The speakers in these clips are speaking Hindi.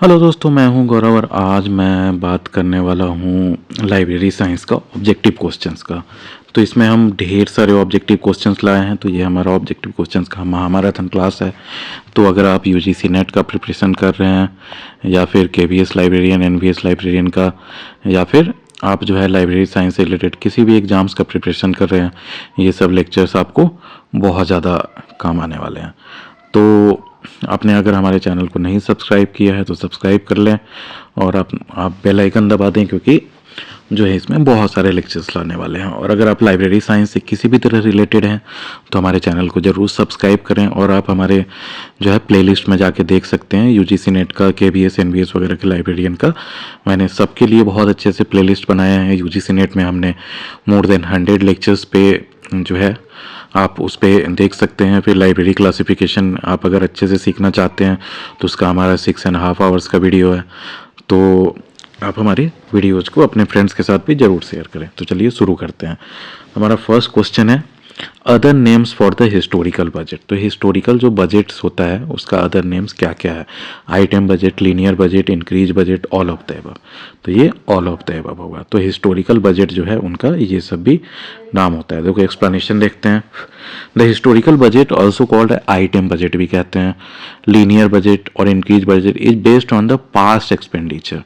हेलो दोस्तों, मैं हूं गौरव और आज मैं बात करने वाला हूं लाइब्रेरी साइंस का ऑब्जेक्टिव क्वेश्चंस का। तो इसमें हम ढेर सारे ऑब्जेक्टिव क्वेश्चंस लाए हैं। तो ये हमारा ऑब्जेक्टिव क्वेश्चंस का महामाराथन क्लास है। तो अगर आप यूजीसी नेट का प्रिपरेशन कर रहे हैं या फिर केवीएस लाइब्रेरियन, एनवीएस लाइब्रेरियन का, या फिर आप जो है लाइब्रेरी साइंस से रिलेटेड किसी भी एग्ज़ाम्स का प्रिपरेशन कर रहे हैं, ये सब लेक्चर्स आपको बहुत ज़्यादा काम आने वाले हैं। तो आपने अगर हमारे चैनल को नहीं सब्सक्राइब किया है तो सब्सक्राइब कर लें और आप बेल आइकन दबा दें, क्योंकि जो है इसमें बहुत सारे लेक्चर्स लाने वाले हैं। और अगर आप लाइब्रेरी साइंस से किसी भी तरह रिलेटेड हैं तो हमारे चैनल को ज़रूर सब्सक्राइब करें। और आप हमारे जो है प्लेलिस्ट में जाके देख सकते हैं यूजीसी नेट का, केवीएस, एनवीएस वगैरह के लाइब्रेरियन का। मैंने सबके लिए बहुत अच्छे से प्लेलिस्ट बनाया है। यूजीसी नेट में हमने मोर देन 100 लेक्चर्स पे जो है आप उस पर देख सकते हैं। फिर लाइब्रेरी क्लासिफिकेशन आप अगर अच्छे से सीखना चाहते हैं तो उसका हमारा 6.5 आवर्स का वीडियो है। तो आप हमारे वीडियोज़ को अपने फ्रेंड्स के साथ भी ज़रूर शेयर करें। तो चलिए शुरू करते हैं। हमारा फर्स्ट क्वेश्चन है other names for the historical budget. तो हिस्टोरिकल जो बजट्स होता है उसका अदर नेम्स क्या क्या है? Item budget, linear budget, increase budget, all of the above. तो ये ऑल ऑफ द एबव होगा। तो हिस्टोरिकल बजट जो है उनका ये सब भी नाम होता है। देखो एक्सप्लेनेशन देखते हैं। The historical budget also called item budget भी कहते हैं। लीनियर बजट और increase budget is based on the past expenditure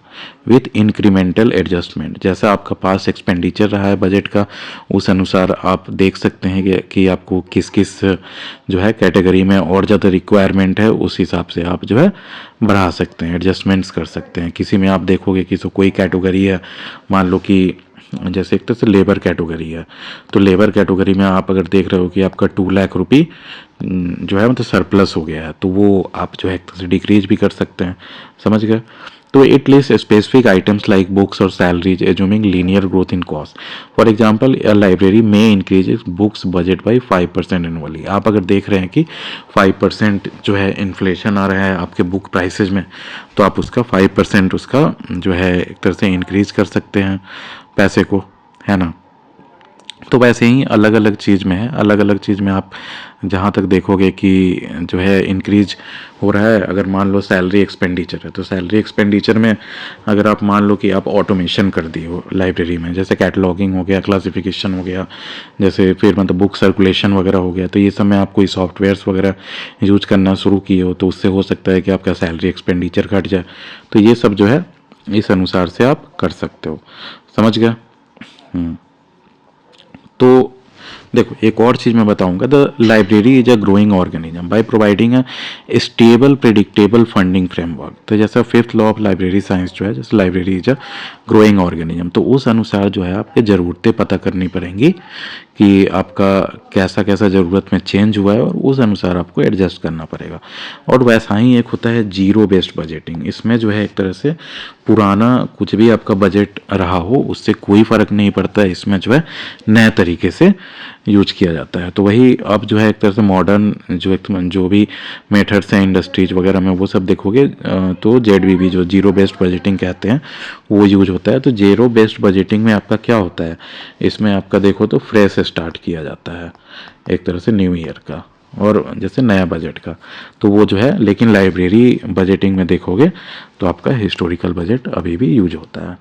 with incremental adjustment. जैसा आपका पास्ट एक्सपेंडिचर रहा है बजट का, उस अनुसार आप देख सकते हैं कि आपको किस किस जो है कैटेगरी में और ज़्यादा रिक्वायरमेंट है, उस हिसाब से आप जो है बढ़ा सकते हैं, एडजस्टमेंट्स कर सकते हैं। किसी में आप देखोगे कि कोई कैटेगरी है, मान लो कि जैसे एक तरह से लेबर कैटेगरी है, तो लेबर कैटेगरी में आप अगर देख रहे हो कि आपका 2 लाख रुपये जो है मतलब सरप्लस हो गया है, तो वो आप जो है एक तरह से डिक्रीज भी कर सकते हैं। समझ गए? तो it lists specific items like books और salaries assuming linear growth in cost. For example a library में increase books budget by 5% annually. आप अगर देख रहे हैं कि 5% जो है इन्फ्लेशन आ रहा है आपके बुक प्राइसेज में, तो आप उसका 5% उसका जो है एक तरह से इंक्रीज कर सकते हैं पैसे को, है ना। तो वैसे ही अलग अलग चीज़ में है, अलग अलग चीज़ में आप जहाँ तक देखोगे कि जो है इंक्रीज हो रहा है। अगर मान लो सैलरी एक्सपेंडिचर है, तो सैलरी एक्सपेंडिचर में अगर आप मान लो कि आप ऑटोमेशन कर दी हो लाइब्रेरी में, जैसे कैटलॉगिंग हो गया, क्लासिफिकेशन हो गया, जैसे फिर मतलब बुक सर्कुलेशन वगैरह हो गया, तो ये सब में आप कोई सॉफ्टवेयर्स वगैरह यूज करना शुरू किए हो, तो उससे हो सकता है कि आपका सैलरी एक्सपेंडिचर घट जाए। तो ये सब जो है इस अनुसार से आप कर सकते हो। समझ गया? तो देखो एक और चीज़ मैं बताऊंगा। The library is a growing organism by providing a stable predictable funding framework. तो जैसा fifth law of library science जो है, जैसे library is a growing organism, तो उस अनुसार जो है आपके ज़रूरतें पता करनी पड़ेंगी कि आपका कैसा कैसा ज़रूरत में चेंज हुआ है, और उस अनुसार आपको एडजस्ट करना पड़ेगा। और वैसा ही एक होता है जीरो बेस्ड बजटिंग। इसमें जो है एक तरह से पुराना कुछ भी आपका बजट रहा हो उससे कोई फ़र्क नहीं पड़ता है, इसमें जो है नए तरीके से यूज किया जाता है। तो वही अब जो है एक तरह से मॉडर्न जो भी मेथड्स हैं इंडस्ट्रीज वगैरह में, वो सब देखोगे तो ZBB जो जीरो बेस्ड बजटिंग कहते हैं वो यूज होता है। तो जीरो बेस्ड बजटिंग में आपका क्या होता है, इसमें आपका देखो तो फ्रेश स्टार्ट किया जाता है एक तरह से न्यू ईयर का, और जैसे नया बजट का, तो वो जो है। लेकिन लाइब्रेरी बजटिंग में देखोगे तो आपका हिस्टोरिकल बजट अभी भी यूज होता है।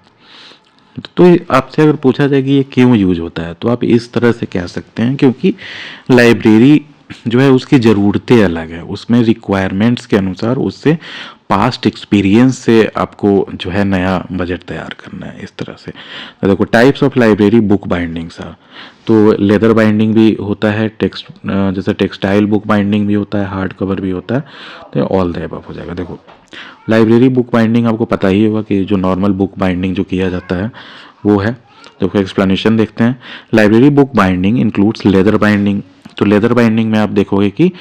तो आपसे अगर पूछा जाए कि ये क्यों यूज होता है, तो आप इस तरह से कह सकते हैं क्योंकि लाइब्रेरी जो है उसकी ज़रूरतें अलग है, उसमें रिक्वायरमेंट्स के अनुसार उससे पास्ट एक्सपीरियंस से आपको जो है नया बजट तैयार करना है इस तरह से। तो देखो types of library book bindings है। तो लेदर बाइंडिंग भी होता है, जैसे टेक्सटाइल बुक बाइंडिंग भी होता है, हार्ड कवर भी होता है। तो ऑल द अबव हो जाएगा। देखो लाइब्रेरी बुक बाइंडिंग आपको पता ही होगा कि जो नॉर्मल बुक बाइंडिंग जो किया जाता है वो है। देखो एक्सप्लेनेशन देखते हैं। Library book binding includes leather binding. तो लेदर बाइंडिंग में आप देखोगे कि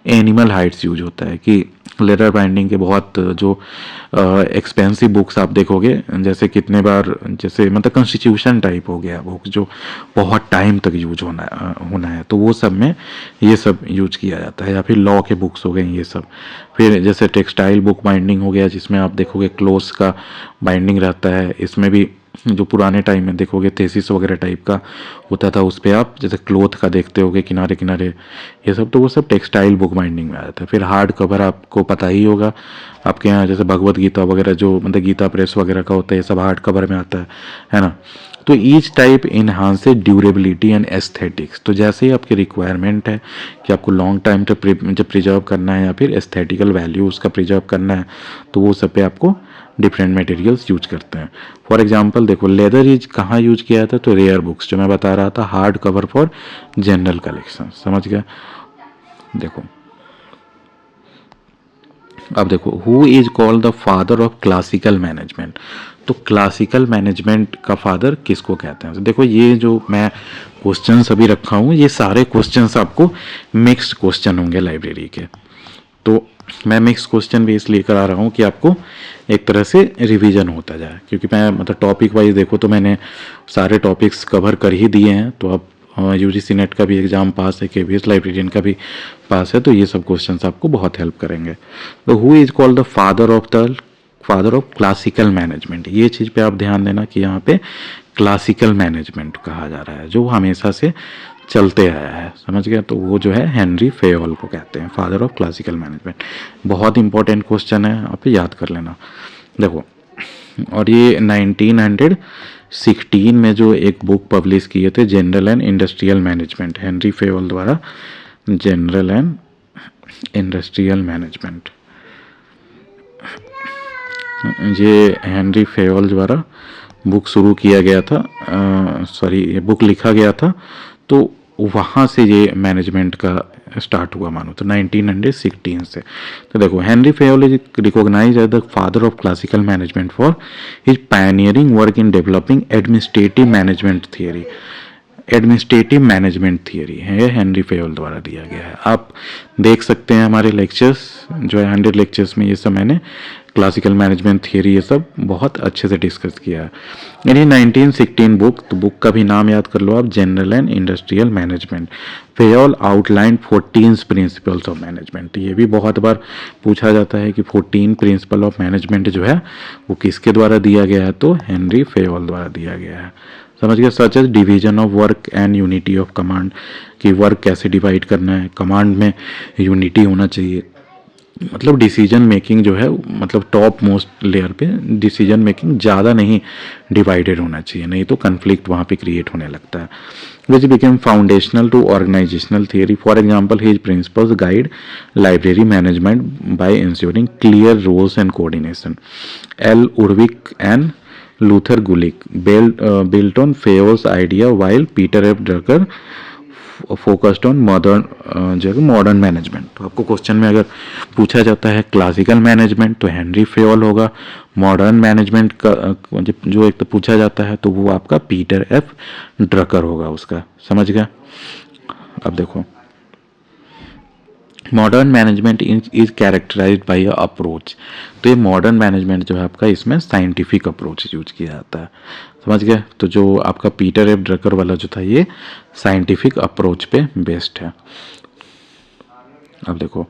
एनिमल हाइड्स यूज होता है, कि लेदर बाइंडिंग के बहुत जो एक्सपेंसिव बुक्स आप देखोगे, जैसे कितने बार जैसे मतलब कॉन्स्टिट्यूशन टाइप हो गया बुक जो बहुत टाइम तक यूज होना है, तो वो सब में ये सब यूज किया जाता है। या फिर लॉ के बुक्स हो गए ये सब। फिर जैसे टेक्सटाइल बुक बाइंडिंग हो गया जिसमें आप देखोगे क्लोथ्स का बाइंडिंग रहता है, इसमें भी जो पुराने टाइम में देखोगे थेसिस वगैरह टाइप का होता था, उस पर आप जैसे क्लोथ का देखते होगे किनारे किनारे, ये सब तो वो सब टेक्सटाइल बुक बाइंडिंग में आया था। फिर हार्ड कवर आपको पता ही होगा, आपके यहाँ जैसे भगवत गीता वगैरह जो मतलब गीता प्रेस वगैरह का होता है, ये सब हार्ड कवर में आता है ना। तो each type enhance durability and aesthetics. तो जैसे ही आपकी रिक्वायरमेंट है कि आपको लॉन्ग टाइम तक जब प्रिजर्व करना है या फिर एस्थेटिकल वैल्यू उसका प्रिजर्व करना है, तो वो सब पे आपको डिफरेंट मटेरियल्स यूज करते हैं। फॉर एग्जांपल देखो, लेदर इज कहाँ यूज किया था, तो रेयर बुक्स जो मैं बता रहा था, hard cover for general collection. समझ गया। देखो अब देखो, who is called the father of classical management. तो क्लासिकल मैनेजमेंट का फादर किसको कहते हैं। तो देखो, ये जो मैं क्वेश्चंस अभी रखा हूँ, ये सारे क्वेश्चंस आपको मिक्स्ड क्वेश्चन होंगे लाइब्रेरी के। तो मैं मिक्स क्वेश्चन भी इसलिए करा रहा हूँ कि आपको एक तरह से रिवीजन होता जाए, क्योंकि मैं मतलब टॉपिक वाइज देखो तो मैंने सारे टॉपिक्स कवर कर ही दिए हैं। तो अब यूजीसी नेट का भी एग्ज़ाम पास है, केवीएस लाइब्रेरियन का भी पास है, तो ये सब क्वेश्चंस आपको बहुत हेल्प करेंगे। तो who is called the father of classical management, ये चीज़ पे आप ध्यान देना कि यहाँ पे क्लासिकल मैनेजमेंट कहा जा रहा है, जो हमेशा से चलते आया है। समझ गया। तो वो जो है हेनरी फेयोल को कहते हैं फादर ऑफ क्लासिकल मैनेजमेंट। बहुत इंपॉर्टेंट क्वेश्चन है, आप याद कर लेना। देखो, और ये 1916 में जो एक बुक पब्लिश किए थे, general and industrial management, Henry Fayol द्वारा जनरल एंड इंडस्ट्रियल मैनेजमेंट, ये हेनरी फेयोल द्वारा बुक शुरू किया गया था, सॉरी ये बुक लिखा गया था। तो वहाँ से ये मैनेजमेंट का स्टार्ट हुआ मानो, तो 1916 से। तो देखो, Henry Fayol is recognised as the father of classical management for his pioneering work in developing administrative management theory. Administrative management theory है, ये हेनरी फेयोल द्वारा दिया गया है। आप देख सकते हैं हमारे लेक्चर्स जो है 100 लेक्चर्स में, ये सब मैंने क्लासिकल मैनेजमेंट थियरी ये सब बहुत अच्छे से डिस्कस किया है। यानी 1916 बुक, तो बुक का भी नाम याद कर लो आप, general and industrial management. Fayol outline 14 principles of management. ये भी बहुत बार पूछा जाता है कि 14 प्रिंसिपल ऑफ मैनेजमेंट जो है वो किसके द्वारा दिया गया है, तो हेनरी फेयोल द्वारा दिया गया है। समझ गया। Such as division of work and unity of command, कि वर्क कैसे डिवाइड करना है, कमांड में यूनिटी होना चाहिए, मतलब डिसीजन मेकिंग जो है, मतलब टॉप मोस्ट लेयर पे डिसीजन मेकिंग ज़्यादा नहीं डिवाइडेड होना चाहिए, नहीं तो कन्फ्लिक्ट वहाँ पे क्रिएट होने लगता है। Which became foundational to organizational theory. For example, his principles guide library management by ensuring clear roles and coordination. L Urwick and Luther Gulick built on Fayol's idea, while Peter F. Drucker focused on modern management. तो आपको क्वेश्चन में अगर पूछा जाता है क्लासिकल मैनेजमेंट तो हेनरी फेयोल होगा, मॉडर्न मैनेजमेंट का जो एक तो पूछा जाता है तो वो आपका पीटर एफ ड्रकर होगा उसका। समझ गया। अब देखो, modern management is characterised by a approach. तो ये मॉडर्न मैनेजमेंट जो है आपका, इसमें साइंटिफिक अप्रोच यूज किया जाता है। समझ गए। तो जो आपका पीटर एफ ड्रकर वाला जो था, ये साइंटिफिक अप्रोच पे बेस्ड है। अब देखो,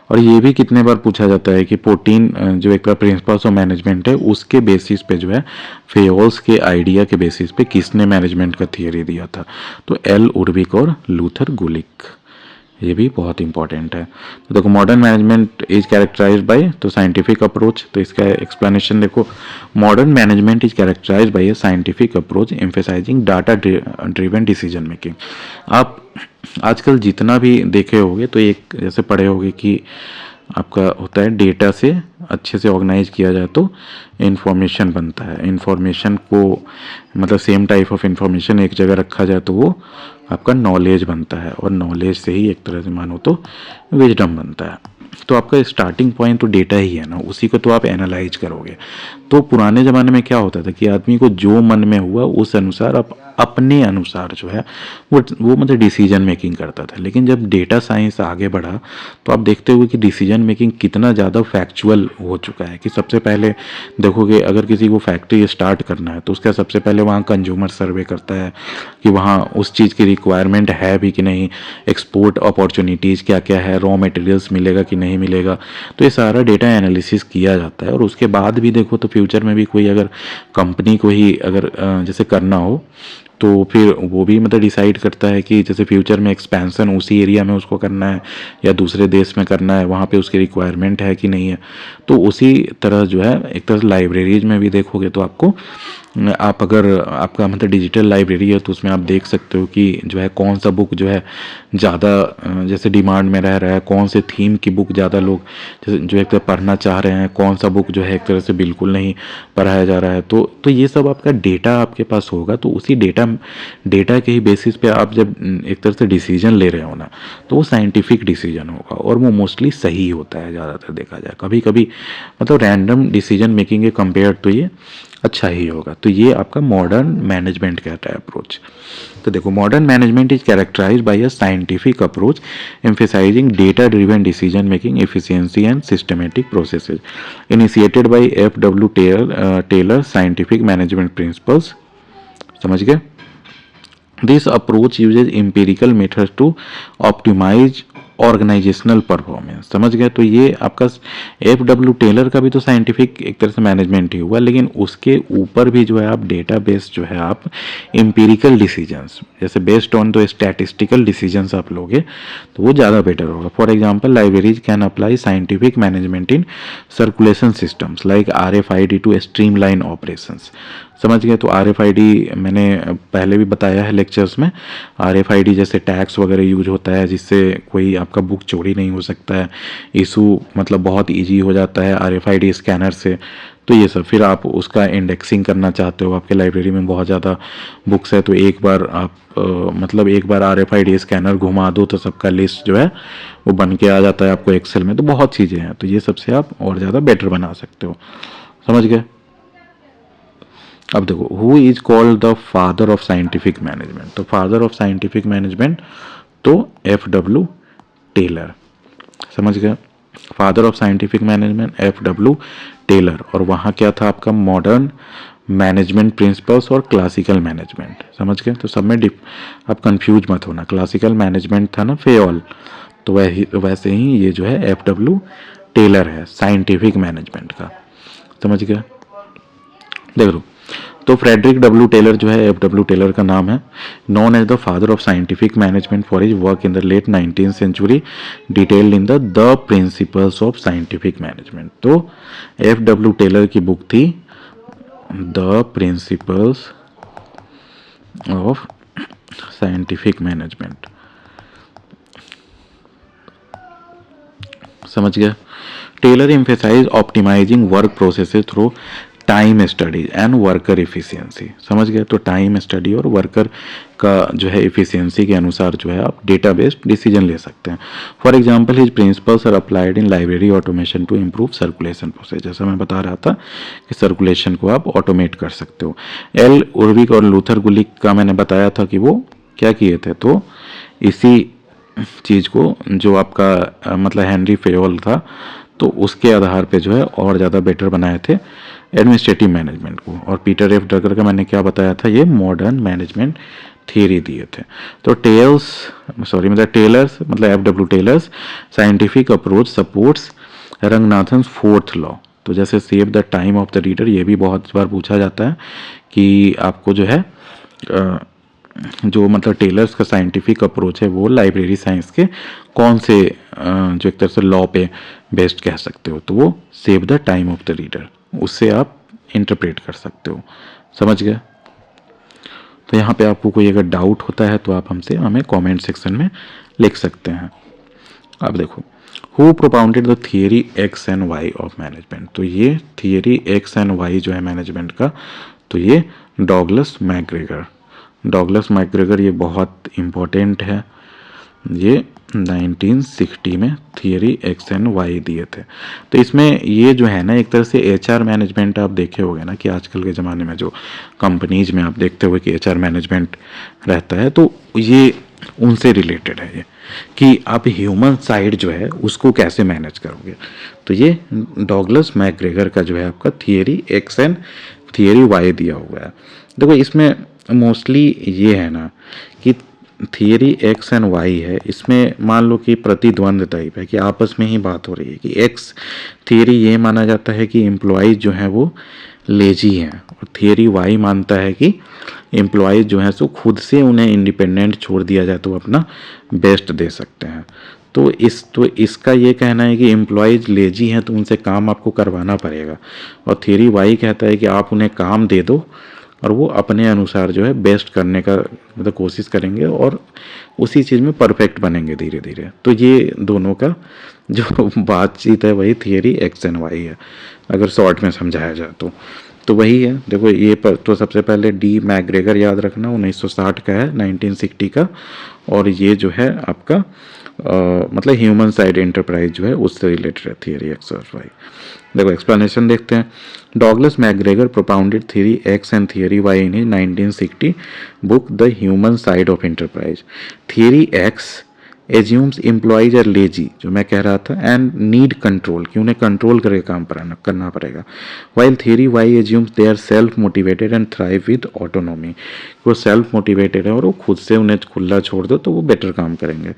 और ये भी कितने बार पूछा जाता है कि 14 जो एक प्रिंसिपल्स ऑफ मैनेजमेंट है उसके बेसिस पे जो है फेयोल्स के आइडिया के बेसिस पे किसने मैनेजमेंट का थियरी दिया था, तो एल उर्विक और लूथर गुलिक। ये भी बहुत इंपॉर्टेंट है। तो देखो, modern management is characterised by तो साइंटिफिक अप्रोच। तो इसका एक्सप्लेनेशन देखो, modern management is characterised by a scientific approach emphasising data driven decision making. आप आजकल जितना भी देखे होंगे तो एक जैसे पढ़े होंगे कि आपका होता है डेटा से अच्छे से ऑर्गेनाइज किया जाए तो इन्फॉर्मेशन बनता है। इन्फॉर्मेशन को मतलब सेम टाइप ऑफ इन्फॉर्मेशन एक जगह रखा जाए तो वो आपका नॉलेज बनता है, और नॉलेज से ही एक तरह से मानो तो विजडम बनता है। तो आपका स्टार्टिंग पॉइंट तो डेटा ही है ना, उसी को तो आप एनालाइज करोगे। तो पुराने ज़माने में क्या होता था कि आदमी को जो मन में हुआ उस अनुसार आप अपने अनुसार जो है वो मतलब डिसीजन मेकिंग करता था। लेकिन जब डेटा साइंस आगे बढ़ा तो आप देखते हुए कि डिसीजन मेकिंग कितना ज़्यादा फैक्चुअल हो चुका है कि सबसे पहले देखोगे अगर किसी को फैक्ट्री स्टार्ट करना है तो उसका सबसे पहले वहाँ कंज्यूमर सर्वे करता है कि वहाँ उस चीज़ की रिक्वायरमेंट है भी कि नहीं, एक्सपोर्ट अपॉर्चुनिटीज़ क्या क्या है, रॉ मटेरियल्स मिलेगा कि नहीं मिलेगा। तो ये सारा डेटा एनालिसिस किया जाता है। और उसके बाद भी देखो तो फ्यूचर में भी कोई अगर कंपनी को ही अगर जैसे करना हो तो फिर वो भी मतलब डिसाइड करता है कि जैसे फ्यूचर में एक्सपेंसन उसी एरिया में उसको करना है या दूसरे देश में करना है, वहाँ पे उसकी रिक्वायरमेंट है कि नहीं है। तो उसी तरह जो है एक तरह से लाइब्रेरीज में भी देखोगे तो आपको आप अगर आपका मतलब डिजिटल लाइब्रेरी है तो उसमें आप देख सकते हो कि जो है कौन सा बुक जो है ज़्यादा जैसे डिमांड में रह रहा है, कौन से थीम की बुक ज़्यादा लोग जैसे जो एक तरह पढ़ना चाह रहे हैं, कौन सा बुक जो है एक तरह से बिल्कुल नहीं पढ़ाया जा रहा है। तो ये सब आपका डेटा आपके पास होगा। तो उसी डेटा के ही बेसिस पे आप जब एक तरह से डिसीजन ले रहे हो ना तो वो साइंटिफिक डिसीजन होगा और वो मोस्टली सही होता है ज़्यादातर देखा जाए। कभी कभी मतलब रैंडम डिसीजन मेकिंग के कंपेयर तो ये अच्छा ही होगा। तो ये आपका मॉडर्न मैनेजमेंट कहता है अप्रोच। तो देखो modern management is characterised by a scientific approach emphasising data driven decision making efficiency and systematic processes initiated by F W. Taylor scientific management principles. समझ गए? This approach uses empirical methods to optimise organisational performance. समझ गए? तो ये आपका एफ.डब्ल्यू. टेलर का भी तो साइंटिफिक एक तरह से मैनेजमेंट ही हुआ, लेकिन उसके ऊपर भी जो है आप डेटा बेस्ड जो है आप एम्पिरिकल डिसीजंस जैसे based on the statistical decisions आप लोगे तो वो ज़्यादा बेटर होगा। For example libraries can apply scientific management in circulation systems like RFID to streamline operations. समझ गए? तो RFID मैंने पहले भी बताया है लेक्चर्स में। RFID जैसे टैग्स वगैरह यूज होता है जिससे कोई आपका बुक चोरी नहीं हो सकता है, इशू मतलब बहुत इजी हो जाता है RFID स्कैनर से। तो ये सब फिर आप उसका इंडेक्सिंग करना चाहते हो, आपके लाइब्रेरी में बहुत ज़्यादा बुक्स है तो एक बार आप मतलब एक बार RFID स्कैनर घुमा दो तो सबका लिस्ट जो है वो बन के आ जाता है आपको एक्सेल में। तो बहुत चीज़ें हैं, तो ये सबसे आप और ज़्यादा बेटर बना सकते हो। समझ गए? अब देखो who is called the father of scientific management. तो फादर ऑफ साइंटिफिक मैनेजमेंट तो F.W. टेलर। समझ गए? Father of scientific management F.W. Taylor. और वहाँ क्या था आपका मॉडर्न मैनेजमेंट प्रिंसिपल्स और क्लासिकल मैनेजमेंट। समझ गए? तो सब में आप कंफ्यूज मत होना। क्लासिकल मैनेजमेंट था ना फेयोल, तो वैसे ही ये जो है F.W. टेलर है साइंटिफिक मैनेजमेंट का। समझ गए? देख लो तो फ्रेडरिक डब्ल्यू टेलर जो है F.W. टेलर का नाम है, known as the father of scientific management for his work in the late 19th century detailed in the principles of scientific management. तो F.W. टेलर की बुक थी the principles of scientific management. समझ गया? Taylor emphasise optimising work processes through time studies and worker efficiency. समझ गए? तो टाइम स्टडी और वर्कर का जो है इफिशियंसी के अनुसार जो है आप डेटा बेस्ड डिसीजन ले सकते हैं। For example his principles are applied in library automation to improve circulation process. जैसा मैं बता रहा था कि सर्कुलेशन को आप ऑटोमेट कर सकते हो। एल उर्विक और लूथर गुलिक का मैंने बताया था कि वो क्या किए थे, तो इसी चीज़ को जो आपका मतलब हेनरी फेयोल था तो उसके आधार पे जो है और ज़्यादा बेटर बनाए थे एडमिनिस्ट्रेटिव मैनेजमेंट को। और पीटर एफ ड्रगर का मैंने क्या बताया था, ये मॉडर्न मैनेजमेंट थियरी दिए थे। तो टेलर्स मतलब F.W. Taylor's scientific approach supports Ranganathan fourth law. तो जैसे save the time of the reader, ये भी बहुत बार पूछा जाता है कि आपको जो है जो मतलब टेलर्स का साइंटिफिक अप्रोच है वो लाइब्रेरी साइंस के कौन से जो एक तरह से लॉ पे बेस्ड कह सकते हो, तो वो save the time of the reader, उससे आप इंटरप्रेट कर सकते हो। समझ गए? तो यहाँ पे आपको कोई अगर डाउट होता है तो आप हमें कमेंट सेक्शन में लिख सकते हैं। अब देखो who propounded the theory X and Y of management. तो ये थियरी एक्स एंड वाई जो है मैनेजमेंट का, तो ये डॉगलस मैकग्रेगर ये बहुत इम्पोर्टेंट है। ये 1960 में थियरी एक्स एंड वाई दिए थे। तो इसमें ये जो है ना एक तरह से एचआर मैनेजमेंट आप देखे होंगे ना कि आजकल के ज़माने में जो कंपनीज में आप देखते हो कि एचआर मैनेजमेंट रहता है, तो ये उनसे रिलेटेड है ये कि आप ह्यूमन साइड जो है उसको कैसे मैनेज करोगे। तो ये डॉगलस मैकग्रेगर का जो है आपका theory X and theory Y दिया हुआ है। देखो इसमें मोस्टली ये है ना कि थियरी एक्स एंड वाई है, इसमें मान लो कि प्रतिद्वंद टाइप है कि आपस में ही बात हो रही है कि एक्स थियरी ये माना जाता है कि एम्प्लॉयज़ जो हैं वो लेजी हैं, और थियरी वाई मानता है कि एम्प्लॉयज़ जो हैं सो खुद से उन्हें इंडिपेंडेंट छोड़ दिया जाए तो वो अपना बेस्ट दे सकते हैं। तो इसका ये कहना है कि एम्प्लॉयज़ लेजी हैं तो उनसे काम आपको करवाना पड़ेगा, और थियरी वाई कहता है कि आप उन्हें काम दे दो और वो अपने अनुसार जो है बेस्ट करने का मतलब कोशिश करेंगे और उसी चीज़ में परफेक्ट बनेंगे धीरे धीरे। तो ये दोनों का जो बातचीत है वही थियरी एक्स एंड वाई है, अगर शॉर्ट में समझाया जाए तो वही है। देखो ये पर तो सबसे पहले डी मैकग्रेगर याद रखना, 1960 का है, 1960 का, और ये जो है आपका मतलब ह्यूमन साइड एंटरप्राइज जो है उससे रिलेटेड है थियरी एक्स और वाई। देखो एक्सप्लेनेशन देखते हैं। Douglas McGregor propounded theory X and theory Y in his 1960 book the human side of enterprise. Theory X assumes employees are lazy, जो मैं कह रहा था, एंड नीड कंट्रोल, कि उन्हें कंट्रोल करके काम करना पड़ेगा। While theory Y assumes they are self motivated and thrive with autonomy, वो सेल्फ मोटिवेटेड है और वो खुद से उन्हें खुला छोड़ दो तो वो बेटर काम करेंगे।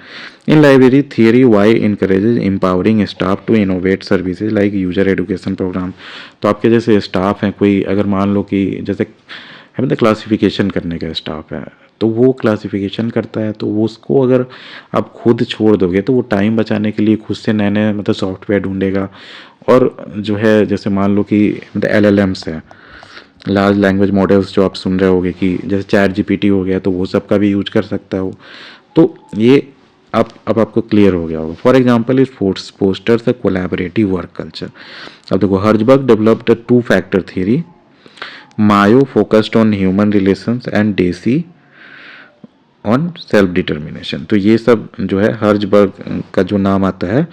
In library theory Y encourages empowering staff to innovate services like user education programme. तो आपके जैसे स्टाफ हैं, कोई अगर मान लो कि जैसे है मतलब क्लासिफिकेशन करने का स्टाफ है, तो वो क्लासिफिकेशन करता है, तो वो उसको अगर आप खुद छोड़ दोगे तो वो टाइम बचाने के लिए खुद से नए नए मतलब सॉफ्टवेयर ढूंढेगा। और जो है जैसे मान लो कि मतलब LLMs है, लार्ज लैंग्वेज मॉडल्स जो आप सुन रहे होगे कि जैसे चैट GPT हो गया, तो वो सब का भी यूज कर सकता है वो। तो ये अब आपको क्लियर हो गया होगा। For example this fosters a collaborative work culture. अब देखो Herzberg developed a 2-factor theory, Mayo focused on human relations and Deci on self determination. तो ये सब जो है हर्जबर्ग का जो नाम आता है,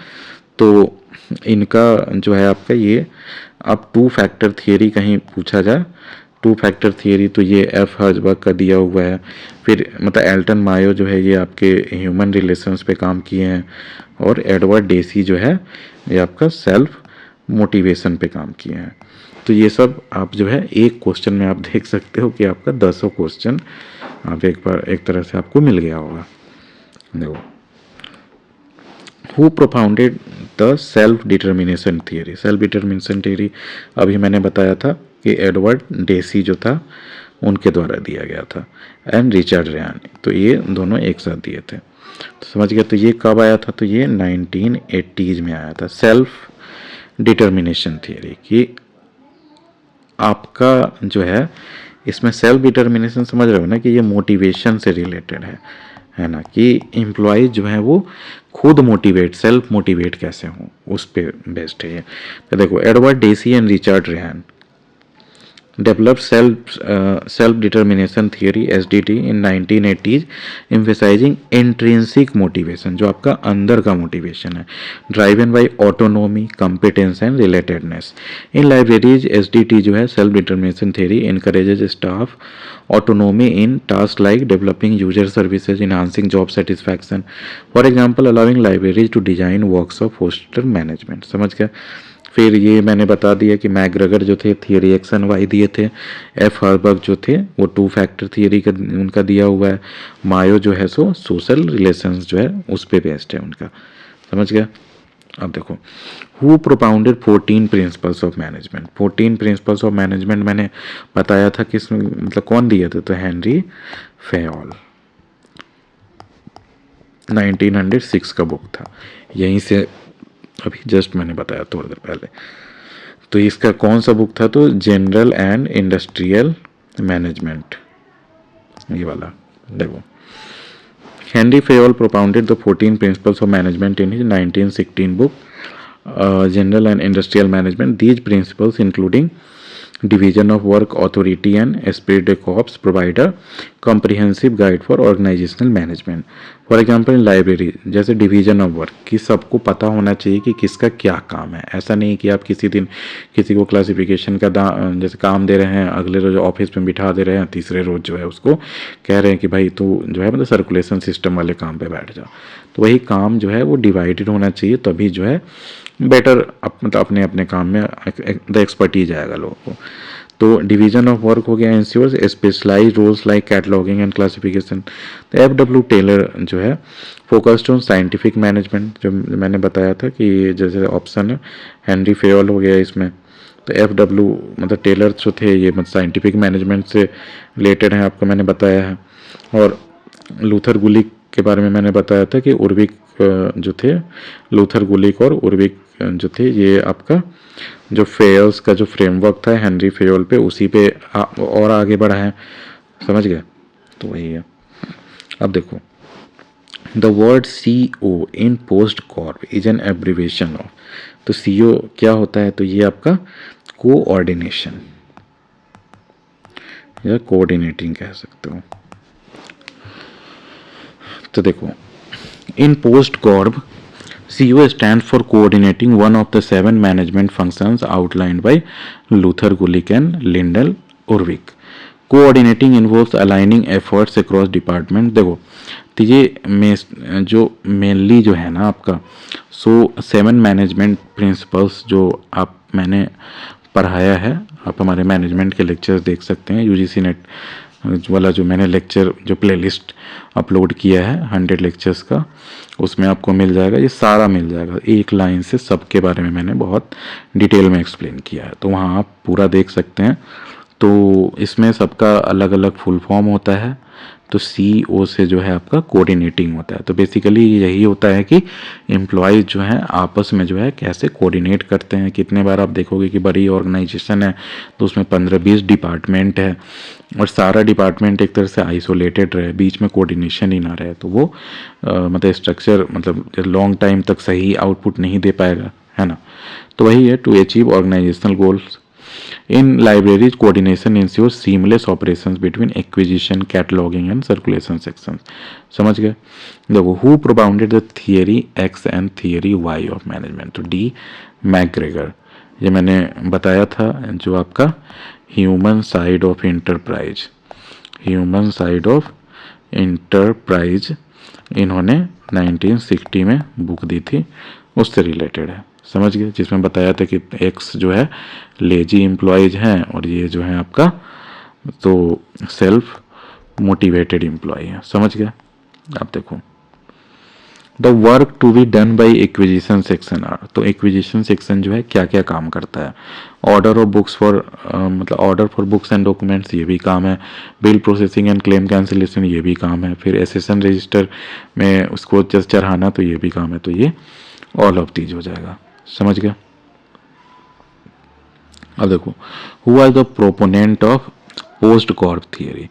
तो इनका जो है आपका ये अब 2-factor थियरी कहीं पूछा जाए, 2-factor थियरी तो ये एफ हर्जबर्ग का दिया हुआ है। फिर मतलब एल्टन मायो जो है ये आपके ह्यूमन रिलेशंस पे काम किए हैं, और एडवर्ड डेसी जो है ये आपका सेल्फ मोटिवेशन पे काम किए हैं। तो ये सब आप जो है एक क्वेश्चन में आप देख सकते हो कि आपका 10 क्वेश्चन आप एक बार एक तरह से आपको मिल गया होगा। देखो who propounded the self determination theory. Self determination theory अभी मैंने बताया था कि एडवर्ड डेसी जो था उनके द्वारा दिया गया था, एंड रिचर्ड रेयान। तो ये दोनों एक साथ दिए थे, तो समझ गया। तो ये कब आया था, तो ये 1980s में आया था सेल्फ डिटर्मिनेशन थियरी। कि आपका जो है इसमें सेल्फ डिटर्मिनेशन समझ रहे हो ना कि ये मोटिवेशन से रिलेटेड है ना, कि एम्प्लॉयज जो है वो खुद मोटिवेट सेल्फ मोटिवेट कैसे हों उस पे बेस्ड है ये। तो देखो Edward Deci and Richard Ryan developed self determination theory SDT in 1980s, emphasizing intrinsic motivation, जो आपका अंदर का मोटिवेशन है, driven by autonomy, competence and relatedness. In libraries SDT जो है self determination theory encourages staff autonomy in tasks like developing user services, enhancing job satisfaction, for example allowing libraries to design works of foster management। समझ गया। फिर ये मैंने बता दिया कि मैकग्रेगर जो थे थियरी एक्स एंड वाई दिए थे, एफ हर्बर्ग जो थे वो 2-factor थियरी का उनका दिया हुआ है, मायो जो है सो सोशल रिलेशंस जो है उस पे बेस्ड है उनका। समझ गया। अब देखो who propounded 14 principles of management. 14 principles of management मैंने बताया था किस मतलब कौन दिए थे, तो हेनरी फेयोल, 1906 का बुक था, यहीं से अभी जस्ट मैंने बताया थोड़ी देर पहले। तो इसका कौन सा बुक था, तो जनरल एंड इंडस्ट्रियल मैनेजमेंट, ये वाला। देखो Henry Fayol propounded the 14 principles of management in his 1916 book general and industrial management. These principles including division of work authority and esprit de corps provide a comprehensive guide for organizational management. For example in library जैसे डिवीजन ऑफ वर्क कि सबको पता होना चाहिए कि किसका क्या काम है। ऐसा नहीं कि आप किसी दिन किसी को क्लासिफिकेशन का जैसे काम दे रहे हैं, अगले रोज ऑफिस में बिठा दे रहे हैं, तीसरे रोज जो है उसको कह रहे हैं कि भाई तू जो है मतलब सर्कुलेशन सिस्टम वाले काम पे बैठ जा। तो वही काम जो है वो डिवाइडेड होना चाहिए, तभी जो है बेटर मतलब अपने अपने काम में द एक्सपर्टीज आएगा लोगों को। तो डिवीजन ऑफ वर्क हो गया ensures specialise roles like cataloguing and classification. तो एफ.डब्ल्यू. टेलर जो है फोकस्ड ऑन साइंटिफिक मैनेजमेंट, जो मैंने बताया था कि जैसे ऑप्शन है हेनरी फेयोल हो गया इसमें। तो एफ.डब्ल्यू. मतलब टेलर जो थे ये मतलब साइंटिफिक मैनेजमेंट से रिलेटेड हैं, आपको मैंने बताया है। और लूथर गुलिक के बारे में मैंने बताया था कि उर्विक जो थे, लूथर गुलिक और उर्विक जो थे, ये आपका जो फेयल्स का जो फ्रेमवर्क था हेनरी फेयोल पे, उसी पे और आगे बढ़ा है। समझ गए? तो वही है। अब देखो the word CO in POSDCORB is N abbreviation of. तो CO क्या होता है? तो ये आपका कोऑर्डिनेशन या कोऑर्डिनेटिंग कह सकते हो। तो देखो in POSDCORB CO stands for coordinating one of the 7 management functions outlined by Luther Gulick and Lyndall Urwick. Coordinating involves aligning efforts across department। देखो तो ये जो मेनली जो है ना आपका 7 मैनेजमेंट प्रिंसिपल्स जो मैंने पढ़ाया है, आप हमारे मैनेजमेंट के लेक्चर्स देख सकते हैं। UGC नेट वाला जो मैंने लेक्चर जो प्लेलिस्ट अपलोड किया है 100 लेक्चर्स का, उसमें आपको मिल जाएगा, ये सारा मिल जाएगा एक लाइन से। सबके बारे में मैंने बहुत डिटेल में एक्सप्लेन किया है, तो वहाँ आप पूरा देख सकते हैं। तो इसमें सबका अलग अलग फुल फॉर्म होता है। तो CO से जो है आपका कोऑर्डिनेटिंग होता है। तो बेसिकली यही होता है कि एम्प्लॉयज़ जो हैं आपस में जो है कैसे कोऑर्डिनेट करते हैं। कितने बार आप देखोगे कि बड़ी ऑर्गेनाइजेशन है तो उसमें 15-20 डिपार्टमेंट है और सारा डिपार्टमेंट एक तरह से आइसोलेटेड रहे, बीच में कोऑर्डिनेशन ही ना रहे, तो वो मतलब स्ट्रक्चर मतलब लॉन्ग टाइम तक सही आउटपुट नहीं दे पाएगा, है ना। तो वही है to achieve organisational goals. In libraries, coordination ensures seamless operations between acquisition, cataloging and circulation sections. समझ गए? देखो who propounded the theory X and theory Y of management? तो D. मैकग्रेगर। ये मैंने बताया था जो आपका human side of enterprise, human side of enterprise इन्होंने 1960 में बुक दी थी, उससे रिलेटेड है। समझ गए? जिसमें बताया था कि एक्स जो है लेजी एम्प्लॉयज़ हैं और ये जो है आपका तो सेल्फ मोटिवेटेड एम्प्लॉय है। समझ गए? आप देखो the work to be done by acquisition section are. तो एक्विजिशन सेक्शन जो है क्या क्या काम करता है? ऑर्डर ऑफ बुक्स फॉर मतलब order for books and documents, ये भी काम है। Bill processing and claim cancellation, ये भी काम है। फिर एसेसन रजिस्टर में उसको जस्ट चढ़ाना, तो ये भी काम है। तो ये ऑल ऑफ दीज हो जाएगा। समझ गया? अब देखो who are the proponent of POSDCORB theory.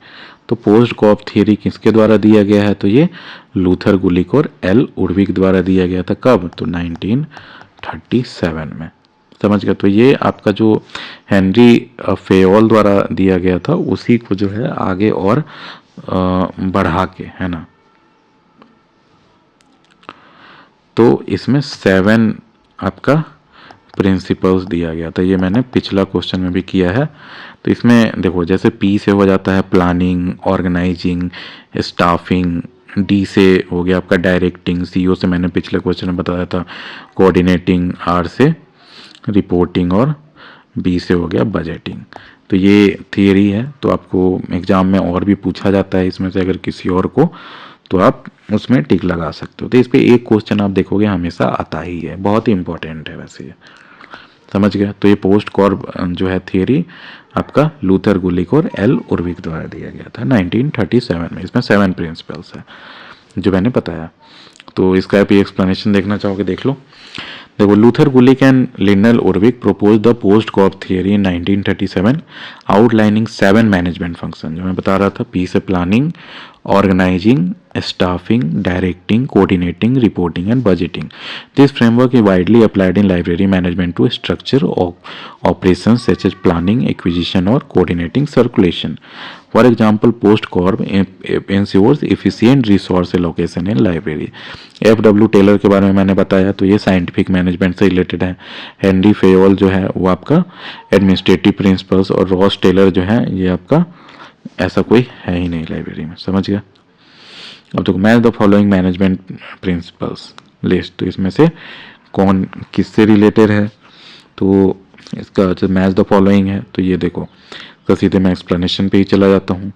तो पोस्ट कॉर्प थियरी किसके द्वारा दिया गया है? तो ये लूथर गुलिक और एल उर्विक द्वारा दिया गया था। कब? तो 1937 में। समझ गया? तो ये आपका जो हेनरी फेयोल द्वारा दिया गया था उसी को जो है आगे और बढ़ा के, है ना। तो इसमें 7 आपका प्रिंसिपल्स दिया गया था। ये मैंने पिछला क्वेश्चन में भी किया है। तो इसमें देखो जैसे P से हो जाता है प्लानिंग, ऑर्गेनाइजिंग, स्टाफिंग। D से हो गया आपका डायरेक्टिंग। CO से मैंने पिछले क्वेश्चन में बताया था कोऑर्डिनेटिंग। R से रिपोर्टिंग और B से हो गया बजटिंग। तो ये थियरी है, तो आपको एग्जाम में और भी पूछा जाता है इसमें से, अगर किसी और को तो आप उसमें टिक लगा सकते हो। तो इस पे एक क्वेश्चन आप देखोगे हमेशा आता ही है, बहुत ही इंपॉर्टेंट है वैसे ये। समझ गया? तो ये पोस्ट कॉर्प जो है थियरी आपका लूथर गुलिक और एल उर्विक द्वारा दिया गया था 1937 में। इसमें 7 प्रिंसिपल्स है जो मैंने बताया। तो इसका भी एक्सप्लेनेशन देखना चाहोगे देख लो। देखो Luther Gulick and Lyndall Urwick propose the POSDCORB theory in 1937 outlining 7 management function. जो मैं बता रहा था P से planning, organizing, staffing, directing, coordinating, reporting, and budgeting. This framework is widely applied in library management to structure operations such as planning, acquisition, or coordinating circulation. For example, PostCorp ensures efficient resource allocation in library. FW Taylor के बारे में मैंने बताया, तो ये साइंटिफिक मैनेजमेंट से रिलेटेड है. हेनरी फेयोल जो है वो आपका एडमिनिस्ट्रेटिव प्रिंसिपल्स, और रॉस टेलर जो है ये आपका ऐसा कोई है ही नहीं लाइब्रेरी में. समझ गया. अब देखो, match the following management principles list. तो इसमें से कौन किससे रिलेटेड है, तो इसका जो मैच द फॉलोइंग है, तो ये देखो, तो सीधे मैं एक्सप्लेनेशन पे ही चला जाता हूँ.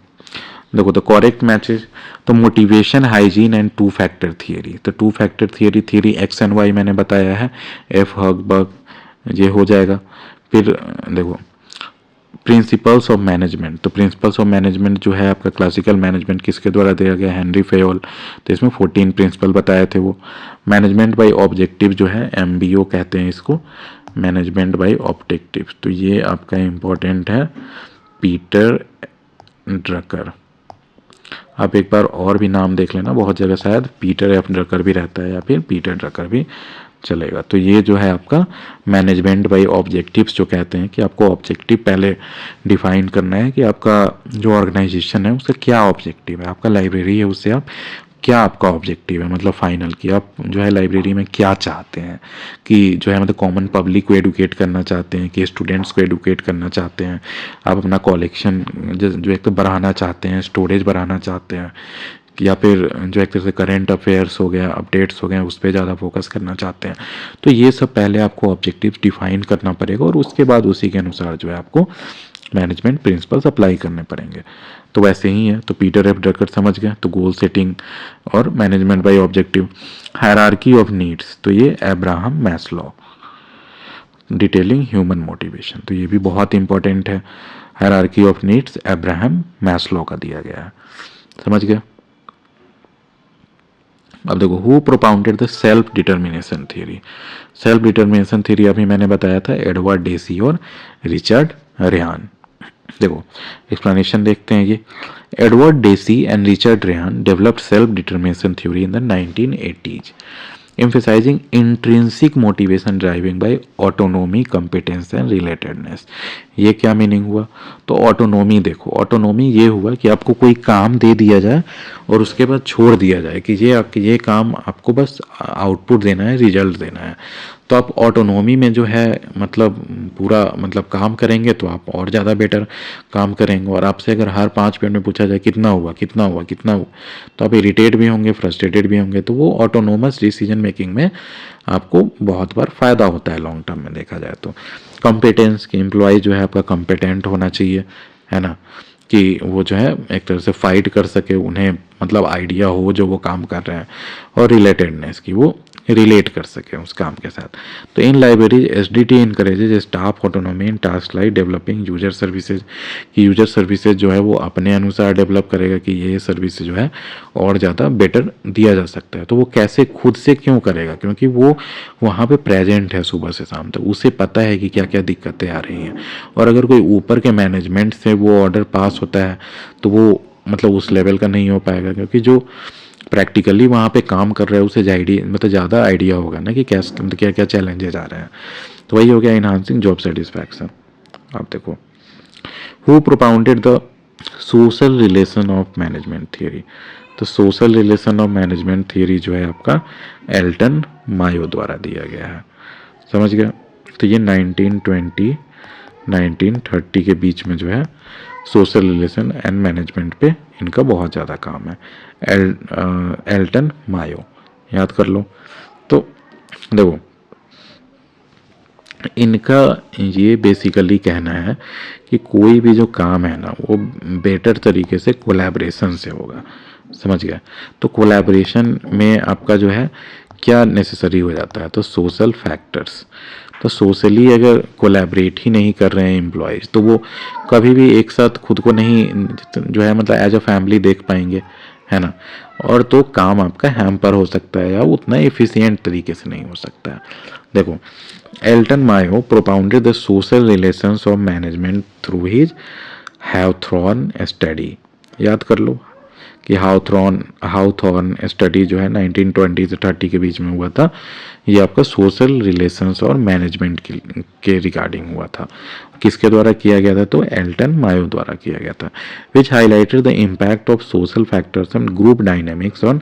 देखो, द करेक्ट मैचेज, तो motivation, hygiene and two factor theory. तो two factor theory X and Y मैंने बताया है, एफ हग बग ये हो जाएगा. फिर देखो, प्रिंसिपल्स ऑफ मैनेजमेंट. तो प्रिंसिपल्स ऑफ मैनेजमेंट जो है आपका क्लासिकल मैनेजमेंट किसके द्वारा दिया गया, हेनरी फेयोल. तो इसमें 14 प्रिंसिपल बताए थे वो. मैनेजमेंट बाय ऑब्जेक्टिव जो है MBO कहते हैं इसको, मैनेजमेंट बाय ऑब्जेक्टिव. तो ये आपका इम्पोर्टेंट है, पीटर ड्रकर. आप एक बार और भी नाम देख लेना, बहुत जगह शायद पीटर एफ ड्रकर भी रहता है या फिर पीटर ड्रकर भी चलेगा. तो ये जो है आपका मैनेजमेंट बाय ऑब्जेक्टिव्स जो कहते हैं कि आपको ऑब्जेक्टिव पहले डिफाइन करना है कि आपका जो ऑर्गेनाइजेशन है उसका क्या ऑब्जेक्टिव है, आपका लाइब्रेरी है उससे आप क्या आपका ऑब्जेक्टिव है, मतलब फाइनल कि आप जो है लाइब्रेरी में क्या चाहते हैं, कि जो है मतलब कॉमन पब्लिक को एडुकेट करना चाहते हैं, कि स्टूडेंट्स को एडुकेट करना चाहते हैं, आप अपना कलेक्शन जो एक तो बढ़ाना चाहते हैं, स्टोरेज बढ़ाना चाहते हैं, या फिर जो एक तरह से करेंट अफेयर्स हो गया, अपडेट्स हो गए, उस पर ज़्यादा फोकस करना चाहते हैं. तो ये सब पहले आपको ऑब्जेक्टिव डिफाइन करना पड़ेगा और उसके बाद उसी के अनुसार जो है आपको मैनेजमेंट प्रिंसिपल्स अप्लाई करने पड़ेंगे. तो वैसे ही है. तो पीटर एफ ड्रकर समझ गए. तो गोल सेटिंग और management by objective. Hierarchy of needs, तो ये Abraham Maslow. Detailing human motivation, तो ये भी बहुत इंपॉर्टेंट है. Hierarchy of needs Abraham Maslow का दिया गया है. समझ गए. अब देखो, who propounded the self determination theory. Self determination theory अभी मैंने बताया था, एडवर्ड डेसी और रिचर्ड रेहान. देखो, एक्सप्लेनेशन देखते हैं. ये Edward Deci and Richard Ryan developed self determination theory in the 1980s, emphasizing intrinsic motivation driving by autonomy, competence and relatedness. ये क्या मीनिंग हुआ, तो ऑटोनोमी. देखो, ऑटोनोमी ये हुआ कि आपको कोई काम दे दिया जाए और उसके बाद छोड़ दिया जाए कि ये काम आपको बस आउटपुट देना है, रिजल्ट देना है. तो आप ऑटोनोमी में जो है मतलब पूरा मतलब काम करेंगे तो आप और ज़्यादा बेटर काम करेंगे. और आपसे अगर हर 5 मिनट में पूछा जाए कितना हुआ कितना हुआ कितना हुआ, तो आप इरिटेट भी होंगे, फ्रस्ट्रेटेड भी होंगे. तो वो ऑटोनोमस डिसीजन मेकिंग में आपको बहुत बार फ़ायदा होता है लॉन्ग टर्म में देखा जाए तो. कॉम्पिटेंस, कि एम्प्लॉय जो है आपका कॉम्पिटेंट होना चाहिए, है ना, कि वो जो है एक तरह से फाइट कर सके, उन्हें मतलब आइडिया हो जो वो काम कर रहे हैं. और रिलेटेडनेस, की वो रिलेट कर सके उस काम के साथ. तो इन library SDT encourages staff autonomy इन task like developing user services, कि यूजर सर्विसेज जो है वो अपने अनुसार डेवलप करेगा कि ये सर्विस जो है और ज़्यादा बेटर दिया जा सकता है. तो वो कैसे खुद से क्यों करेगा, क्योंकि वो वहाँ पे प्रेजेंट है सुबह से शाम तक, उसे पता है कि क्या क्या दिक्कतें आ रही हैं. और अगर कोई ऊपर के मैनेजमेंट से वो ऑर्डर पास होता है तो वो मतलब उस लेवल का नहीं हो पाएगा, क्योंकि जो प्रैक्टिकली वहाँ पे काम कर रहे हैं उसे मतलब ज़्यादा आइडिया होगा ना कि क्या क्या चैलेंजेस आ रहे हैं. तो वही हो गया इनहांसिंग जॉब सेटिस्फैक्शन. आप देखो, who propounded the social relation of management theory. तो social relation of management theory जो है आपका एल्टन मायो द्वारा दिया गया है. समझ गया. तो ये 1920 1930 के बीच में जो है सोशल रिलेशन एंड मैनेजमेंट पे इनका बहुत ज़्यादा काम है. एल्टन मायो याद कर लो. तो देखो, इनका ये बेसिकली कहना है कि कोई भी जो काम है ना वो बेटर तरीके से कोलैबोरेशन से होगा. समझ गया. तो कोलैबोरेशन में आपका जो है क्या नेसेसरी हो जाता है, तो सोशल फैक्टर्स. तो सोशली अगर कोलैबोरेट ही नहीं कर रहे हैं एम्प्लॉयज़, तो वो कभी भी एक साथ खुद को नहीं जो है मतलब एज अ फैमिली देख पाएंगे, है ना. और तो काम आपका हैम्पर हो सकता है या उतना एफिशिएंट तरीके से नहीं हो सकता है. देखो, Elton Mayo propounded the social relations of management through his Hawthorne study. याद कर लो कि हाउथॉर्न स्टडी जो है 1920 से 30 के बीच में हुआ था। ये आपका सोशल रिलेशंस और मैनेजमेंट के रिगार्डिंग हुआ था। किसके द्वारा किया गया था? तो एल्टन मायो द्वारा किया गया था। Which highlighted the impact of social factors and group dynamics on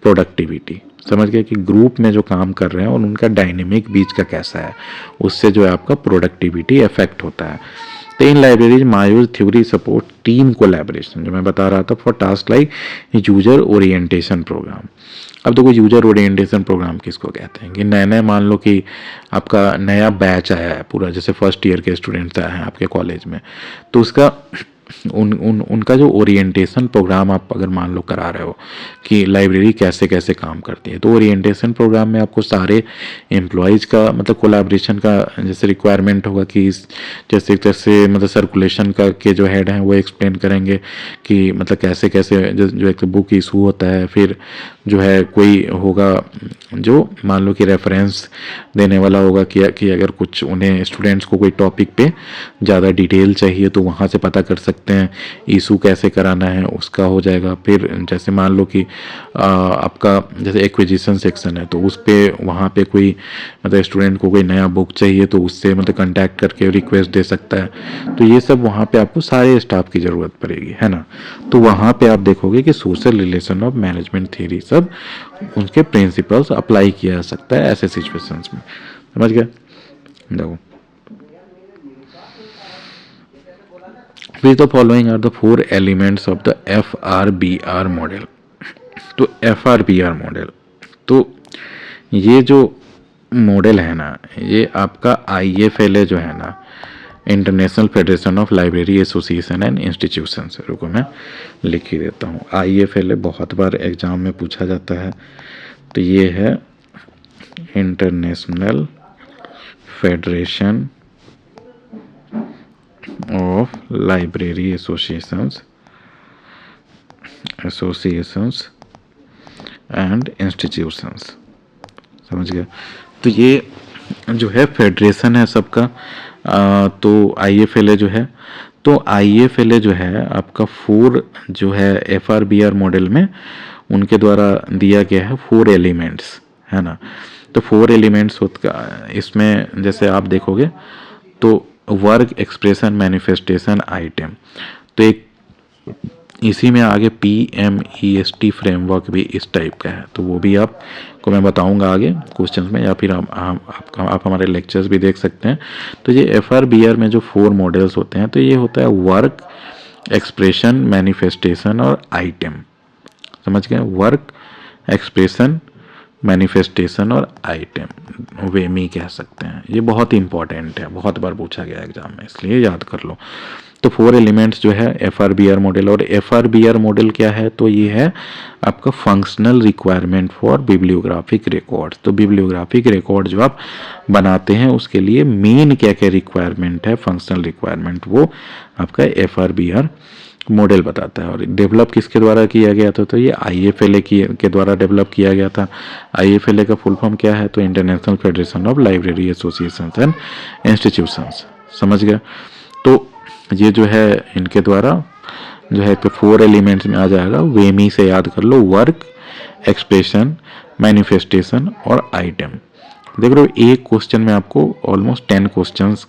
productivity. समझ गए कि ग्रुप में जो काम कर रहे हैं और उनका डायनेमिक बीच का कैसा है, उससे जो है आपका प्रोडक्टिविटी इफेक्ट होता है। तो in libraries Mayo's theory supports team collaboration, जो मैं बता रहा था, for tasks like user orientation programme. अब देखो यूजर ओरिएंटेशन प्रोग्राम किसको कहते हैं कि नए नए, मान लो कि आपका नया बैच आया है पूरा, जैसे फर्स्ट ईयर के स्टूडेंट्स आए हैं आपके कॉलेज में, तो उसका उनका जो ओरिएंटेशन प्रोग्राम आप अगर मान लो करा रहे हो कि लाइब्रेरी कैसे कैसे काम करती है, तो ओरिएंटेशन प्रोग्राम में आपको सारे एम्प्लॉयज़ का मतलब कोलैबोरेशन का जैसे रिक्वायरमेंट होगा कि जैसे जैसे मतलब सर्कुलेशन का के जो हेड हैं वो एक्सप्लेन करेंगे कि मतलब कैसे कैसे जो एक बुक इशू होता है, फिर जो है कोई होगा जो मान लो कि रेफरेंस देने वाला होगा कि अगर कुछ उन्हें स्टूडेंट्स को कोई टॉपिक पे ज़्यादा डिटेल चाहिए तो वहाँ से पता कर सकते हैं, इशू कैसे कराना है उसका हो जाएगा। फिर जैसे मान लो कि आपका जैसे एक्विजिशन सेक्शन है, तो उस पर वहाँ पे कोई मतलब स्टूडेंट को कोई नया बुक चाहिए तो उससे मतलब कांटेक्ट करके रिक्वेस्ट दे सकता है। तो ये सब वहाँ पे आपको सारे स्टाफ की ज़रूरत पड़ेगी, है ना। तो वहाँ पे आप देखोगे कि social relation of management theory सब उनके प्रिंसिपल्स अप्लाई किया जा सकता है ऐसे सिचुएशंस में। समझ गए? देखो, which the following are the four elements of the FRBR model. तो FRBR मॉडल, तो ये जो मॉडल है ना, ये आपका IFLA जो है ना, international Federation of Library Association and institutions, रुको मैं लिख ही देता हूँ। IFLA बहुत बार एग्जाम में पूछा जाता है। तो ये है international Federation of library associations and institutions. समझ गया? तो ये जो है फेडरेशन है सबका। तो IFLA जो है, तो IFLA जो है आपका 4 जो है FRBR मॉडल में उनके द्वारा दिया गया है 4 एलिमेंट्स, है ना। तो 4 एलिमेंट्स इसमें जैसे आप देखोगे तो वर्क, एक्सप्रेशन, मैनिफेस्टेशन, आइटम। तो एक इसी में आगे PMEST फ्रेमवर्क भी इस टाइप का है, तो वो भी आपको मैं बताऊंगा आगे क्वेश्चंस में, या फिर आप हमारे लेक्चर्स भी देख सकते हैं। तो ये FRBR में जो 4 मॉडल्स होते हैं, तो ये होता है वर्क, एक्सप्रेशन, मैनिफेस्टेशन और आइटम। समझ गए? वर्क, एक्सप्रेशन, मैनिफेस्टेशन और आइटम, वेमी कह सकते हैं। ये बहुत इंपॉर्टेंट है, बहुत बार पूछा गया एग्जाम में, इसलिए याद कर लो। तो 4 एलिमेंट्स जो है FRBR मॉडल। और FRBR मॉडल क्या है? तो ये है आपका functional requirement for bibliographic record. तो बिब्लियोग्राफिक रिकॉर्ड जो आप बनाते हैं उसके लिए मेन क्या क्या रिक्वायरमेंट है, फंक्शनल रिक्वायरमेंट, वो आपका FRBR मॉडल बताता है। और डेवलप किसके द्वारा किया गया था? तो ये IFLA के द्वारा डेवलप किया गया था। IFLA का फुल फॉर्म क्या है? तो international Federation of library associations and institutions. समझ गया? तो ये जो है इनके द्वारा जो है 4 एलिमेंट्स में आ जाएगा, वेमी से याद कर लो, वर्क, एक्सप्रेशन, मैनिफेस्टेशन और आइटम। देख लो एक क्वेश्चन में आपको ऑलमोस्ट 10 क्वेश्चंस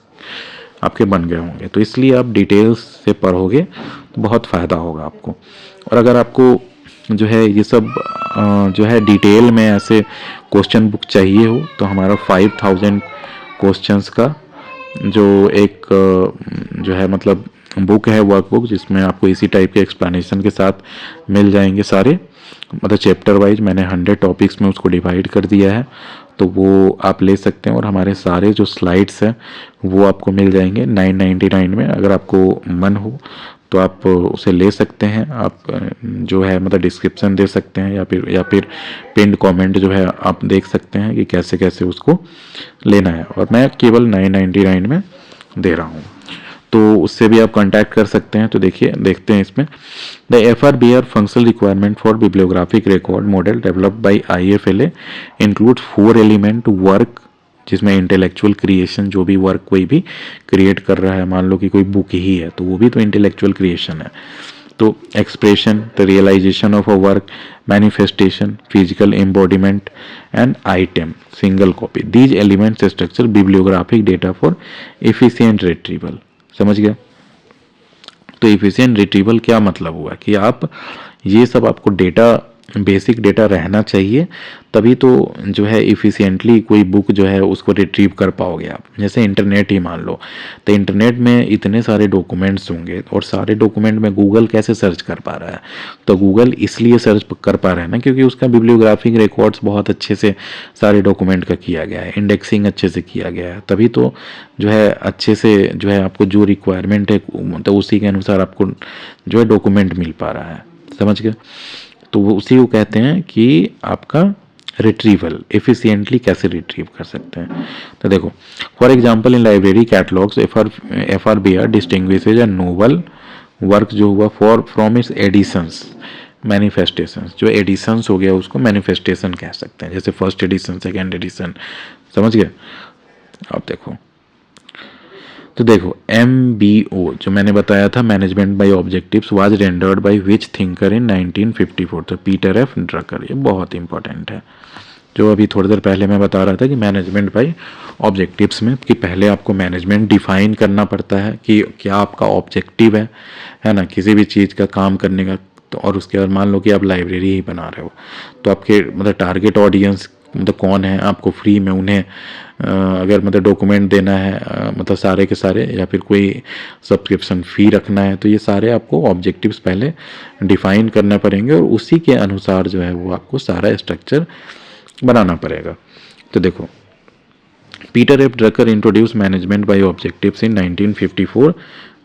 आपके बन गए होंगे, तो इसलिए आप डिटेल्स से पढ़ोगे तो बहुत फ़ायदा होगा आपको। और अगर आपको जो है ये सब जो है डिटेल में ऐसे क्वेश्चन बुक चाहिए हो, तो हमारा 5000 क्वेश्चंस का जो एक जो है मतलब बुक है, वर्कबुक, जिसमें आपको इसी टाइप के एक्सप्लेनेशन के साथ मिल जाएंगे सारे, मतलब चैप्टर वाइज मैंने 100 टॉपिक्स में उसको डिवाइड कर दिया है, तो वो आप ले सकते हैं। और हमारे सारे जो स्लाइड्स हैं वो आपको मिल जाएंगे 999 में। अगर आपको मन हो तो आप उसे ले सकते हैं। आप जो है मतलब डिस्क्रिप्शन दे सकते हैं, या फिर पिंड कमेंट जो है आप देख सकते हैं कि कैसे कैसे उसको लेना है। और मैं केवल 999 में दे रहा हूँ, तो उससे भी आप कांटेक्ट कर सकते हैं। तो देखते हैं इसमें the FRBR functional requirement for bibliographic record model developed by IFLA includes 4 element, work, जिसमें इंटेलेक्चुअल क्रिएशन, जो भी वर्क कोई भी क्रिएट कर रहा है, मान लो कि कोई बुक ही है तो वो भी तो इंटेलेक्चुअल क्रिएशन है। तो expression, the realisation of a work, manifestation, physical embodiment and item, single copy, these elements structure bibliographic data for efficient retrieval. समझ गया? तो एफिशिएंट रिट्रीवल क्या मतलब हुआ कि आप ये सब आपको डेटा, बेसिक डेटा रहना चाहिए, तभी तो जो है इफ़िशियंटली कोई बुक जो है उसको रिट्रीव कर पाओगे आप। जैसे इंटरनेट ही मान लो, तो इंटरनेट में इतने सारे डॉक्यूमेंट्स होंगे और सारे डॉक्यूमेंट में गूगल कैसे सर्च कर पा रहा है? तो गूगल इसलिए सर्च कर पा रहा है ना क्योंकि उसका बिब्लियोग्राफिक रिकॉर्ड्स बहुत अच्छे से सारे डॉक्यूमेंट का किया गया है, इंडेक्सिंग अच्छे से किया गया है, तभी तो जो है अच्छे से जो है आपको जो रिक्वायरमेंट है तो उसी के अनुसार आपको जो है डॉक्यूमेंट मिल पा रहा है। समझ गए? तो वो उसी को कहते हैं कि आपका रिट्रीवल, एफिशिएंटली कैसे रिट्रीव कर सकते हैं। तो देखो, for example in library catalogues F R B R distinguishes a novel work जो हुआ for from its editions manifestations. जो एडिशंस हो गया उसको मैनिफेस्टेशन कह सकते हैं, जैसे फर्स्ट एडिशन, सेकेंड एडिशन। समझ गए? अब देखो, तो देखो MBO जो मैंने बताया था, management by objectives, was rendered by which thinker in 1954, तो पीटर एफ ड्रकर। ये बहुत इंपॉर्टेंट है, जो अभी थोड़ी देर पहले मैं बता रहा था कि मैनेजमेंट बाय ऑब्जेक्टिव्स में कि पहले आपको मैनेजमेंट डिफाइन करना पड़ता है कि क्या आपका ऑब्जेक्टिव है ना, किसी भी चीज़ का काम करने का। तो और उसके बाद मान लो कि आप लाइब्रेरी ही बना रहे हो, तो आपके मतलब टारगेट ऑडियंस मतलब कौन है, आपको फ्री में उन्हें अगर मतलब डॉक्यूमेंट देना है मतलब सारे के सारे, या फिर कोई सब्सक्रिप्शन फ़ी रखना है, तो ये सारे आपको ऑब्जेक्टिव्स पहले डिफाइन करने पड़ेंगे और उसी के अनुसार जो है वो आपको सारा स्ट्रक्चर बनाना पड़ेगा। तो देखो, Peter F Drucker introduce management by objectives in 1954,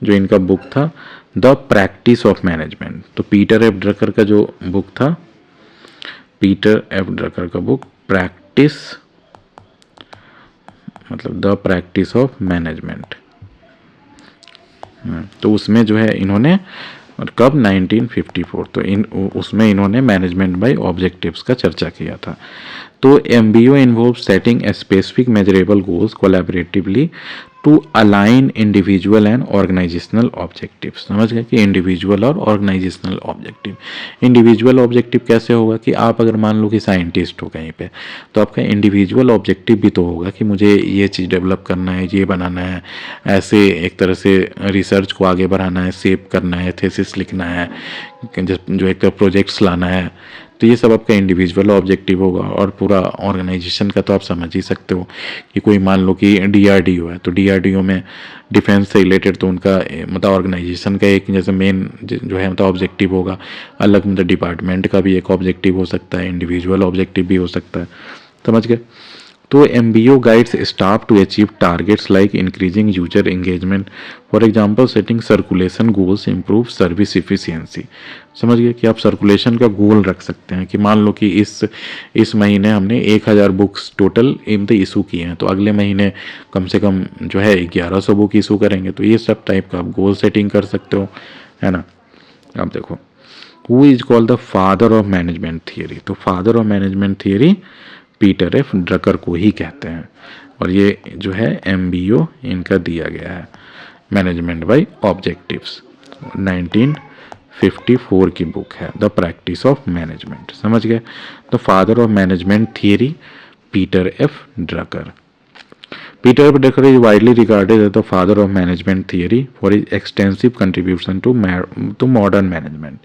जो इनका बुक था द प्रैक्टिस ऑफ मैनेजमेंट। तो पीटर एफ ड्रकर का जो बुक था, पीटर एफ ड्रकर का बुक प्रैक्टिस मतलब द प्रैक्टिस ऑफ मैनेजमेंट, तो उसमें जो है इन्होंने, और कब 1954, तो उसमें इन्होंने मैनेजमेंट बाय ऑब्जेक्टिव्स का चर्चा किया था। तो MBO involve setting specific measurable goals collaboratively to align individual and organisational objective. समझ गए कि इंडिविजुअल और ऑर्गेनाइजेशनल ऑब्जेक्टिव। इंडिविजुअल ऑब्जेक्टिव कैसे होगा कि आप अगर मान लो कि साइंटिस्ट हो कहीं पे, तो आपका इंडिविजुअल ऑब्जेक्टिव भी तो होगा कि मुझे ये चीज़ डेवलप करना है, ये बनाना है, ऐसे एक तरह से रिसर्च को आगे बढ़ाना है, सेव करना है, थेसिस लिखना है, जो एक प्रोजेक्ट्स लाना है। तो ये सब आपका इंडिविजुअल ऑब्जेक्टिव होगा। और पूरा ऑर्गेनाइजेशन का तो आप समझ ही सकते हो कि कोई मान लो कि DRDO है, तो DRDO में डिफेंस से रिलेटेड, तो उनका मतलब ऑर्गेनाइजेशन का एक जैसे मेन जो है मतलब ऑब्जेक्टिव होगा। अलग मतलब डिपार्टमेंट का भी एक ऑब्जेक्टिव हो सकता है, इंडिविजुअल ऑब्जेक्टिव भी हो सकता है। समझ गए? तो MBO guides staff to achieve targets like increasing user engagement, for example setting circulation goals, improve service efficiency. समझ गए कि आप सर्कुलेशन का गोल रख सकते हैं कि मान लो कि इस महीने हमने 1000 बुक्स टोटल इशू किए हैं, तो अगले महीने कम से कम जो है 1100 बुक इशू करेंगे। तो ये सब टाइप का आप गोल सेटिंग कर सकते हो, है ना। अब देखो, who is called the father of management theory. तो father of management theory Peter F Drucker को ही कहते हैं, और ये जो है MBO इनका दिया गया है, मैनेजमेंट बाय ऑब्जेक्टिव्स, 1954 की बुक है द प्रैक्टिस ऑफ मैनेजमेंट। समझ गए? The father of management theory Peter F Drucker. Peter F. Drucker is widely regarded as the father of management theory for his extensive contribution to modern management,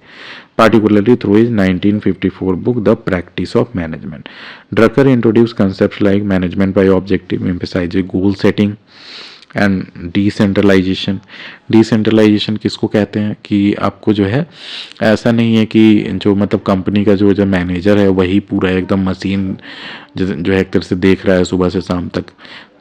particularly through his 1954 book The Practice of Management. Drucker introduced concepts like management by objective, emphasizing goal setting and decentralisation किसको कहते हैं कि आपको जो है ऐसा नहीं है कि जो मतलब कंपनी का जो मैनेजर है वही पूरा एकदम मशीन जो है एक तरह से देख रहा है सुबह से शाम तक।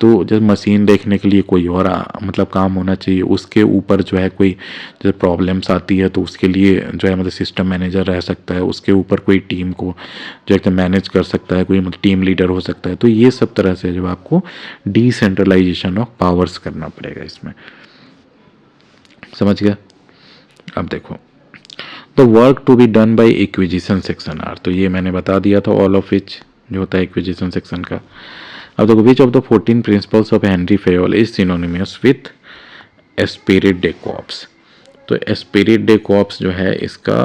तो जब मशीन देखने के लिए कोई और मतलब काम होना चाहिए, उसके ऊपर जो है कोई जैसे प्रॉब्लम्स आती है तो उसके लिए जो है मतलब सिस्टम मैनेजर रह सकता है, उसके ऊपर कोई टीम को जो है मैनेज कर सकता है, कोई मतलब टीम लीडर हो सकता है। तो ये सब तरह से जो आपको डिसेंट्रलाइजेशन ऑफ पावर्स करना पड़ेगा इसमें। समझ गया? अब देखो, the work to be done by acquisition section are, तो ये मैंने बता दिया था, ऑल ऑफ विच जो होता है एक्विजिशन सेक्शन का। अब देखो, which of the 14 principles of Henri Fayol is synonymous with esprit de corps. तो एस्पिरिट डे कॉर्प्स जो है इसका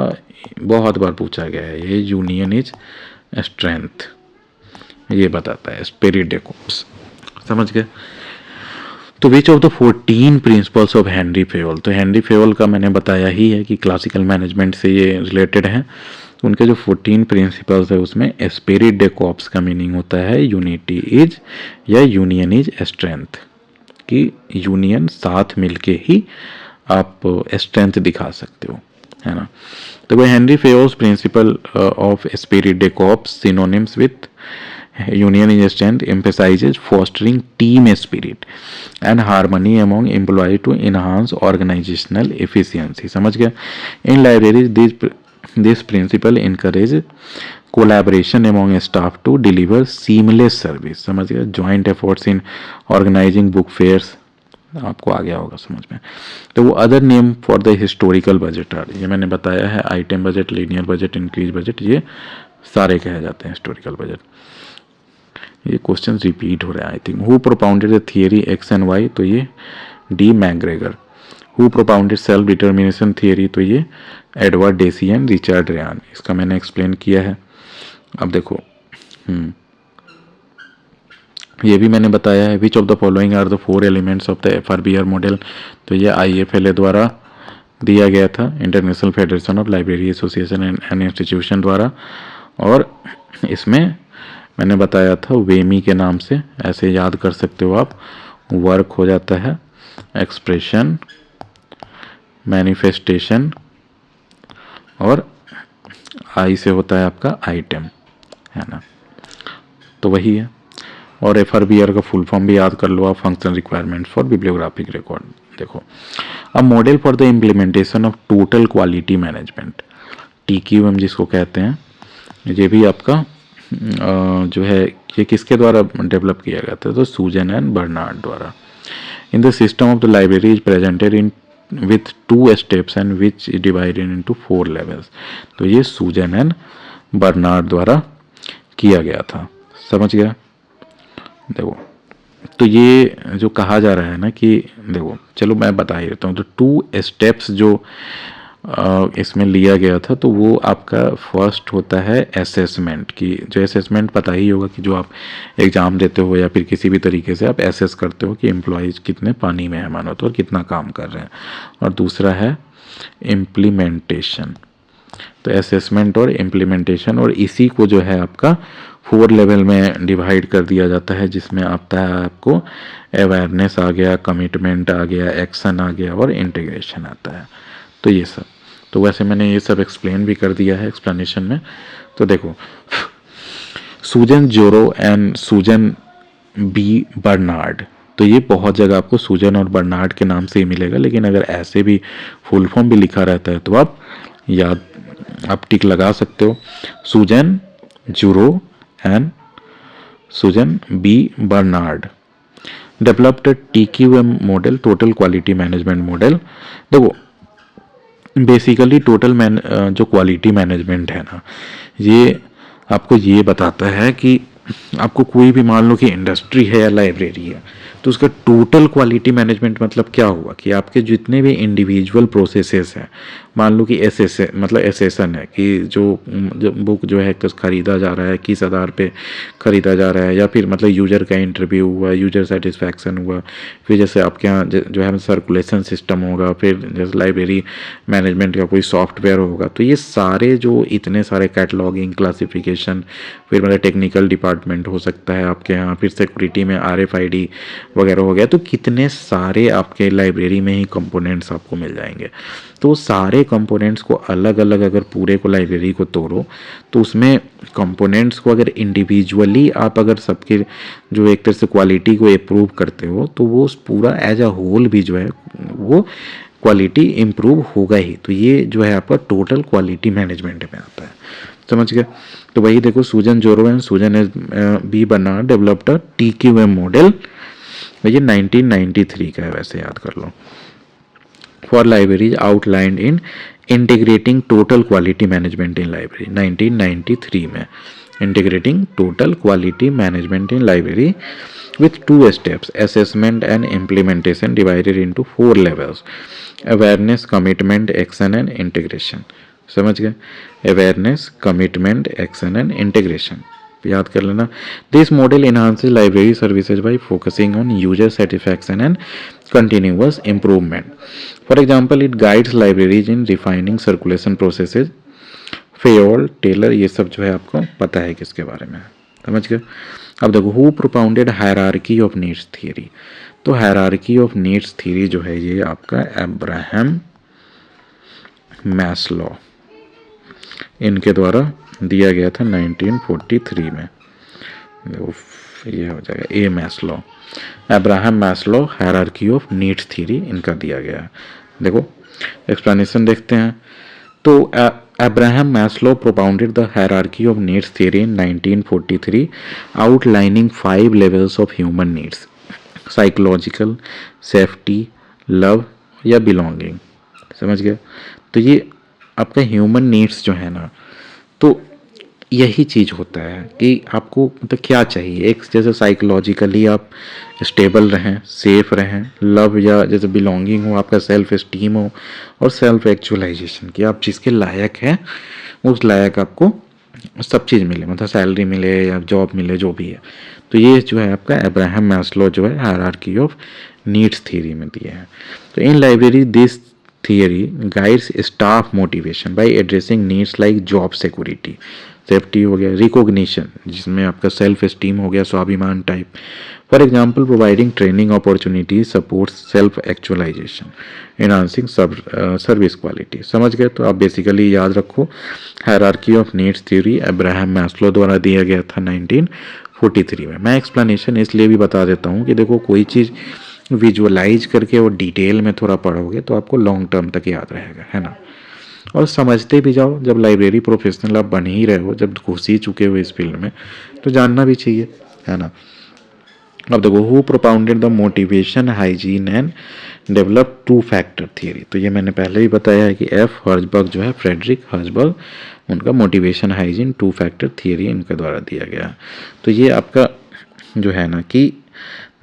बहुत बार पूछा गया है, ये यूनियन इज स्ट्रेंथ, ये बताता है स्पिरिट डे कॉर्प्स, समझ गए। तो which of the 14 principles of Henri Fayol, तो हेनरी फेवल का मैंने बताया ही है कि क्लासिकल मैनेजमेंट से ये रिलेटेड है। उनके जो 14 प्रिंसिपल्स है उसमें स्पिरिट डे कॉर्प्स का मीनिंग होता है यूनिटी इज या यूनियन इज स्ट्रेंथ, कि यूनियन साथ मिलके ही आप स्ट्रेंथ दिखा सकते हो, है ना। तो वह Henri Fayol's principle of spirit de corps synonyms with union in strength emphasizes fostering team spirit and harmony among employees to enhance organizational efficiency, समझ गया। in libraries this principle encourage collaboration among staff to deliver seamless service, समझ गया। joint efforts in organizing book fairs, आपको आ गया होगा समझ में। तो वो other name for the historical budget are, ये मैंने बताया है, item budget, linear budget, increase budget, ये सारे कहे जाते हैं हिस्टोरिकल बजट। ये क्वेश्चन रिपीट हो रहा है I think. Who propounded the theory X and Y, तो ये D McGregor. Who propounded self determination theory, तो ये Edward Deci and Richard Ryan, इसका मैंने एक्सप्लेन किया है। अब देखो ये भी मैंने बताया है। Which of the following are the 4 elements of the FRBR model, तो ये IFLA द्वारा दिया गया था, International Federation of Library Association and Institution द्वारा, और इसमें मैंने बताया था वेमी के नाम से, ऐसे याद कर सकते हो आप। वर्क हो जाता है एक्सप्रेशन, मैनिफेस्टेशन, और आई से होता है आपका आइटम, है ना, तो वही है। और FRBR का फुल फॉर्म भी याद कर लो आप, function requirement for bibliographic record. देखो अब model for the implementation of total quality management, TQM जिसको कहते हैं, ये भी आपका जो है ये किसके द्वारा डेवलप किया गया था, तो सूजन एंड बर्नार्ड द्वारा। इन the system of the library is presented in with 2 steps and which is divided into 4 levels, तो ये सूजन एंड बर्नार्ड द्वारा किया गया था, समझ गया। देखो तो ये जो कहा जा रहा है ना कि देखो चलो मैं बता ही देता हूँ, तो 2 स्टेप्स जो इसमें लिया गया था, तो वो आपका फर्स्ट होता है असेसमेंट की, जो असेसमेंट पता ही होगा कि जो आप एग्ज़ाम देते हो या फिर किसी भी तरीके से आप एसेस करते हो कि एम्प्लॉयज़ कितने पानी में है मानो तो, और कितना काम कर रहे हैं। और दूसरा है इम्प्लीमेंटेशन, तो असेसमेंट और इम्प्लीमेंटेशन, और इसी को जो है आपका 4 लेवल में डिवाइड कर दिया जाता है, जिसमें आता है आपको अवेयरनेस आ गया, कमिटमेंट आ गया, एक्शन आ गया, और इंटीग्रेशन आता है। तो ये सब, तो वैसे मैंने ये सब एक्सप्लेन भी कर दिया है एक्सप्लेनेशन में। तो देखो सूजन Jurow and Susan B Bernard, तो ये बहुत जगह आपको सूजन और बर्नार्ड के नाम से ही मिलेगा, लेकिन अगर ऐसे भी फुल फॉर्म भी लिखा रहता है तो आप याद, आप टिक लगा सकते हो। सूजन Jurow and Susan B Barnard developed TQM model, total quality management model. देखो बेसिकली जो क्वालिटी मैनेजमेंट है ना, ये आपको ये बताता है कि आपको कोई भी, मान लो कि इंडस्ट्री है या लाइब्रेरी है, तो उसका टोटल क्वालिटी मैनेजमेंट मतलब क्या हुआ कि आपके जितने भी इंडिविजुअल प्रोसेसेस हैं, मान लो कि एसेसन है कि जो बुक जो है ख़रीदा जा रहा है, किस आधार पे ख़रीदा जा रहा है, या फिर मतलब यूज़र का इंटरव्यू हुआ, यूज़र सेटिस्फैक्शन हुआ, फिर जैसे आपके यहाँ जो है सर्कुलेशन सिस्टम होगा, फिर जैसे लाइब्रेरी मैनेजमेंट का कोई सॉफ्टवेयर होगा, तो ये सारे जो इतने सारे कैटलॉगिंग, क्लासिफिकेशन, फिर मतलब टेक्निकल डिपार्टमेंट हो सकता है आपके यहाँ, फिर सिक्योरिटी में RFID वगैरह हो गया, तो कितने सारे आपके लाइब्रेरी में ही कंपोनेंट्स आपको मिल जाएंगे। तो सारे कंपोनेंट्स को अलग अलग अगर पूरे को लाइब्रेरी को तोड़ो, तो उसमें कंपोनेंट्स को अगर इंडिविजुअली आप अगर सबके जो एक तरह से क्वालिटी को इम्प्रूव करते हो, तो वो पूरा एज अ होल भी जो है वो क्वालिटी इम्प्रूव होगा ही। तो ये जो है आपका टोटल क्वालिटी मैनेजमेंट में आता है, समझ गए। तो वही देखो सूजन Jurow and Susan B Barnard developed TQM model, ये 1993 का है, वैसे याद कर लो। For libraries outlined in integrating total quality management in library, 1993 में integrating total quality management in library with two steps, assessment and implementation, divided into four levels: awareness, commitment, action and integration. समझ गए? Awareness, commitment, action and integration याद कर लेना. This model enhances library services by focusing on user satisfaction and continuous improvement. For example, it guides libraries in refining circulation processes. Fayol, Taylor, ये सब जो है आपको पता है किसके बारे में, समझ गए? अब देखो, who propounded hierarchy of needs theory. तो हायरार्की ऑफ नीड्स थियरी जो है ये आपका अब्राहम मैस्लो, इनके द्वारा दिया गया था 1943 में. ये हो जाएगा A Maslow, Abraham Maslow, hierarchy of needs theory इनका दिया गया है. देखो एक्सप्लेनेशन देखते हैं. तो Abraham Maslow propounded the hierarchy of needs theory in 1943, outlining 5 levels of human needs: psychological, safety, love या बिलोंगिंग. समझ गए? तो ये आपका ह्यूमन नीड्स जो है ना, तो यही चीज़ होता है कि आपको मतलब क्या चाहिए. एक जैसे साइकोलॉजिकली आप स्टेबल रहें, सेफ रहें, लव या जैसे बिलोंगिंग हो, आपका सेल्फ एस्टीम हो, और सेल्फ एक्चुअलाइजेशन कि आप जिसके लायक हैं उस लायक आपको सब चीज़ मिले, मतलब सैलरी मिले या जॉब मिले, जो भी है. तो ये जो है आपका अब्राहम मैस्लो जो है हायरार्की ऑफ नीड्स थ्योरी में दिया है. तो इन library this theory guides staff motivation by addressing needs like job security, safety हो गया, रिकॉग्निशन जिसमें आपका सेल्फ एस्टीम हो गया, स्वाभिमान type. For example, providing training opportunity supports self actualisation, enhancing service quality. समझ गए? तो आप बेसिकली याद रखो, hierarchy of needs theory Abraham Maslow द्वारा दिया गया था 1943 में. मैं एक्सप्लेनेशन इसलिए भी बता देता हूँ कि देखो, कोई चीज़ विजुअलाइज करके और डिटेल में थोड़ा पढ़ोगे तो आपको लॉन्ग टर्म तक याद रहेगा, है ना. और समझते भी जाओ. जब लाइब्रेरी प्रोफेशनल आप बन ही रहे हो, जब घुस ही चुके हो इस फील्ड में, तो जानना भी चाहिए, है ना. अब देखो, who propounded the motivation, hygiene and develop to factor theory. तो ये मैंने पहले ही बताया है कि एफ हर्जबर्ग जो है, फ्रेडरिक हर्जबर्ग, उनका motivation, hygiene, to factor theory इनके द्वारा दिया गया. तो ये आपका जो है ना कि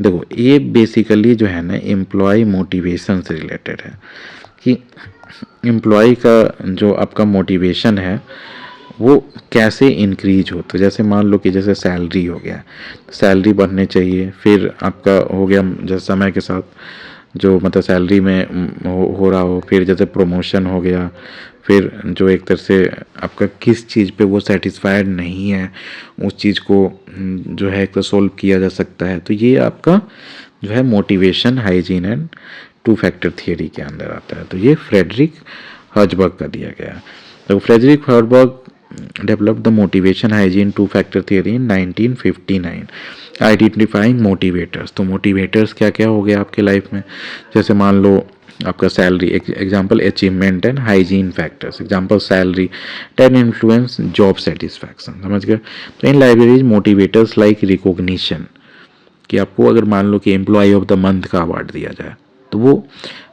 देखो, ये बेसिकली जो है ना एम्प्लॉय मोटिवेशन से रिलेटेड है कि एम्प्लॉय का जो आपका मोटिवेशन है वो कैसे इंक्रीज हो. तो जैसे मान लो कि जैसे सैलरी हो गया, सैलरी बढ़ने चाहिए. फिर आपका हो गया जैसे समय के साथ जो मतलब सैलरी में हो रहा हो. फिर जैसे प्रमोशन हो गया. फिर जो एक तरह से आपका किस चीज़ पे वो सेटिस्फाइड नहीं है, उस चीज़ को जो है एक तो सोल्व किया जा सकता है. तो ये आपका जो है motivation, hygiene and two factor theory के अंदर आता है. तो ये फ्रेडरिक हर्जबर्ग का दिया गया है. तो Frederick Herzberg developed the motivation hygiene two factor theory in 1959, identifying motivators. तो मोटिवेटर्स क्या क्या हो गया आपके लाइफ में, जैसे मान लो आपका salary, example achievement and hygiene factors, example salary, 10 influence job satisfaction. समझ गए? तो in libraries motivators like recognition, कि आपको अगर मान लो कि एम्प्लॉय ऑफ द मंथ का अवार्ड दिया जाए, तो वो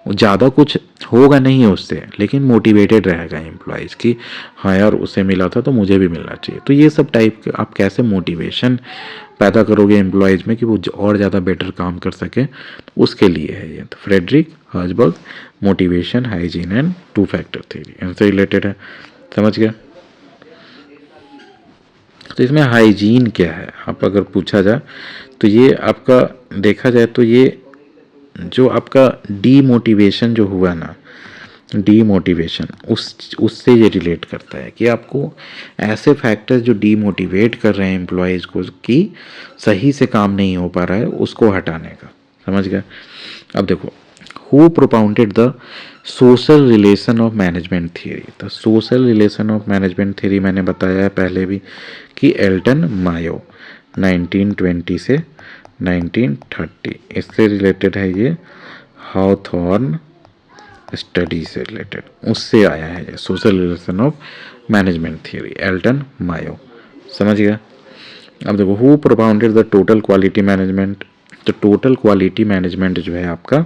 ज़्यादा कुछ होगा नहीं उससे, लेकिन मोटिवेटेड रहेगा एम्प्लॉयज़ कि हाँ यार उसे मिला था तो मुझे भी मिलना चाहिए. तो ये सब टाइप के आप कैसे मोटिवेशन पैदा करोगे एम्प्लॉयज़ में कि वो और ज़्यादा बेटर काम कर सके, उसके लिए है ये. तो Frederick Herzberg motivation, hygiene and two factor theory इनसे रिलेटेड है. समझ गया? तो इसमें हाइजीन क्या है, आप अगर पूछा जाए तो ये आपका देखा जाए तो ये जो आपका डीमोटिवेशन जो हुआ ना, डीमोटिवेशन उससे ये रिलेट करता है कि आपको ऐसे फैक्टर्स जो डीमोटिवेट कर रहे हैं एम्प्लॉयज़ को कि सही से काम नहीं हो पा रहा है, उसको हटाने का. समझ गए? अब देखो, who propounded the social relation of management theory. तो social relation of management theory मैंने बताया है पहले भी कि एल्टन मायो 1920 से 1930, इससे रिलेटेड है ये. हाउथॉर्न स्टडी से रिलेटेड, उससे आया है ये social relation of management theory, Elton Mayo. समझ गया? अब देखो, who propounded the total quality management. तो टोटल क्वालिटी मैनेजमेंट जो है आपका,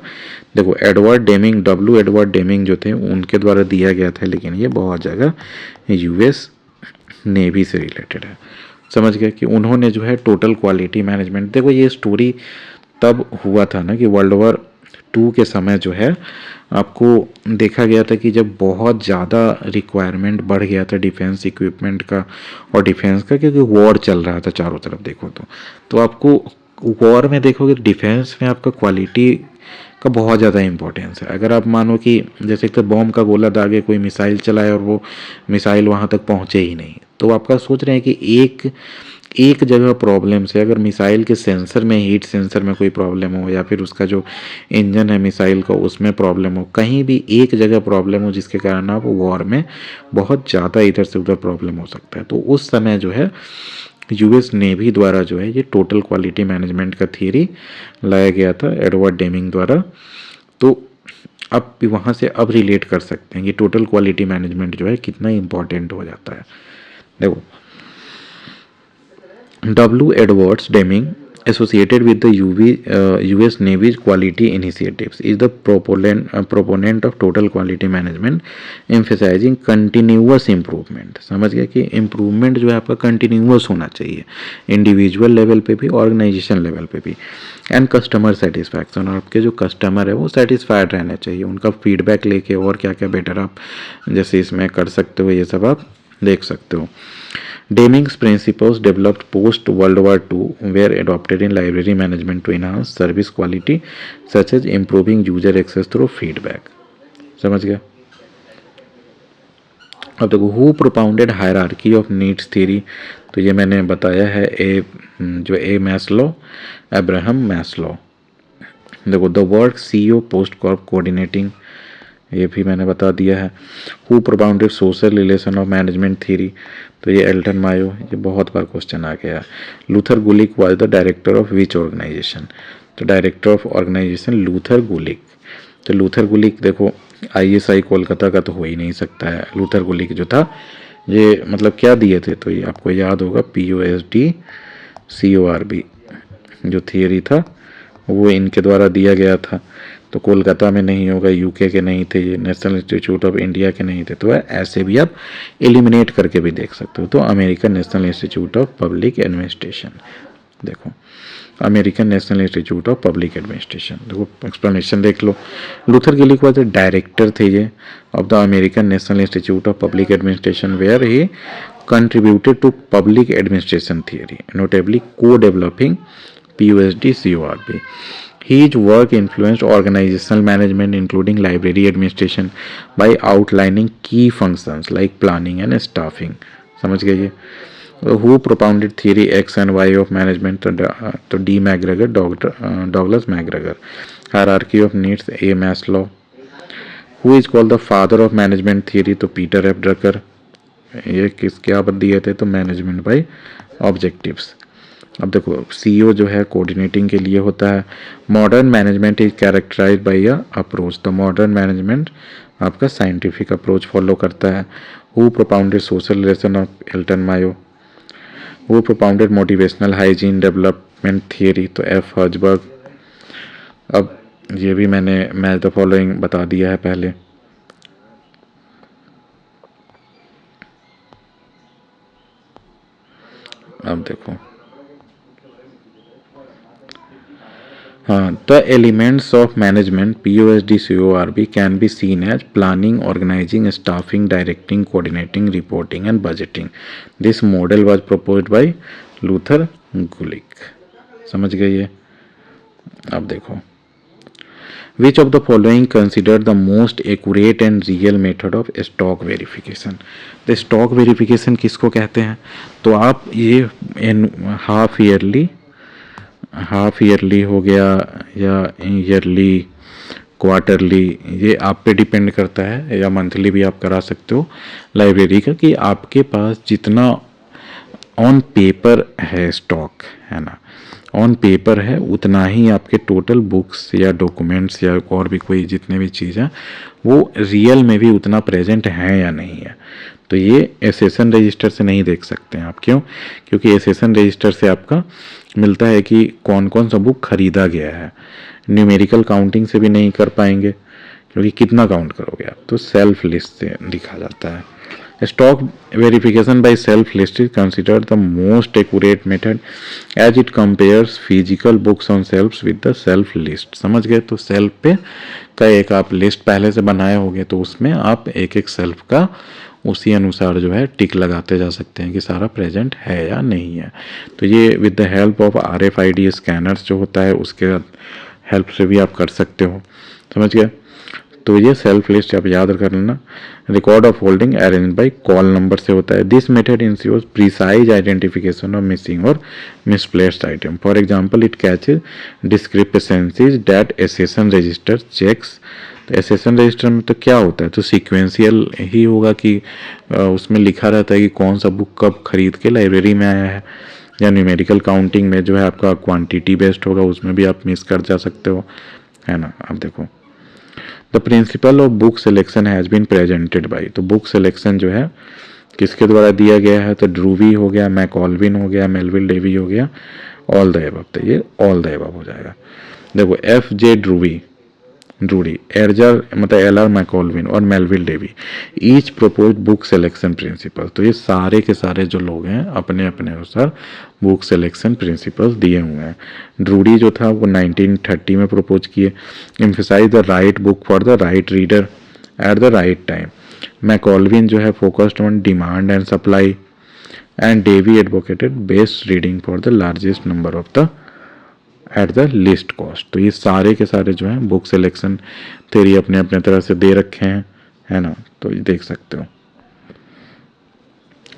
देखो एडवर्ड डेमिंग, एडवर्ड डेमिंग जो थे उनके द्वारा दिया गया था, लेकिन ये बहुत जगह यूएस नेवी से रिलेटेड है. समझ गए कि उन्होंने जो है टोटल क्वालिटी मैनेजमेंट, देखो ये स्टोरी तब हुआ था ना कि वर्ल्ड वॉर 2 के समय जो है आपको देखा गया था कि जब बहुत ज़्यादा रिक्वायरमेंट बढ़ गया था डिफेंस इक्विपमेंट का और डिफेंस का, क्योंकि वॉर चल रहा था चारों तरफ देखो तो आपको वॉर में देखोगे डिफेंस में आपका क्वालिटी का बहुत ज़्यादा इंपॉर्टेंस है। अगर आप मानो कि जैसे एक तो बॉम्ब का गोला दागे कोई मिसाइल चलाए और वो मिसाइल वहाँ तक पहुँचे ही नहीं, तो आपका सोच रहे हैं कि एक जगह प्रॉब्लम से, अगर मिसाइल के सेंसर में, हीट सेंसर में कोई प्रॉब्लम हो या फिर उसका जो इंजन है मिसाइल का उसमें प्रॉब्लम हो, कहीं भी एक जगह प्रॉब्लम हो जिसके कारण आप वॉर में बहुत ज़्यादा इधर से उधर प्रॉब्लम हो सकता है। तो उस समय जो है यूएस नेवी द्वारा जो है ये टोटल क्वालिटी मैनेजमेंट का थियरी लाया गया था एडवर्ड डेमिंग द्वारा। तो अब वहाँ से अब रिलेट कर सकते हैं कि टोटल क्वालिटी मैनेजमेंट जो है कितना इम्पोर्टेंट हो जाता है। देखो W. Edwards Deming, associated with the US Navy's quality initiatives, is the proponent of total quality management, emphasizing continuous improvement। समझ गया कि improvement जो है आपका continuous होना चाहिए, इंडिविजुअल लेवल पे भी, ऑर्गेनाइजेशन लेवल पे भी, एंड कस्टमर सेटिस्फैक्शन, और आपके जो कस्टमर है वो सेटिस्फाइड रहने चाहिए, उनका फीडबैक लेके और क्या क्या बेटर आप जैसे इसमें कर सकते हो, ये सब आप देख सकते हो। Deming's principles developed post World War II were adopted in library management to enhance service quality, such as improving user access through feedback। समझ गया। अब देखो who propounded hierarchy of needs theory, तो ये मैंने बताया है ए मैस्लो, अब्राहम मैस्लो। देखो the work CEO post Corp coordinating, ये भी मैंने बता दिया है। Who propounded social relation of management theory, तो ये एल्टन मायो, ये बहुत बार क्वेश्चन आ गया। Luther Gulick was the director of which organization, तो director of organization Luther Gulick. तो लूथर गुलिक देखो ISI कोलकाता का तो हो ही नहीं सकता है। लूथर गुलिक जो था ये मतलब क्या दिए थे, तो ये आपको याद होगा POSD CORB जो थियरी था वो इनके द्वारा दिया गया था। तो कोलकाता में नहीं होगा, UK के नहीं थे, ये नेशनल इंस्टीट्यूट ऑफ इंडिया के नहीं थे, तो ऐसे भी आप एलिमिनेट करके भी देख सकते हो। तो American National Institute of Public Administration, देखो American National Institute of Public Administration, देखो एक्सप्लेनेशन देख लो। Luther Gulick was the director थे ये of the American National Institute of Public Administration where he contributed to public administration theory, notably co-developing POSD CORB. His work influenced organizational management, including library administration, by outlining key functions like planning and staffing। समझ गए ये। Who propounded theory X and Y of management, तो D. McGregor, Douglas McGregor। Hierarchy of needs A. Maslow। Who is called the father of management theory, तो Peter F. Drucker। ये किस क्या दिए थे, तो मैनेजमेंट बाय ऑब्जेक्टिव्स। अब देखो CEO जो है कोऑर्डिनेटिंग के लिए होता है। Modern management is characterize by a approach, तो मॉडर्न मैनेजमेंट आपका साइंटिफिक अप्रोच फॉलो करता है। Who propounded social relation of Elton Mayo. Who propounded motivational hygiene development theory, तो F. हर्जबर्ग। अब ये भी मैंने मैच द फॉलोइंग बता दिया है पहले। अब देखो हाँ, the elements of management POSD CORB can be seen as planning, organizing, staffing, directing, coordinating, reporting and budgeting. This model was proposed by Luther Gulick। समझ गए ये। अब देखो Which of the following considered the most accurate and real method of stock verification? तो stock verification किसको कहते हैं, तो आप ये हाफ ईयरली हो गया या ईयरली, क्वार्टरली, ये आप पे डिपेंड करता है, या मंथली भी आप करा सकते हो लाइब्रेरी का, कि आपके पास जितना ऑन पेपर है स्टॉक है ना, ऑन पेपर है उतना ही आपके टोटल बुक्स या डॉक्यूमेंट्स या और भी कोई जितने भी चीज़ हैं वो रियल में भी उतना प्रेजेंट है या नहीं है। तो ये एसेसन रजिस्टर से नहीं देख सकते हैं आप। क्यों? क्योंकि एसेसन रजिस्टर से आपका मिलता है कि कौन कौन सा बुक खरीदा गया है। न्यूमेरिकल काउंटिंग से भी नहीं कर पाएंगे क्योंकि कितना काउंट करोगे आप, तो सेल्फ लिस्ट से लिखा जाता है। Stock verification by self list is considered the most accurate method as it compares physical books on shelves with the self list. समझ गए? तो सेल्फ पे का एक आप लिस्ट पहले से बनाए होगे तो उसमें आप एक एक सेल्फ का उसी अनुसार जो है टिक लगाते जा सकते हैं कि सारा प्रेजेंट है या नहीं है। तो ये with the help of RFID scanners जो होता है उसके हेल्प से भी आप कर सकते हो। समझ गए? तो ये सेल्फ लिस्ट आप याद कर लेना। Record of holding arrange by call number से होता है। This method ensures precise identification of missing और misplaced item. For example it catches discrepancies that accession register checks. तो एसेशन रजिस्टर में तो क्या होता है, तो सीक्वेंशियल ही होगा कि उसमें लिखा रहता है कि कौन सा बुक कब खरीद के लाइब्रेरी में आया है, या न्यूमेरिकल काउंटिंग में जो है आपका क्वांटिटी बेस्ड होगा, उसमें भी आप मिस कर जा सकते हो, है ना। अब देखो the principle of book selection has been presented by. तो बुक सिलेक्शन जो है किसके द्वारा दिया गया है, तो ड्रूवी हो गया, मैकॉल्विन हो गया, मेलविल डेवी हो गया, ऑल द एबव। तो ये ऑल द एबव हो जाएगा। देखो FJ ड्रूडी, एर्जर मतलब LR मैकॉल्विन और Melvil Dewey each propose book selection principle. तो ये सारे के सारे जो लोग हैं अपने अपने अनुसार बुक सिलेक्शन प्रिंसिपल्स दिए हुए हैं। ड्रूडी जो था वो 1930 में प्रपोज किए। Emphasize the right book for the right reader at the right time. McColvin जो है focused on demand and supply, and Dewey advocated best reading for the largest number of the at the least cost. तो ये सारे के सारे जो हैं बुक सिलेक्शन थ्योरी अपने अपने तरह से दे रखे हैं, है ना। तो ये देख सकते हो।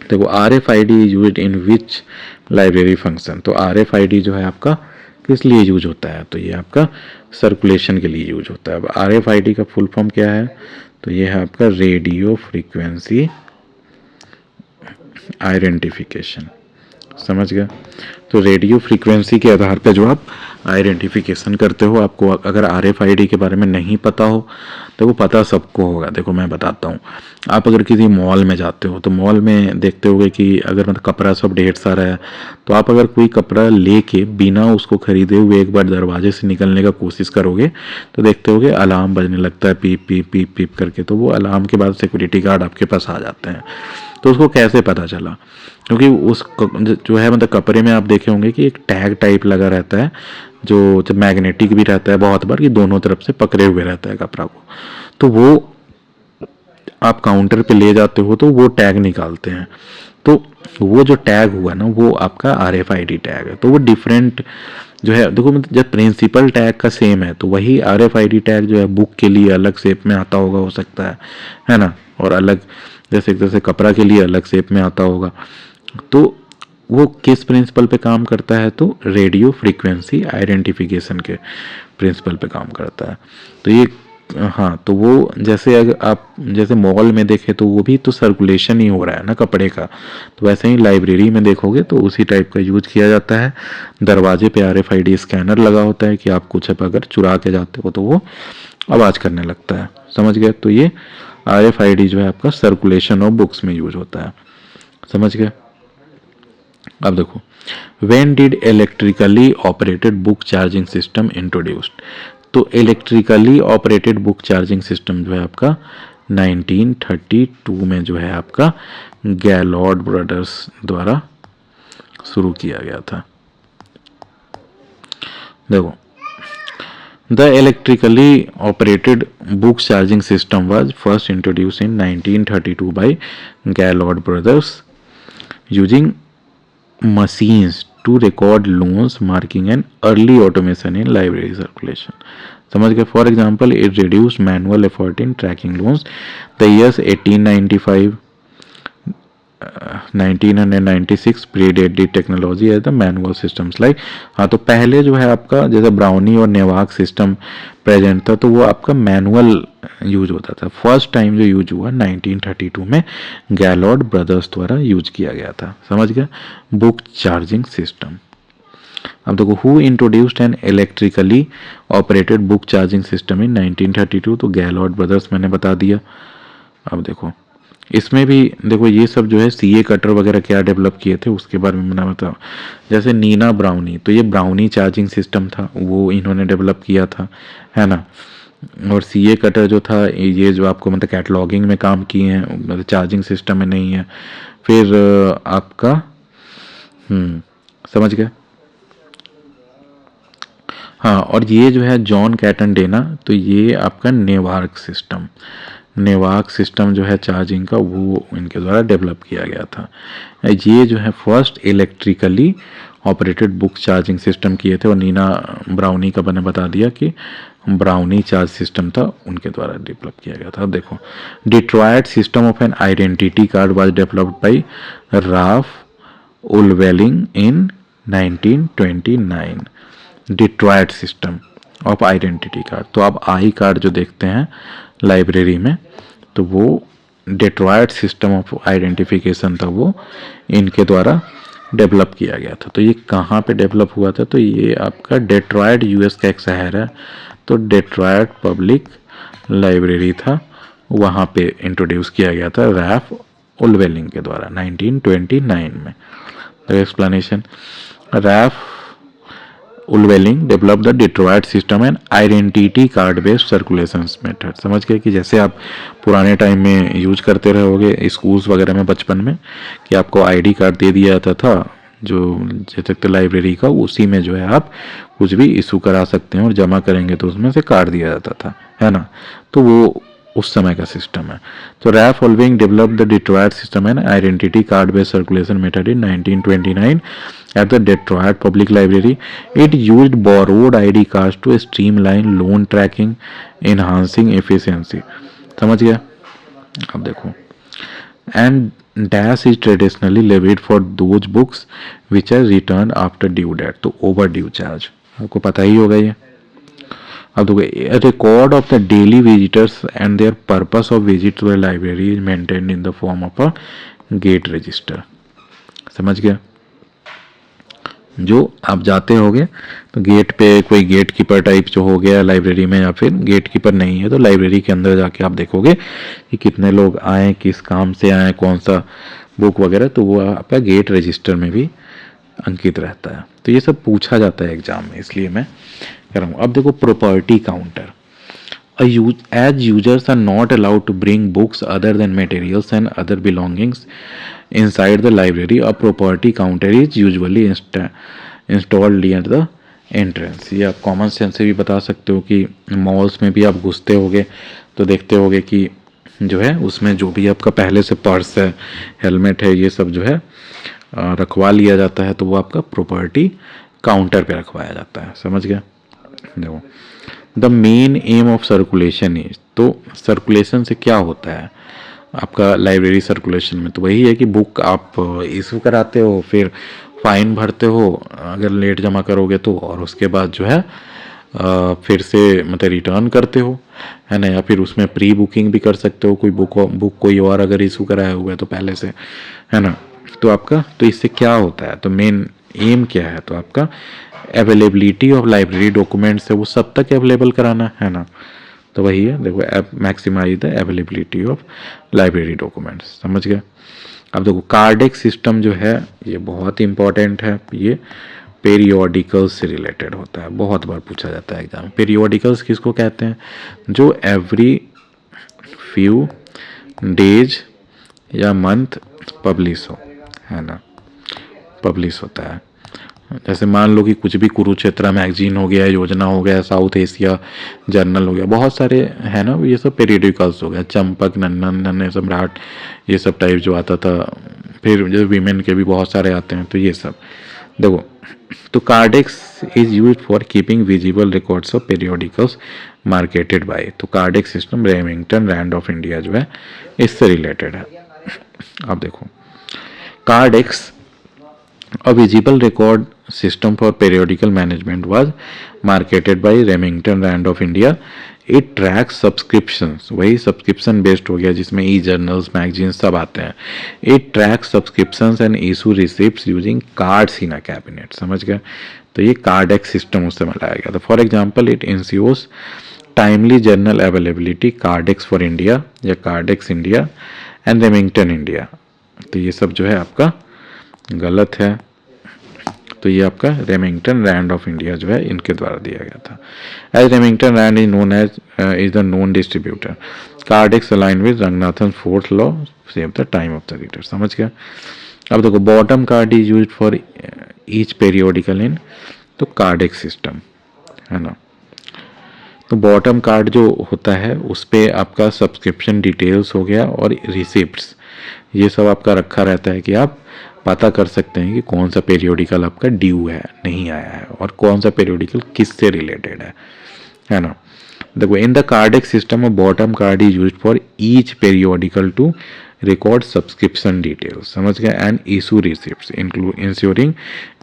देखो RFID used in which library function. तो RFID जो है आपका किस लिए यूज होता है, तो ये आपका सर्कुलेशन के लिए यूज होता है। अब RFID का फुल फॉर्म क्या है, तो ये है आपका रेडियो फ्रीक्वेंसी आइडेंटिफिकेशन। समझ गया? तो रेडियो फ्रीक्वेंसी के आधार पर जो आप आइडेंटिफिकेशन करते हो, आपको अगर RFID के बारे में नहीं पता हो तो वो पता सबको होगा। देखो मैं बताता हूँ, आप अगर किसी मॉल में जाते हो तो मॉल में देखते होगे कि अगर मतलब कपड़ा सब ढेर सारा है, तो आप अगर कोई कपड़ा लेके बिना उसको खरीदे हुए एक बार दरवाजे से निकलने का कोशिश करोगे तो देखते होगे अलार्म बजने लगता है, पीप पीप पीप पीप करके। तो वो अलार्म के बाद सिक्योरिटी गार्ड आपके पास आ जाते हैं। तो उसको कैसे पता चला, क्योंकि उस जो है मतलब कपड़े में आप देखे होंगे कि एक टैग टाइप लगा रहता है जो जब मैग्नेटिक भी रहता है बहुत बार, कि दोनों तरफ से पकड़े हुए रहता है कपड़ा को। तो वो आप काउंटर पे ले जाते हो तो वो टैग निकालते हैं। तो वो जो टैग हुआ ना वो आपका RFID टैग है। तो वो डिफरेंट जो है, देखो मतलब जब प्रिंसिपल टैग का सेम है तो वही RFID टैग जो है बुक के लिए अलग शेप में आता होगा, हो सकता है ना, और अलग जैसे कपड़ा के लिए अलग शेप में आता होगा। तो वो किस प्रिंसिपल पे काम करता है, तो रेडियो फ्रीक्वेंसी आइडेंटिफिकेशन के प्रिंसिपल पे काम करता है। तो ये हाँ, तो वो जैसे अगर आप जैसे मॉल में देखें तो वो भी तो सर्कुलेशन ही हो रहा है ना कपड़े का, तो वैसे ही लाइब्रेरी में देखोगे तो उसी टाइप का यूज किया जाता है। दरवाजे पे RFID स्कैनर लगा होता है कि आप कुछ अगर चुरा के जाते हो तो वो आवाज़ करने लगता है। समझ गए? तो ये RFID जो है आपका सर्कुलेशन ऑफ बुक्स में यूज होता है। समझ गए? अब देखो, when did electrically operated book charging system introduced. तो electrically operated book charging system जो है आपका 1932 में जो है आपका गैलॉर्ड ब्रदर्स द्वारा शुरू किया गया था। देखो, the electrically operated book charging system was first introduce in 1932 by Gaylord Brothers using machines to record loans, marking an early automation in library circulation. समझ गए? For example it reduced manual effort in tracking loans. The years 1895 1996 predate the technology as the manual systems like। हाँ, तो पहले जो है आपका जैसे ब्राउनी और नेवाक सिस्टम प्रेजेंट था तो वो आपका मैनुअल यूज होता था। फर्स्ट टाइम जो यूज हुआ 1932 में गैलॉर्ड ब्रदर्स द्वारा यूज किया गया था। समझ गया? Book charging system. अब देखो, who introduced an electrically operated book charging system in 1932। तो गैलॉर्ड ब्रदर्स मैंने बता दिया। अब देखो इसमें भी देखो ये सब जो है CA कटर वगैरह क्या डेवलप किए थे उसके बारे में मैंने बताया। जैसे नीना ब्राउनी, तो ये ब्राउनी चार्जिंग सिस्टम था, वो इन्होंने डेवलप किया था, है ना। और सीए कटर जो था ये जो आपको मतलब कैटलॉगिंग में काम किए हैं, मतलब चार्जिंग सिस्टम में नहीं है। फिर आपका समझ गए। हाँ, और ये जो है जॉन कैटन डेना, तो ये आपका नेवार्क सिस्टम जो है चार्जिंग का, वो इनके द्वारा डेवलप किया गया था। ये जो है first electrically operated book charging system किए थे, और नीना ब्राउनी का मैंने बता दिया कि ब्राउनी चार्ज सिस्टम था, उनके द्वारा डेवलप किया गया था। अब देखो, Detroit system of an identity card was developed by Ralph Ulveling in 1929। Detroit system of identity card, तो आप आई कार्ड जो देखते हैं लाइब्रेरी में, तो वो डिट्रॉयट सिस्टम ऑफ आइडेंटिफिकेशन था, वो इनके द्वारा डेवलप किया गया था। तो ये कहाँ पे डेवलप हुआ था, तो ये आपका डेट्रॉयट यूएस का एक शहर है, तो डेट्रॉयट पब्लिक लाइब्रेरी था, वहाँ पे इंट्रोड्यूस किया गया था रैफ उलवेलिंग के द्वारा 1929 में। Explanation, Ralph Ulveling develop the Detroit system and identity card based circulation method. समझ गए कि जैसे आप पुराने टाइम में यूज करते रहोगे स्कूल्स वगैरह में बचपन में, कि आपको आईडी कार्ड दे दिया जाता था जो जैसे तक लाइब्रेरी का, उसी में जो है आप कुछ भी इशू करा सकते हैं, और जमा करेंगे तो उसमें से कार्ड दिया जाता था, है ना। तो वो उस समय का सिस्टम है। तो Ralph Ulveling develop the Detroit system and identity card based circulation method in 1929 at the Detroit Public Library. It used borrowed ID cards to streamline loan tracking, enhancing efficiency. समझ गया। अब देखो, and dash is traditionally levied for those books which are returned after due date. तो overdue charge आपको पता ही होगा ये। अब देखो, a record of the daily visitors and their purpose of visit to the library is maintained in the form of a gate register. समझ गया। जो आप जाते होगे तो गेट पे कोई गेट कीपर टाइप जो हो गया लाइब्रेरी में, या फिर गेट कीपर नहीं है तो लाइब्रेरी के अंदर जाके आप देखोगे कि कितने लोग आए, किस काम से आए, कौन सा बुक वगैरह, तो वो आपका गेट रजिस्टर में भी अंकित रहता है। तो ये सब पूछा जाता है एग्जाम में, इसलिए मैं कह रहा हूँ। अब देखो, property counter, as users are not allowed to bring books other than materials and other belongings inside the library, a property counter is usually installed near the entrance. ये आप कॉमन सेंस से भी बता सकते हो कि मॉल्स में भी आप घुसते होगे तो देखते होगे कि जो है उसमें जो भी आपका पहले से पर्स है, हेलमेट है, ये सब जो है रखवा लिया जाता है, तो वो आपका प्रॉपर्टी काउंटर पे रखवाया जाता है। समझ गया। देखो, the main aim of circulation is, तो सर्कुलेशन से क्या होता है आपका लाइब्रेरी सर्कुलेशन में, तो वही है कि बुक आप इशू कराते हो, फिर फाइन भरते हो अगर लेट जमा करोगे तो, और उसके बाद जो है फिर से मतलब रिटर्न करते हो, है ना। या फिर उसमें प्री बुकिंग भी कर सकते हो, कोई बुक कोई और अगर इशू कराया हुआ है तो पहले से, है ना। तो आपका, तो इससे क्या होता है, तो मेन एम क्या है, तो आपका अवेलेबिलिटी ऑफ लाइब्रेरी डॉक्यूमेंट्स है वो सब तक अवेलेबल कराना, है ना। तो वही है, देखो, maximize the availability of library documents. समझ गए। अब देखो, कार्डेक्स सिस्टम जो है ये बहुत इंपॉर्टेंट है, ये पेरियोडिकल्स से रिलेटेड होता है, बहुत बार पूछा जाता है एग्जाम। पेरियोडिकल्स किसको कहते हैं, जो एवरी फ्यू डेज या मंथ पब्लिश हो, है ना, पब्लिश होता है। जैसे मान लो कि कुछ भी कुरुक्षेत्र मैगजीन हो गया, योजना हो गया, साउथ एशिया जर्नल हो गया, बहुत सारे है ना, ये सब पेरियोडिकल्स हो गया, चंपक, नन्नन, सम्राट, ये सब टाइप जो आता था। फिर जो वीमेन के भी बहुत सारे आते हैं, तो ये सब देखो। तो Kardex is used for keeping visible records of periodicals marketed by, तो Kardex system Remington Rand of India जो है इससे रिलेटेड है। अब देखो, Kardex A visible record system for periodical management was marketed by Remington Rand of India. It tracks subscriptions, वही सब्सक्रिप्शन बेस्ड हो गया जिसमें ई जर्नल्स, मैगजीन सब आते हैं। It tracks subscriptions and issue receipts using cards in a cabinet. समझ गए। तो ये कार्डेक्स सिस्टम उस समय लाया गया था। For example, it ensures timely journal availability, Kardex for India या Kardex India and Remington India. तो ये सब जो है आपका गलत है, तो ये आपका रेमिंगटन रैंड ऑफ इंडिया जो है इनके द्वारा दिया गया था। As Remington Rand is known as is the known distributor, Kardex align with Ranganathan fourth law save the time of the reader. समझ गया। अब देखो bottom card is use for each periodical in तो कार्डिक सिस्टम है ना। तो बॉटम कार्ड जो होता है उस पर आपका सब्सक्रिप्शन डिटेल्स हो गया और रिसिप्ट्स ये सब आपका रखा रहता है कि आप पता कर सकते हैं कि कौन सा पेरियोडिकल आपका ड्यू है, नहीं आया है, और कौन सा पेरियोडिकल किससे रिलेटेड है ना। देखो in the Kardex system a bottom card is used for each periodical to record subscription details. समझ गए। And issue receipts ensuring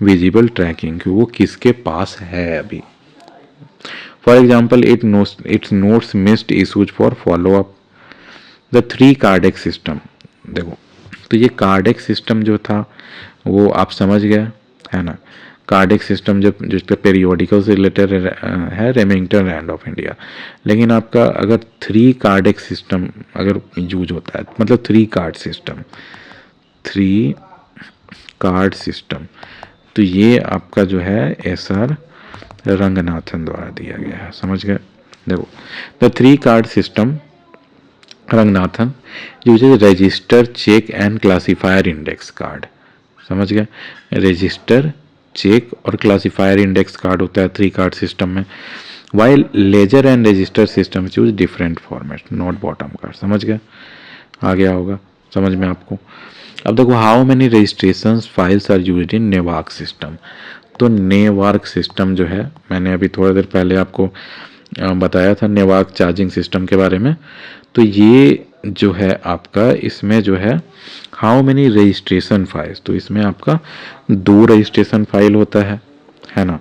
visible tracking कि वो किसके पास है अभी। For example it's notes missed issues for follow up the 3 Kardex system. देखो तो ये कार्डिक सिस्टम जो था वो आप समझ गए है ना। कार्डिक सिस्टम जब जिसका पेरियोडिकल से रिलेटेड है रेमिंगटन रैंड ऑफ इंडिया, लेकिन आपका अगर 3 कार्डिक सिस्टम अगर यूज होता है मतलब 3 कार्ड सिस्टम तो ये आपका जो है SR रंगनाथन द्वारा दिया गया है। समझ गए। देखो the 3 card system Ranganathan uses register check and classifier index card. समझ गए। रजिस्टर चेक और क्लासीफायर इंडेक्स कार्ड होता है 3 कार्ड सिस्टम में, while ledger and register system use different format not bottom card. समझ गए। आ गया होगा समझ में आपको। अब देखो how many registration files are used in Newark system. तो नेवार्क सिस्टम जो है मैंने अभी थोड़ी देर पहले आपको बताया था नेवार्क चार्जिंग सिस्टम के बारे में। तो ये जो है आपका इसमें जो है हाउ मेनी रजिस्ट्रेशन फाइल्स, तो इसमें आपका 2 रजिस्ट्रेशन फाइल होता है ना।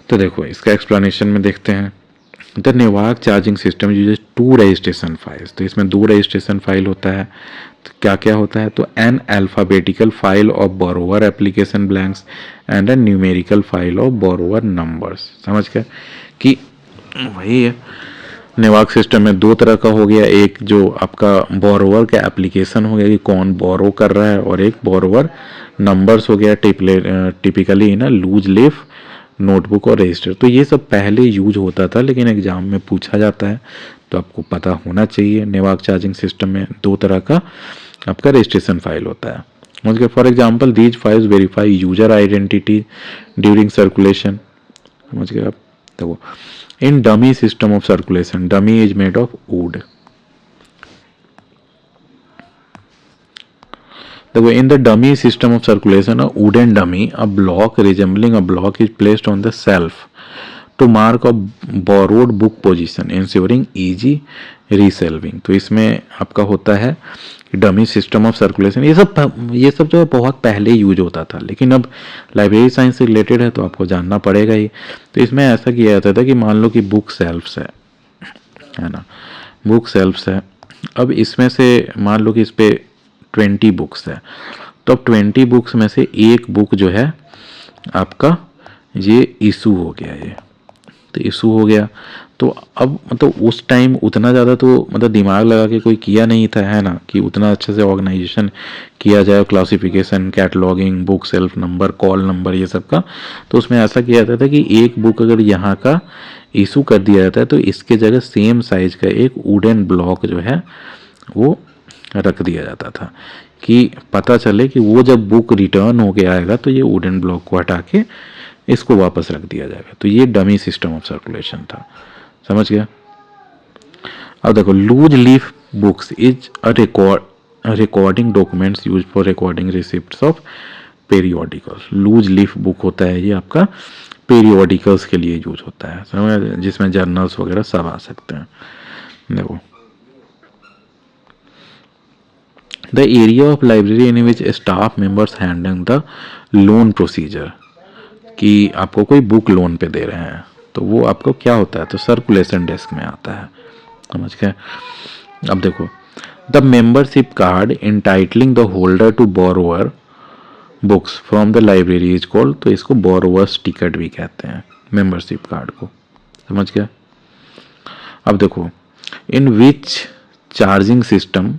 तो देखो इसका एक्सप्लेनेशन में देखते हैं। The Newark charging system uses 2 registration files. तो इसमें 2 रजिस्ट्रेशन फाइल होता है। तो क्या क्या होता है तो an alphabetical file of borrower application blanks and a numerical file of borrower numbers. समझ गए कि वही है नेवार्क सिस्टम में 2 तरह का हो गया, एक जो आपका बोरोवर का एप्लीकेशन हो गया कि कौन बोरो कर रहा है, और एक बोरोवर नंबर्स हो गया टिपिकली ना लूज लीफ नोटबुक और रजिस्टर। तो ये सब पहले यूज होता था लेकिन एग्जाम में पूछा जाता है तो आपको पता होना चाहिए। नेवार्क चार्जिंग सिस्टम में 2 तरह का आपका रजिस्ट्रेशन फाइल होता है। समझ गए। For example these files verify user identity during circulation. समझ गए आप। देखो in dummy system of circulation, dummy is made of wood. देखो in the dummy system of circulation a wooden dummy a block resembling a block is placed on the shelf to mark a borrowed book position ensuring easy resolving। तो इसमें आपका होता है डमी सिस्टम ऑफ सर्कुलेशन। ये सब जो है बहुत पहले यूज होता था लेकिन अब लाइब्रेरी साइंस से रिलेटेड है तो आपको जानना पड़ेगा ही। तो इसमें ऐसा किया जाता था कि मान लो कि बुक सेल्फ्स है ना, बुक सेल्फ्स है। अब इसमें से मान लो कि इस पे 20 बुक्स है तो अब 20 बुक्स में से एक बुक जो है आपका ये इशू हो गया, ये तो इशू हो गया। तो अब मतलब उस टाइम उतना ज़्यादा तो मतलब दिमाग लगा के कोई किया नहीं था है ना कि उतना अच्छे से ऑर्गेनाइजेशन किया जाए, classification cataloguing book shelf number call number ये सब का। तो उसमें ऐसा किया जाता था कि एक बुक अगर यहाँ का इशू कर दिया जाता है तो इसके जगह सेम साइज का एक वुडन ब्लॉक जो है वो रख दिया जाता था कि पता चले कि वो जब बुक रिटर्न हो के आएगा तो ये वुडन ब्लॉक को हटा के इसको वापस रख दिया जाएगा। तो ये डमी सिस्टम ऑफ सर्कुलेशन था। समझ गया। अब देखो loose leaf books is a recording documents use for recording receipts of periodicals. Loose leaf book होता है ये आपका पेरियोडिकल्स के लिए यूज होता है, समझ, जिसमें जर्नल्स वगैरह सब आ सकते हैं। देखो the area of library in which staff members handling the loan procedure, कि आपको कोई बुक लोन पे दे रहे हैं तो वो आपको क्या होता है तो सर्कुलेशन डेस्क में आता है। समझ गए। अब देखो the membership card entitling the holder to borrower books from the library is called, तो इसको बोरोवर्स टिकट भी कहते हैं मेंबरशिप कार्ड को। समझ गया। अब देखो in which charging system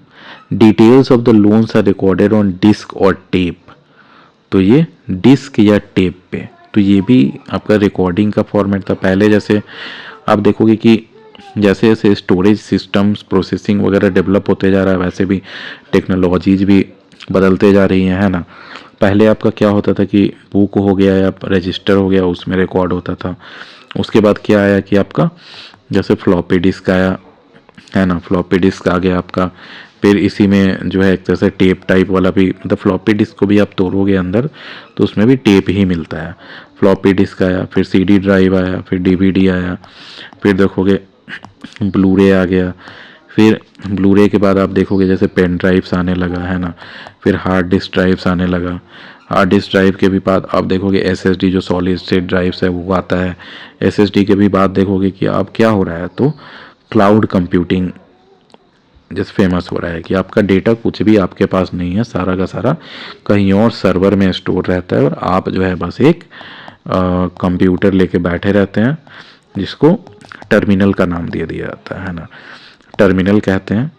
details of the loans are recorded on disc और टेप। तो ये डिस्क या टेप पे। तो ये भी आपका रिकॉर्डिंग का फॉर्मेट था। पहले जैसे आप देखोगे कि जैसे जैसे स्टोरेज सिस्टम्स प्रोसेसिंग वगैरह डेवलप होते जा रहा है, वैसे भी टेक्नोलॉजीज भी बदलते जा रही हैं, है ना। पहले आपका क्या होता था कि बुक हो गया या रजिस्टर हो गया, उसमें रिकॉर्ड होता था। उसके बाद क्या आया कि आपका जैसे फ्लॉपी डिस्क आया, है ना, फ्लॉपी डिस्क आ गया आपका। फिर इसी में जो है एक तरह से टेप टाइप वाला भी, मतलब फ्लॉपी डिस्क को भी आप तोड़ोगे अंदर तो उसमें भी टेप ही मिलता है। फ्लॉपी डिस्क आया, फिर सीडी ड्राइव आया, फिर डीवीडी आया, फिर देखोगे ब्लूरे आ गया। फिर ब्लूरे के बाद आप देखोगे जैसे पेन ड्राइव्स आने लगा, है ना। फिर हार्ड डिस्क ड्राइव्स आने लगा। हार्ड डिस्क ड्राइव के भी बाद आप देखोगे एसएसडी जो सॉलिड स्टेट ड्राइव्स है वो आता है। एसएसडी के भी बाद देखोगे कि अब क्या हो रहा है, तो क्लाउड कंप्यूटिंग जैसे फेमस हो रहा है कि आपका डेटा कुछ भी आपके पास नहीं है, सारा का सारा कहीं और सर्वर में स्टोर रहता है और आप जो है बस एक कंप्यूटर लेके बैठे रहते हैं, जिसको टर्मिनल का नाम दे दिया जाता है ना, टर्मिनल कहते हैं।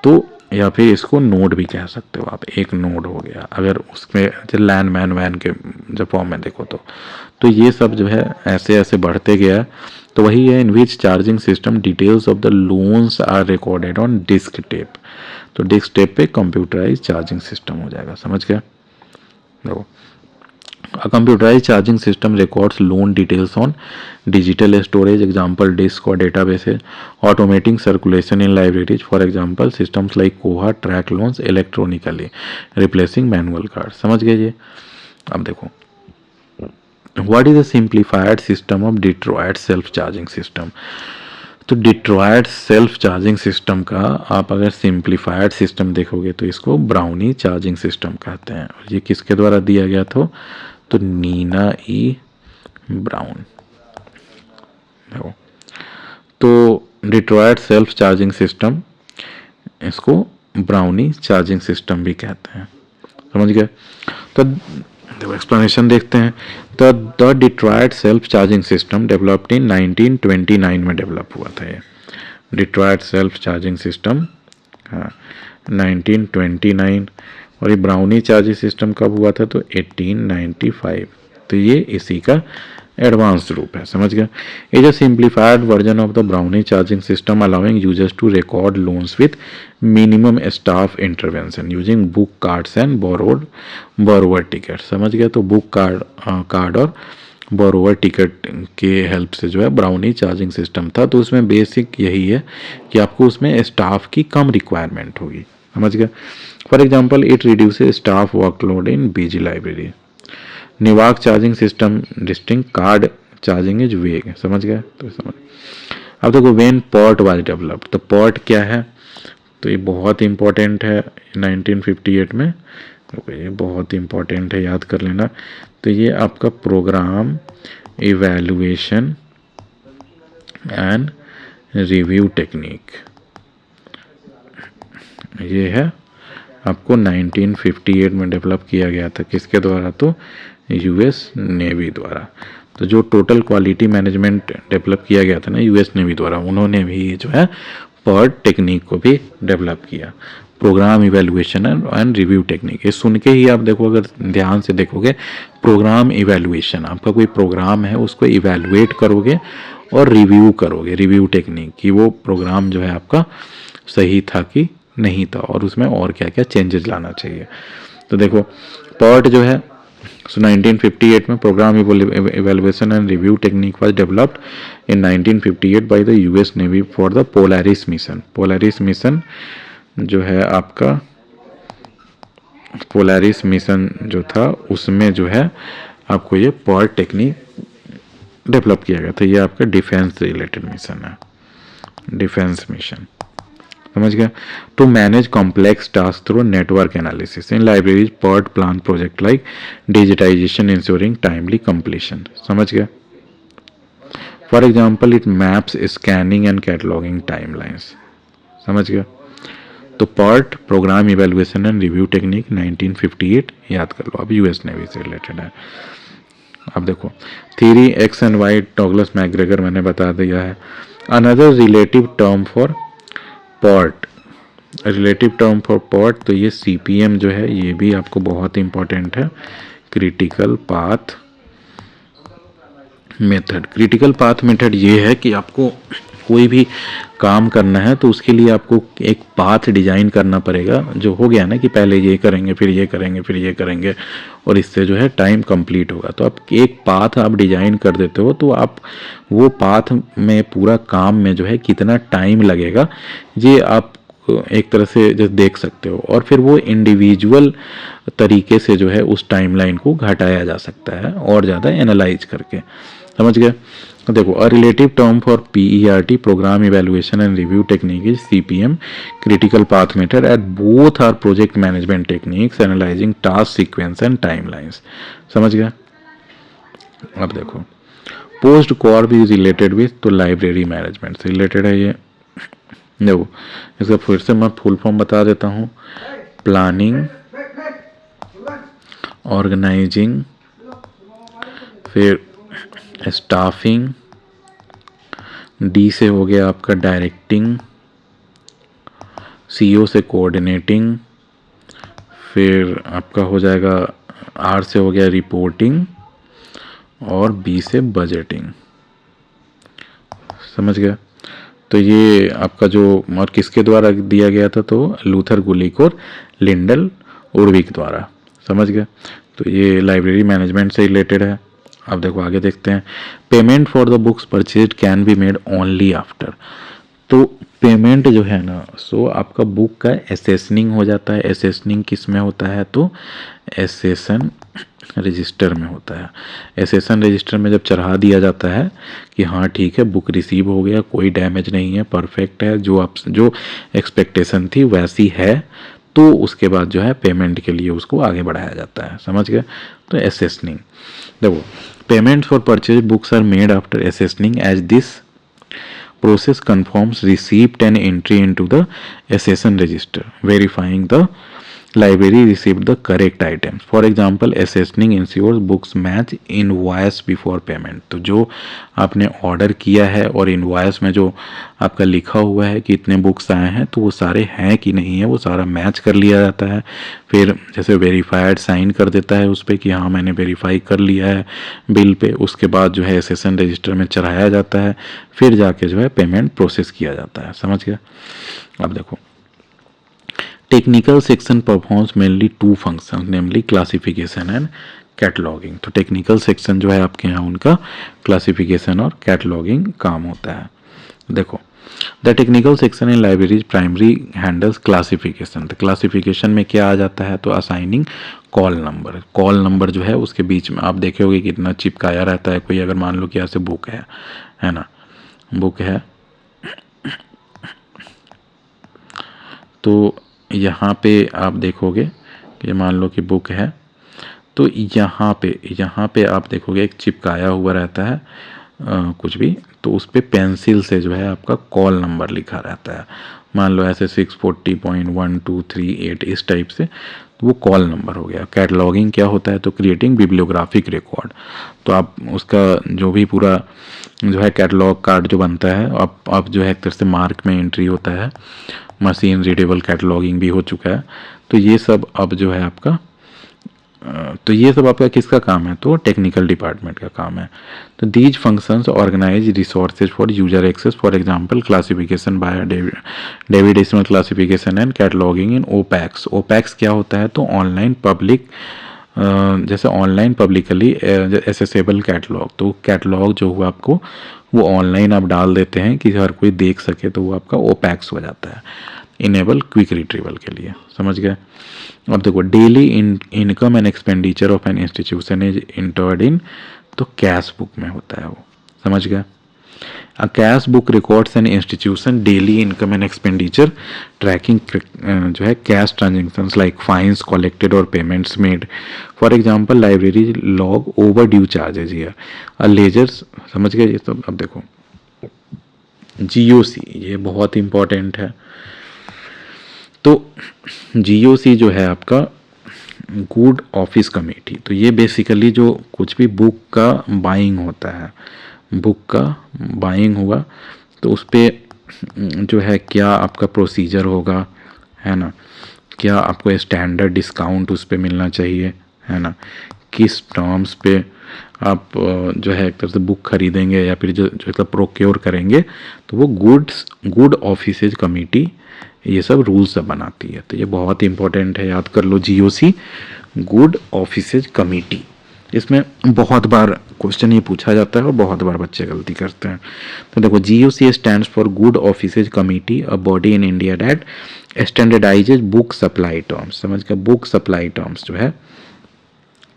तो या फिर इसको नोड भी कह सकते हो आप, एक नोड हो गया अगर उसमें लैंड मैन वैन के जब फॉर्म में देखो तो ये सब जो है ऐसे ऐसे बढ़ते गया। तो वही है in which charging system details of the loans are recorded on disc tape. तो डिस्क टेप पे कंप्यूटराइज चार्जिंग सिस्टम हो जाएगा, समझ गया। देखो A computerized charging system records loan details on digital storage, example disk or databases, automating circulation in libraries, for example systems like Koha track loans electronically, replacing manual cards। समझ गए ये। अब देखो what is a simplified system of Detroit self charging system। तो डिट्रॉयड सेल्फ चार्जिंग सिस्टम का आप अगर सिंप्लीफाइड सिस्टम देखोगे तो इसको ब्राउनी चार्जिंग सिस्टम कहते हैं। और ये किसके द्वारा दिया गया था, तो नीना ई ब्राउन। तो डिट्रॉयड सेल्फ चार्जिंग सिस्टम, इसको ब्राउनी चार्जिंग सिस्टम भी कहते हैं, समझ गए। तो देखो एक्सप्लेनेशन देखते हैं। The Detroit self charging system developed in 1929 में डेवलप हुआ था ये डिट्रॉयड सेल्फ चार्जिंग सिस्टम, हाँ 1929। और ये ब्राउनी चार्जिंग सिस्टम कब हुआ था, तो 1895। तो ये इसी का एडवांस रूप है, समझ गया। Is a simplified version of the Browne charging system allowing users to record loans with minimum staff intervention using book cards and borrower ticket. समझ गया। तो बुक कार्ड और बोरोवर टिकट के हेल्प से जो है ब्राउनी चार्जिंग सिस्टम था। तो उसमें बेसिक यही है कि आपको उसमें स्टाफ की कम रिक्वायरमेंट होगी, समझ गया। For example it reduces staff workload in busy library. Newark charging system distinct card charging is vague, समझ गए। तो समझ। अब देखो वेन पॉट वाज डेवलप्ड, तो पॉट क्या है, तो ये बहुत इंपॉर्टेंट है 1958 में। तो ये बहुत इंपॉर्टेंट है, याद कर लेना। तो ये आपका program evaluation and review technique, ये है आपको 1958 में डेवलप किया गया था। किसके द्वारा, तो यूएस नेवी द्वारा। तो जो टोटल क्वालिटी मैनेजमेंट डेवलप किया गया था ना यूएस नेवी द्वारा, उन्होंने भी जो है पर्ट टेक्निक को भी डेवलप किया, program evaluation and review technique. ये सुन के ही आप देखो, अगर ध्यान से देखोगे, प्रोग्राम इवैल्यूएशन, आपका कोई प्रोग्राम है उसको इवैल्यूएट करोगे और रिव्यू करोगे, रिव्यू टेक्निक कि वो प्रोग्राम जो है आपका सही था कि नहीं था और उसमें और क्या क्या चेंजेस लाना चाहिए। तो देखो पर्ट जो है 1958 में program evaluation and review technique was developed in 1958 by the US Navy for the Polaris mission. Polaris mission जो है आपका, पोलैरिस मिशन जो था उसमें जो है आपको ये पर्ट टेक्निक डेवलप किया गया था। ये आपका डिफेंस रिलेटेड मिशन है, डिफेंस मिशन, समझ गया। To manage complex task through network analysis in libraries PERT plan project like digitization ensuring timely completion, समझ गया। For example it maps scanning and cataloguing timelines, समझ गया। तो PERT program evaluation and review technique 1958 याद कर लो, अब यूएस नेवी से रिलेटेड है। अब देखो theory X and Y Douglas McGregor मैंने बता दिया है। Another relative term for PERT, relative term for PERT, तो ये सीपीएम जो है ये भी आपको बहुत इंपॉर्टेंट है critical path method. Critical path method ये है कि आपको कोई भी काम करना है तो उसके लिए आपको एक पाथ डिजाइन करना पड़ेगा, जो हो गया ना कि पहले ये करेंगे फिर ये करेंगे फिर ये करेंगे और इससे जो है टाइम कंप्लीट होगा। तो आप एक पाथ आप डिजाइन कर देते हो तो आप वो पाथ में पूरा काम में जो है कितना टाइम लगेगा ये आप एक तरह से जो देख सकते हो, और फिर वो इंडिविजुअल तरीके से जो है उस टाइमलाइन को घटाया जा सकता है और ज़्यादा एनालाइज करके। समझ गए? देखो, a relative term for PERT, program evaluation and review technique, is CPM, critical path method, at both are project management techniques analysing task sequence and timelines. समझ गए? अब देखो, POSDCORB is related with, तो लाइब्रेरी मैनेजमेंट से रिलेटेड है ये। देखो, इसका फिर से मैं फुल फॉर्म बता देता हूँ। प्लानिंग, ऑर्गेनाइजिंग, फिर स्टाफिंग, डी से हो गया आपका डायरेक्टिंग, CO से कोऑर्डिनेटिंग, फिर आपका हो जाएगा R से हो गया रिपोर्टिंग, और B से बजटिंग। समझ गया? तो ये आपका जो, और किसके द्वारा दिया गया था, तो लूथर गुलिक और लिंडल उर्विक द्वारा। समझ गए? तो ये लाइब्रेरी मैनेजमेंट से रिलेटेड है। अब देखो आगे देखते हैं। Payment for the books purchase can be made only after, तो पेमेंट जो है ना, सो आपका बुक का एसेसनिंग हो जाता है। एसेसनिंग किस में होता है, तो एसेसन रजिस्टर में होता है। एसेसन रजिस्टर में जब चढ़ा दिया जाता है कि हाँ ठीक है बुक रिसीव हो गया, कोई डैमेज नहीं है, परफेक्ट है, जो एक्सपेक्टेशन थी वैसी है, तो उसके बाद जो है पेमेंट के लिए उसको आगे बढ़ाया जाता है। समझ गए? तो एसेसनिंग। देखो, payment for purchase books are made after accessioning, as this process confirms receipt and entry into the accession register, verifying the library received the correct items. For example, accessioning ensures books match invoice before payment. तो जो आपने ऑर्डर किया है और इनवॉइस में जो आपका लिखा हुआ है कि इतने बुक्स आए हैं, तो वो सारे हैं कि नहीं है, वो सारा मैच कर लिया जाता है। फिर जैसे वेरीफाइड साइन कर देता है उस पर कि हाँ मैंने वेरीफाई कर लिया है बिल पे, उसके बाद जो है एसेसन रजिस्टर में चढ़ाया जाता है, फिर जाके जो है पेमेंट प्रोसेस किया जाता है। समझ गया? अब देखो, technical section performs mainly two function, namely classification and cataloguing. तो टेक्निकल सेक्शन जो है आपके यहाँ उनका क्लासिफिकेशन और कैटलॉगिंग काम होता है। देखो, the technical section in libraries primary handles classification. तो क्लासिफिकेशन में क्या आ जाता है, तो assigning call number. Call number जो है उसके बीच में आप देखे होगे कितना चिपकाया रहता है। कोई अगर मान लो कि ऐसे बुक है ना, बुक है, तो यहाँ पे आप देखोगे कि मान लो कि बुक है, तो यहाँ पे आप देखोगे एक चिपकाया हुआ रहता है कुछ भी, तो उस पर पेंसिल से जो है आपका कॉल नंबर लिखा रहता है। मान लो ऐसे 640.1238 इस टाइप से, तो वो कॉल नंबर हो गया। कैटलॉगिंग क्या होता है, तो क्रिएटिंग बिब्लियोग्राफिक रिकॉर्ड। तो आप उसका जो भी पूरा जो है कैटलॉग कार्ड जो बनता है, अब जो है एक तरह से मार्क में एंट्री होता है, मशीन रीडेबल कैटलॉगिंग भी हो चुका है। तो ये सब अब जो है आपका किसका काम है, तो टेक्निकल डिपार्टमेंट का काम है। तो these functions organise resources for user access, for example classification by David decimal classification and cataloguing in OPACs. OPACs क्या होता है, तो ऑनलाइन पब्लिक, जैसे ऑनलाइन पब्लिकली एसेसेबल कैटलॉग। तो कैटलॉग जो हुआ आपको वो ऑनलाइन आप डाल देते हैं कि हर कोई देख सके, तो वो आपका ओपैक्स हो जाता है, इनेबल क्विक रिट्रीवल के लिए। समझ गए? अब देखो, daily income and expenditure of an institution is entered इन, तो कैश बुक में होता है वो। समझ गए? A cash book records an institution daily income and expenditure, tracking जो है cash transactions like fines collected or payments made. For example, library log overdue charges here. A ledger, समझ गए ये सब? अब देखो, GOC ये बहुत इम्पोर्टेंट है। तो GOC जो है आपका गुड ऑफिस कमेटी, तो ये बेसिकली जो कुछ भी बुक का बाइंग होता है, बुक का बाइंग हुआ तो उस पर जो है क्या आपका प्रोसीजर होगा, है ना, क्या आपको स्टैंडर्ड डिस्काउंट उस पर मिलना चाहिए, है ना, किस टर्म्स पे आप जो है एक तरह से बुक खरीदेंगे या फिर जो मतलब प्रोक्योर करेंगे, तो वो गुड ऑफिसेज कमेटी ये सब रूल्स सब बनाती है। तो ये बहुत ही इंपॉर्टेंट है, याद कर लो, GOC गुड ऑफिसेज कमेटी। इसमें बहुत बार क्वेश्चन ये पूछा जाता है और बहुत बार बच्चे गलती करते हैं। तो देखो, GOC stands for good offices committee, a body in India that standardises book supply terms. समझ गए, बुक सप्लाई टर्म्स जो है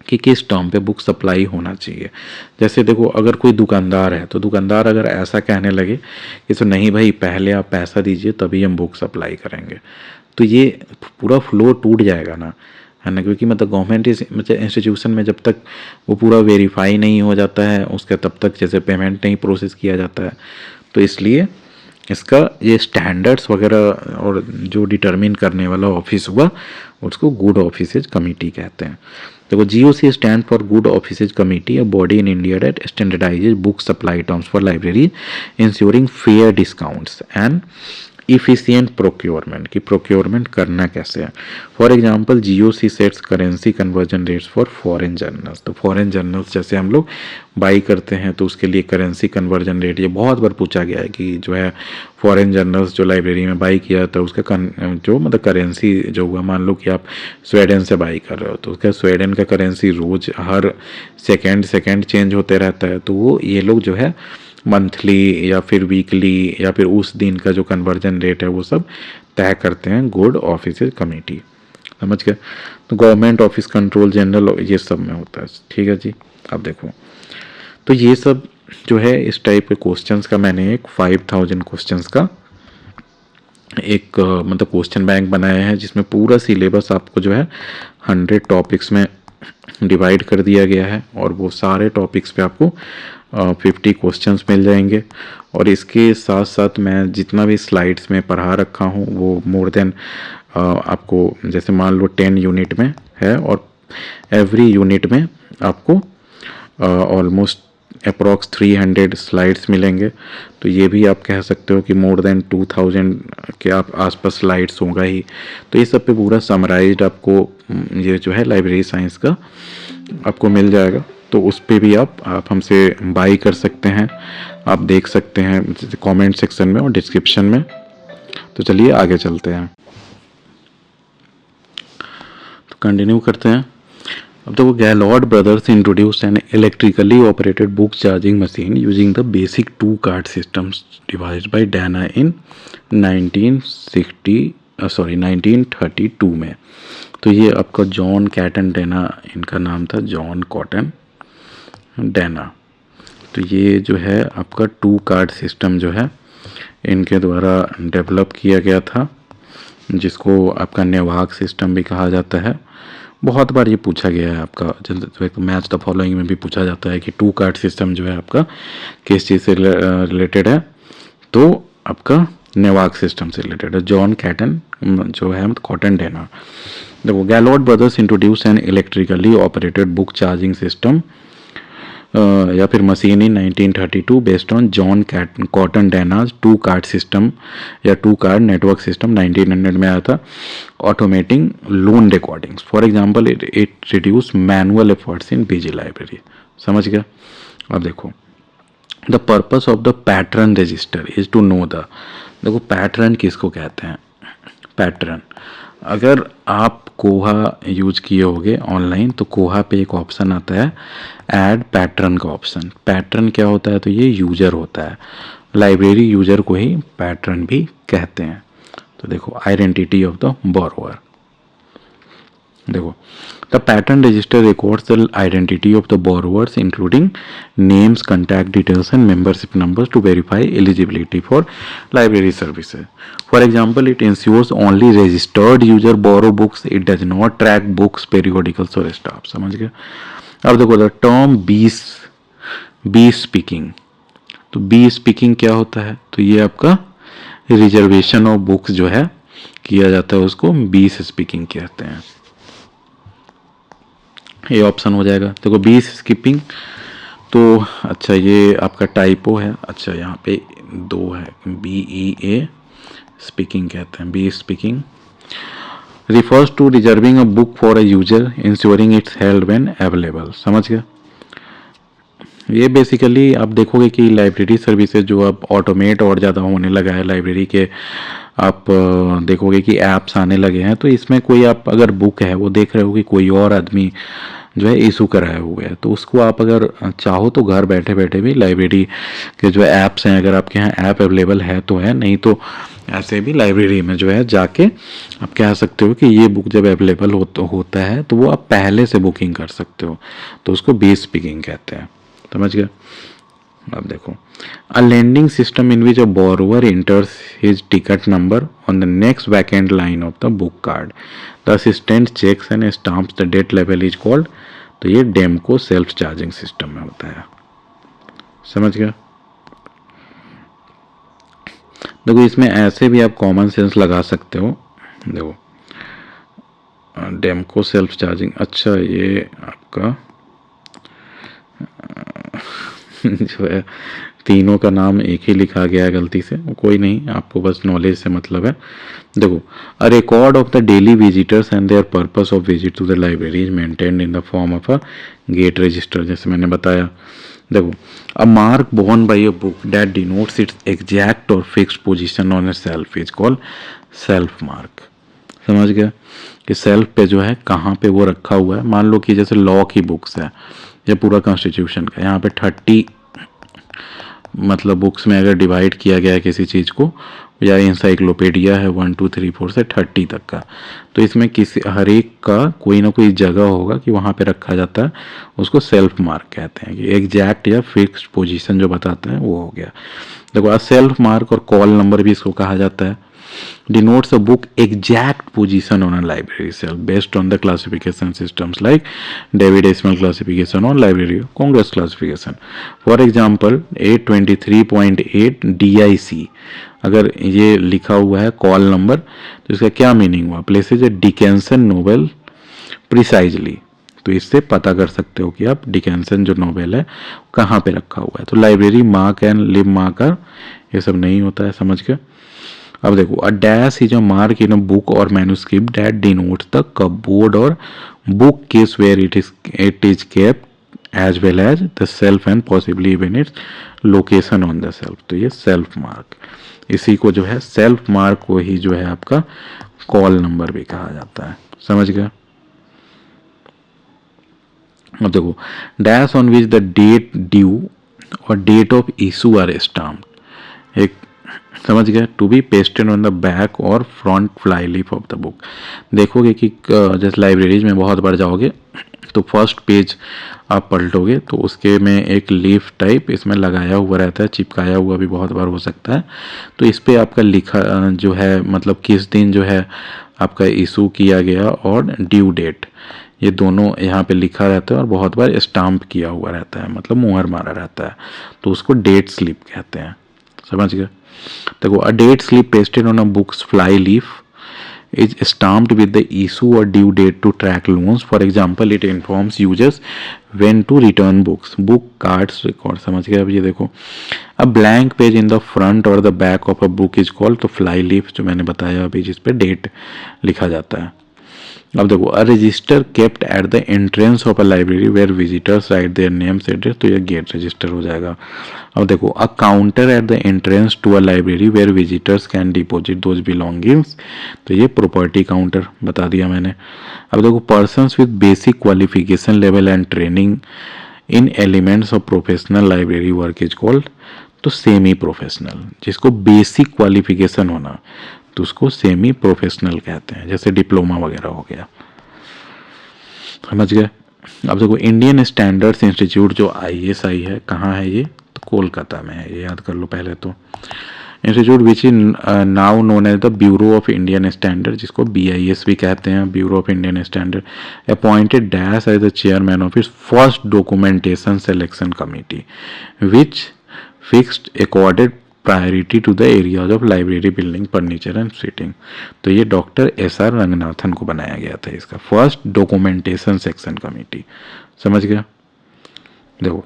कि किस टर्म पे बुक सप्लाई होना चाहिए। जैसे देखो, अगर कोई दुकानदार है तो दुकानदार अगर ऐसा कहने लगे कि तो नहीं भाई, पहले आप पैसा दीजिए तभी हम बुक सप्लाई करेंगे, तो ये पूरा फ्लो टूट जाएगा ना, है ना। क्योंकि मतलब गवर्नमेंट मतलब इंस्टीट्यूशन में जब तक वो पूरा वेरीफाई नहीं हो जाता है उसका, तब तक जैसे पेमेंट नहीं प्रोसेस किया जाता है। तो इसलिए इसका ये स्टैंडर्ड्स वगैरह और जो डिटरमिन करने वाला ऑफिस हुआ उसको गुड ऑफिसेज कमेटी कहते हैं। देखो, GOC stand for good offices committee, a body in India that standardises book supply terms for library, ensuring fair discounts and efficient procurement. की प्रोक्योरमेंट करना कैसे है। For example, GOC sets currency conversion rates for foreign journals. तो फॉरेन जर्नल्स जैसे हम लोग बाई करते हैं तो उसके लिए करेंसी कन्वर्जन रेट, ये बहुत बार पूछा गया है कि जो है फॉरेन जर्नल्स जो लाइब्रेरी में बाई किया था उसका जो मतलब करेंसी जो हुआ, मान लो कि आप स्वीडन से बाई कर रहे हो तो उसका स्वीडन का करेंसी रोज हर सेकेंड चेंज होते रहता है। तो वो ये लोग जो है मंथली या फिर वीकली या फिर उस दिन का जो कन्वर्जन रेट है वो सब तय करते हैं गुड ऑफिसेज कमेटी। समझ गए। तो गवर्नमेंट ऑफिस कंट्रोल जनरल ये सब में होता है। ठीक है जी। अब देखो, तो ये सब जो है इस टाइप के क्वेश्चंस का मैंने एक 5000 क्वेश्चंस का एक मतलब क्वेश्चन बैंक बनाया है, जिसमें पूरा सिलेबस आपको जो है 100 टॉपिक्स में डिवाइड कर दिया गया है और वो सारे टॉपिक्स पे आपको 50 क्वेश्चंस मिल जाएंगे। और इसके साथ साथ मैं जितना भी स्लाइड्स में पढ़ा रखा हूँ वो मोर देन आपको जैसे मान लो 10 यूनिट में है और एवरी यूनिट में आपको ऑलमोस्ट अप्रॉक्स 300 स्लाइड्स मिलेंगे। तो ये भी आप कह सकते हो कि मोर देन 2000 के आप आसपास स्लाइड्स होगा ही। तो ये सब पे पूरा समराइज्ड आपको ये जो है लाइब्रेरी साइंस का आपको मिल जाएगा। तो उस पे भी आप हमसे बाई कर सकते हैं, आप देख सकते हैं कमेंट सेक्शन में और डिस्क्रिप्शन में। तो चलिए आगे चलते हैं, तो कंटिन्यू करते हैं। अब तो Gaylord brothers introduce an electrically operated book charging machine using the basic 2 card systems devised by Dana in 1932 में। तो ये आपका जॉन कैटन डैना, इनका नाम था जॉन कॉटन डैना। तो ये जो है आपका 2 कार्ड सिस्टम जो है इनके द्वारा डेवलप किया गया था, जिसको आपका नेवाक सिस्टम भी कहा जाता है। बहुत बार ये पूछा गया है आपका, जैसे मैच द फॉलोइंग में भी पूछा जाता है कि 2 कार्ड सिस्टम जो है आपका किस चीज़ से रिलेटेड है, तो आपका नेवाक सिस्टम से रिलेटेड है। जॉन कैटन जो है कॉटन डैना। देखो, Gaylord brothers introduce an electrically operated book charging system या फिर machine in 1932 based on John Cotton Dana's 2 card system या 2 कार्ड नेटवर्क सिस्टम 1900 में आया था, automating loan recordings. For example it reduce manual efforts in busy library. समझ गया। अब देखो, the purpose of the patron register is to know the. देखो, पैटर्न किसको कहते हैं। पैटर्न, अगर आप कोहा यूज किए होगे ऑनलाइन तो कोहा पे एक ऑप्शन आता है ऐड पैटर्न का ऑप्शन। पैटर्न क्या होता है, तो ये यूजर होता है, लाइब्रेरी यूजर को ही पैटर्न भी कहते हैं। तो देखो, आइडेंटिटी ऑफ द बोरोवर। देखो, the patron register records the identity of the borrowers including names, contact details and membership numbers to verify eligibility for library services. For example, it ensures only registered user borrow books, it does not track books, periodicals और स्टाफ। समझ गए। अब देखो, द टर्म बी स्पीकिंग। तो बी स्पीकिंग क्या होता है, तो ये आपका रिजर्वेशन ऑफ बुक्स जो है किया जाता है उसको बी स्पीकिंग कहते हैं। ये ऑप्शन हो जाएगा। देखो, बी स्किपिंग, तो अच्छा ये आपका टाइपो है। अच्छा, यहाँ पे 2 है, BEA स्पीकिंग कहते हैं, bespeaking. Refers to reserving a book for a user ensuring it's held when available. समझ गया। ये बेसिकली आप देखोगे कि लाइब्रेरी सर्विसेज जो अब ऑटोमेट और ज़्यादा होने लगा है लाइब्रेरी के, आप देखोगे कि ऐप्स आने लगे हैं। तो इसमें कोई आप अगर बुक है वो देख रहे हो कि कोई और आदमी जो है इशू कराए हुए है, तो उसको आप अगर चाहो तो घर बैठे बैठे भी लाइब्रेरी के जो ऐप्स हैं, अगर आपके यहाँ ऐप अवेलेबल है तो है, नहीं तो ऐसे भी लाइब्रेरी में जो है जाके आप कह सकते हो कि ये बुक जब अवेलेबल होता है तो वो आप पहले से बुकिंग कर सकते हो, तो उसको बेस पिकिंग कहते हैं। समझ गया। अब देखो, अ lending system in which a borrower enters his ticket number on the next vacant line of the book card. The assistant checks and stamps the debt level is called, तो ये डेमको सेल्फ चार्जिंग सिस्टम में होता है। समझ गया। देखो इसमें ऐसे भी आप कॉमन सेंस लगा सकते हो। देखो डेमको सेल्फ चार्जिंग, अच्छा ये आपका जो है तीनों का नाम एक ही लिखा गया है गलती से, कोई नहीं, आपको बस नॉलेज से मतलब है। देखो, a record of the daily visitors and their purpose of visit to the library is maintained in the form of a gate register, जैसे मैंने बताया। देखो, a mark borne by a book that denotes its exact और fixed position on a shelf is called shelf mark. समझ गया कि सेल्फ पे जो है कहाँ पे वो रखा हुआ है। मान लो कि जैसे लॉ की बुक्स है या पूरा कॉन्स्टिट्यूशन का, यहाँ पे 30 मतलब बुक्स में अगर डिवाइड किया गया है किसी चीज़ को, या इंसाइक्लोपीडिया है 1 2 3 4 से 30 तक का, तो इसमें किसी हर एक का कोई ना कोई जगह होगा कि वहाँ पे रखा जाता है, उसको सेल्फ मार्क कहते हैं। कि एग्जैक्ट या फिक्स्ड पोजीशन जो बताते हैं वो हो गया। देखो, सेल्फ मार्क और कॉल नंबर भी इसको कहा जाता है। denotes a book exact position on a library shelf based on the classification systems like David Decimal classification or Library of Congress classification. For example, 823.8 DIC अगर ये लिखा हुआ है कॉल नंबर, तो इसका क्या मीनिंग हुआ? प्लेसेज ए डिकेंसन नोवेल प्रिसाइजली, तो इससे पता कर सकते हो कि आप डिकेंसन जो नोवेल है कहाँ पे रखा हुआ है। तो library mark and leaf marker ये सब नहीं होता है। समझ के। अब देखो, a dash is a mark in a book और manuscript that denotes the cupboard और bookcase where it is kept as well as the shelf and possibly even its location on the shelf. तो ये सेल्फ मार्क, इसी को जो है सेल्फ मार्क को ही जो है आपका कॉल नंबर भी कहा जाता है। समझ गया। अब देखो, dash on which the date due और date of issue are stamped, एक समझ गया, to be pasted on the back और front fly leaf of the book. देखोगे कि जैसे लाइब्रेरीज में बहुत बार जाओगे तो फर्स्ट पेज आप पलटोगे तो उसके में एक लीफ टाइप इसमें लगाया हुआ रहता है, चिपकाया हुआ भी बहुत बार हो सकता है। तो इस पे आपका लिखा जो है मतलब किस दिन जो है आपका इशू किया गया और ड्यू डेट, ये दोनों यहाँ पे लिखा रहता है और बहुत बार स्टाम्प किया हुआ रहता है, मतलब मुहर मारा रहता है, तो उसको डेट स्लिप कहते हैं। समझ गए। देखो, a date slip pasted on a books fly leaf is stamped with the issue or due date to track loans. For example, it informs users when to return books, book cards, record। समझ गए। अब ये देखो, a blank page in the front or the back of a book is called, तो fly leaf जो मैंने बताया अभी जिस पे डेट लिखा जाता है। अब देखो, a register kept at the entrance of a library where visitors write their names address, तो ये गेट रजिस्टर हो जाएगा। अब देखो, a counter at the entrance to a library where visitors can deposit those belongings, तो ये प्रॉपर्टी काउंटर बता दिया मैंने। अब देखो, persons with basic qualification level and training in elements of professional library work is called, तो सेमी प्रोफेशनल, जिसको बेसिक क्वालिफिकेशन होना तो उसको सेमी प्रोफेशनल कहते हैं, जैसे डिप्लोमा वगैरह हो गया। समझ गए। अब देखो, इंडियन स्टैंडर्ड्स इंस्टीट्यूट जो ISI है, कहाँ है ये? तो कोलकाता में है, ये याद कर लो पहले तो। Institute which is now known as the Bureau of Indian Standard, जिसको BIS भी कहते हैं, Bureau of Indian Standard, appointed dash as the chairman of its first documentation selection committee which fixed accorded priority to the areas of library building furniture and seating. तो ये डॉक्टर SR रंगनाथन को बनाया गया था, इसका फर्स्ट डॉक्यूमेंटेशन सेक्शन कमेटी। समझ गया। देखो,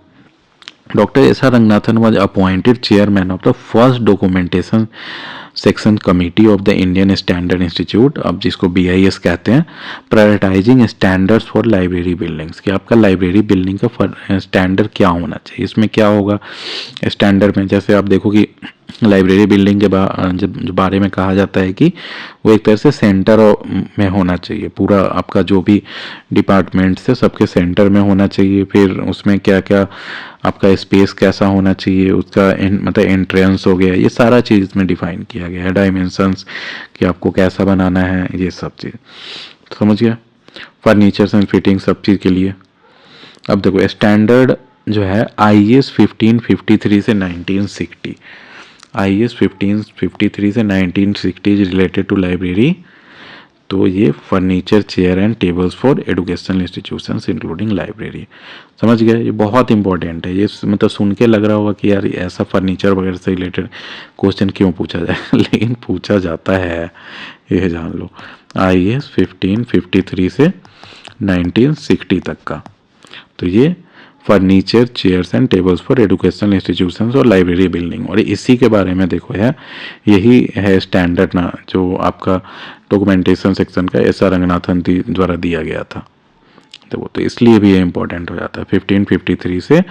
doctor SR Ranganathan was appointed chairman of the first documentation section committee of the Indian standard institute, अब जिसको BIS कहते हैं, prioritising standards for library buildings, कि आपका लाइब्रेरी बिल्डिंग का स्टैंडर्ड क्या होना चाहिए। इसमें क्या होगा स्टैंडर्ड में, जैसे आप देखो कि लाइब्रेरी बिल्डिंग के जो बारे में कहा जाता है कि वो एक तरह से सेंटर में होना चाहिए, पूरा आपका जो भी डिपार्टमेंट्स है सबके सेंटर में होना चाहिए। फिर उसमें क्या क्या आपका स्पेस कैसा होना चाहिए, उसका मतलब एंट्रेंस हो गया, ये सारा चीज़ में डिफाइन किया गया है। डायमेंशंस कि आपको कैसा बनाना है, ये सब चीज़ समझ गया। फर्नीचर्स एंड फिटिंग सब चीज़ के लिए। अब देखो स्टैंडर्ड जो है IS 1553 से 1960, IS 1553 से 1960 इज रिलेटेड टू लाइब्रेरी। तो ये furniture, chair and tables for educational institutions including library. समझ गए, ये बहुत इंपॉर्टेंट है। ये मतलब सुन के लग रहा होगा कि यार ऐसा फर्नीचर वगैरह से रिलेटेड क्वेश्चन क्यों पूछा जाए लेकिन पूछा जाता है, ये जान लो। IS 1553 से 1960 तक का, तो ये furniture, chairs and tables for educational institutions और लाइब्रेरी बिल्डिंग, और इसी के बारे में देखो है, यही है स्टैंडर्ड ना जो आपका डॉक्यूमेंटेशन सेक्शन का SR रंगनाथन द्वारा दिया गया था। देखो तो इसलिए भी ये इंपॉर्टेंट हो जाता है 1553 से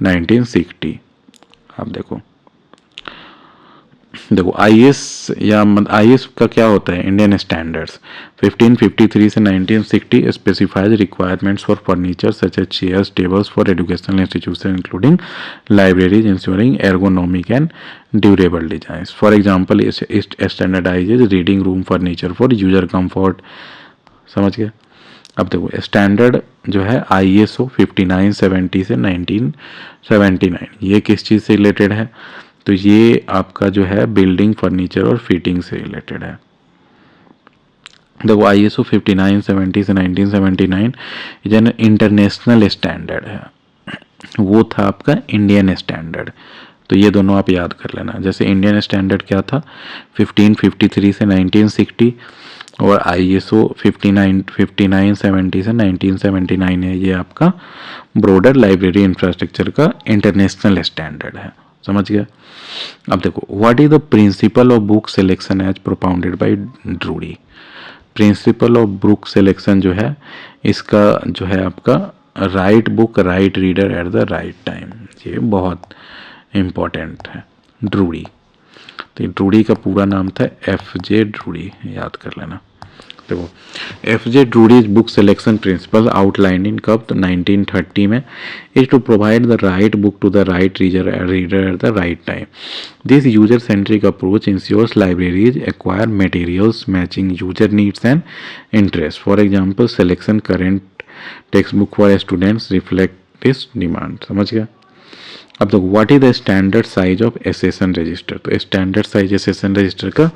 1960। आप देखो IS या IS का क्या होता है, इंडियन स्टैंडर्ड्स। 1553 से 1960 specifies requirements for furniture such as chairs, tables for educational institution including libraries ensuring ergonomic and durable design. For example it standardises reading room furniture for user comfort. समझ गए। अब देखो स्टैंडर्ड जो है ISO 5970 से 1979, ये किस चीज़ से रिलेटेड है, तो ये आपका जो है बिल्डिंग, फर्नीचर और फिटिंग से रिलेटेड है। देखो ISO 5970 से 1979 ये इंटरनेशनल स्टैंडर्ड है, वो था आपका इंडियन स्टैंडर्ड। तो ये दोनों आप याद कर लेना। जैसे इंडियन स्टैंडर्ड क्या था 1553 से 1960 और ISO 5970 से 1979 है, ये आपका ब्रॉडर लाइब्रेरी इंफ्रास्ट्रक्चर का इंटरनेशनल स्टैंडर्ड है। समझ गया। अब देखो what is the principle of book selection as propounded by Drury. Principle of book selection जो है इसका जो है आपका right book, right reader at the right time, ये बहुत इम्पॉर्टेंट है। ड्रूडी, तो ड्रूडी का पूरा नाम था FJ ड्रूडी, याद कर लेना। देखो FJ Drury's book selection principle outline in कब, तो 1930 में, is to provide the right book to the right reader at the right time. This user centric approach ensures libraries acquire materials matching user needs and interest. For example selection current text book for students reflect this demand. समझ गया। अब देखो what is the standard size of accession register, तो स्टैंडर्ड साइज एसेशन रजिस्टर का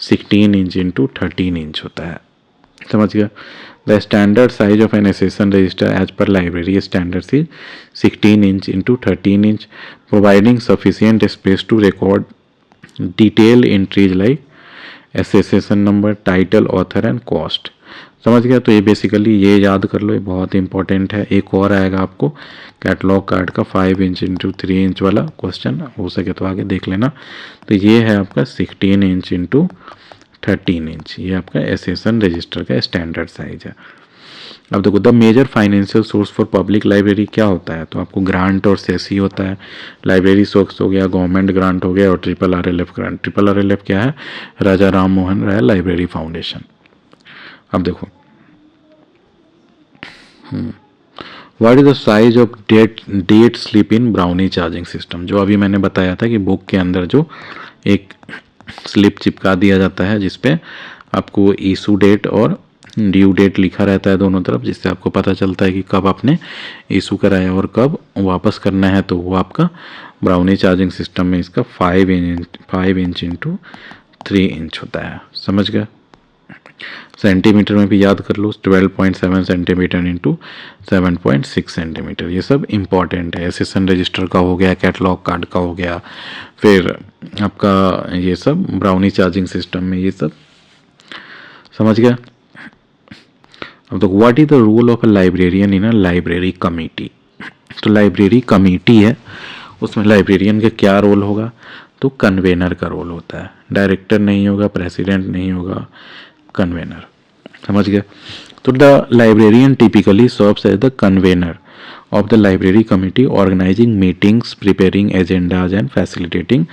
16 इंच इंटू 13 इंच होता है। समझ गया। The standard size of an accession register as per library standards is 16 inch into 13 inch, providing sufficient space to record detail entries like accession number, title, author and cost. समझ गया। तो ये बेसिकली ये याद कर लो, ये बहुत इंपॉर्टेंट है। एक और आएगा आपको कैटलॉग कार्ड का 5 इंच इंटू 3 इंच वाला क्वेश्चन, हो सके तो आगे देख लेना। तो ये है आपका 16 इंच इंटू 13 इंच, ये आपका एसेशन रजिस्टर का स्टैंडर्ड साइज है। अब देखो the major financial source for public library क्या होता है, तो आपको ग्रांट और सेसी होता है। लाइब्रेरी सोर्स हो गया, गवर्नमेंट ग्रांट हो गया, और RRLF ग्रांट। RRLF क्या है, राजा राम मोहन राय लाइब्रेरी फाउंडेशन। अब देखो what is the size of date slip in Browne charging system, जो अभी मैंने बताया था कि बुक के अंदर जो एक स्लिप चिपका दिया जाता है जिसपे आपको इशू डेट और ड्यू डेट लिखा रहता है दोनों तरफ, जिससे आपको पता चलता है कि कब आपने इशू कराया और कब वापस करना है। तो वो आपका ब्राउनी चार्जिंग सिस्टम में इसका 5 इंच इंटू 3 इंच होता है। समझ गए। सेंटीमीटर में भी याद कर लो, 12.7 सेंटीमीटर इंटू 7.6 सेंटीमीटर। ये सब इंपॉर्टेंट है। एसेशन रजिस्टर का हो गया, कैटलॉग कार्ड का हो गया, फिर आपका ये सब ब्राउनी चार्जिंग सिस्टम में ये सब। समझ गया। अब तो what is the role of a librarian in a library committee. तो लाइब्रेरी कमेटी है, उसमें लाइब्रेरियन का क्या रोल होगा, तो कन्वेनर का रोल होता है। डायरेक्टर नहीं होगा, प्रेसिडेंट नहीं होगा, कन्वेनर। समझ गए? तो the librarian typically serves as the convener of the library committee, organizing meetings, preparing agendas and facilitating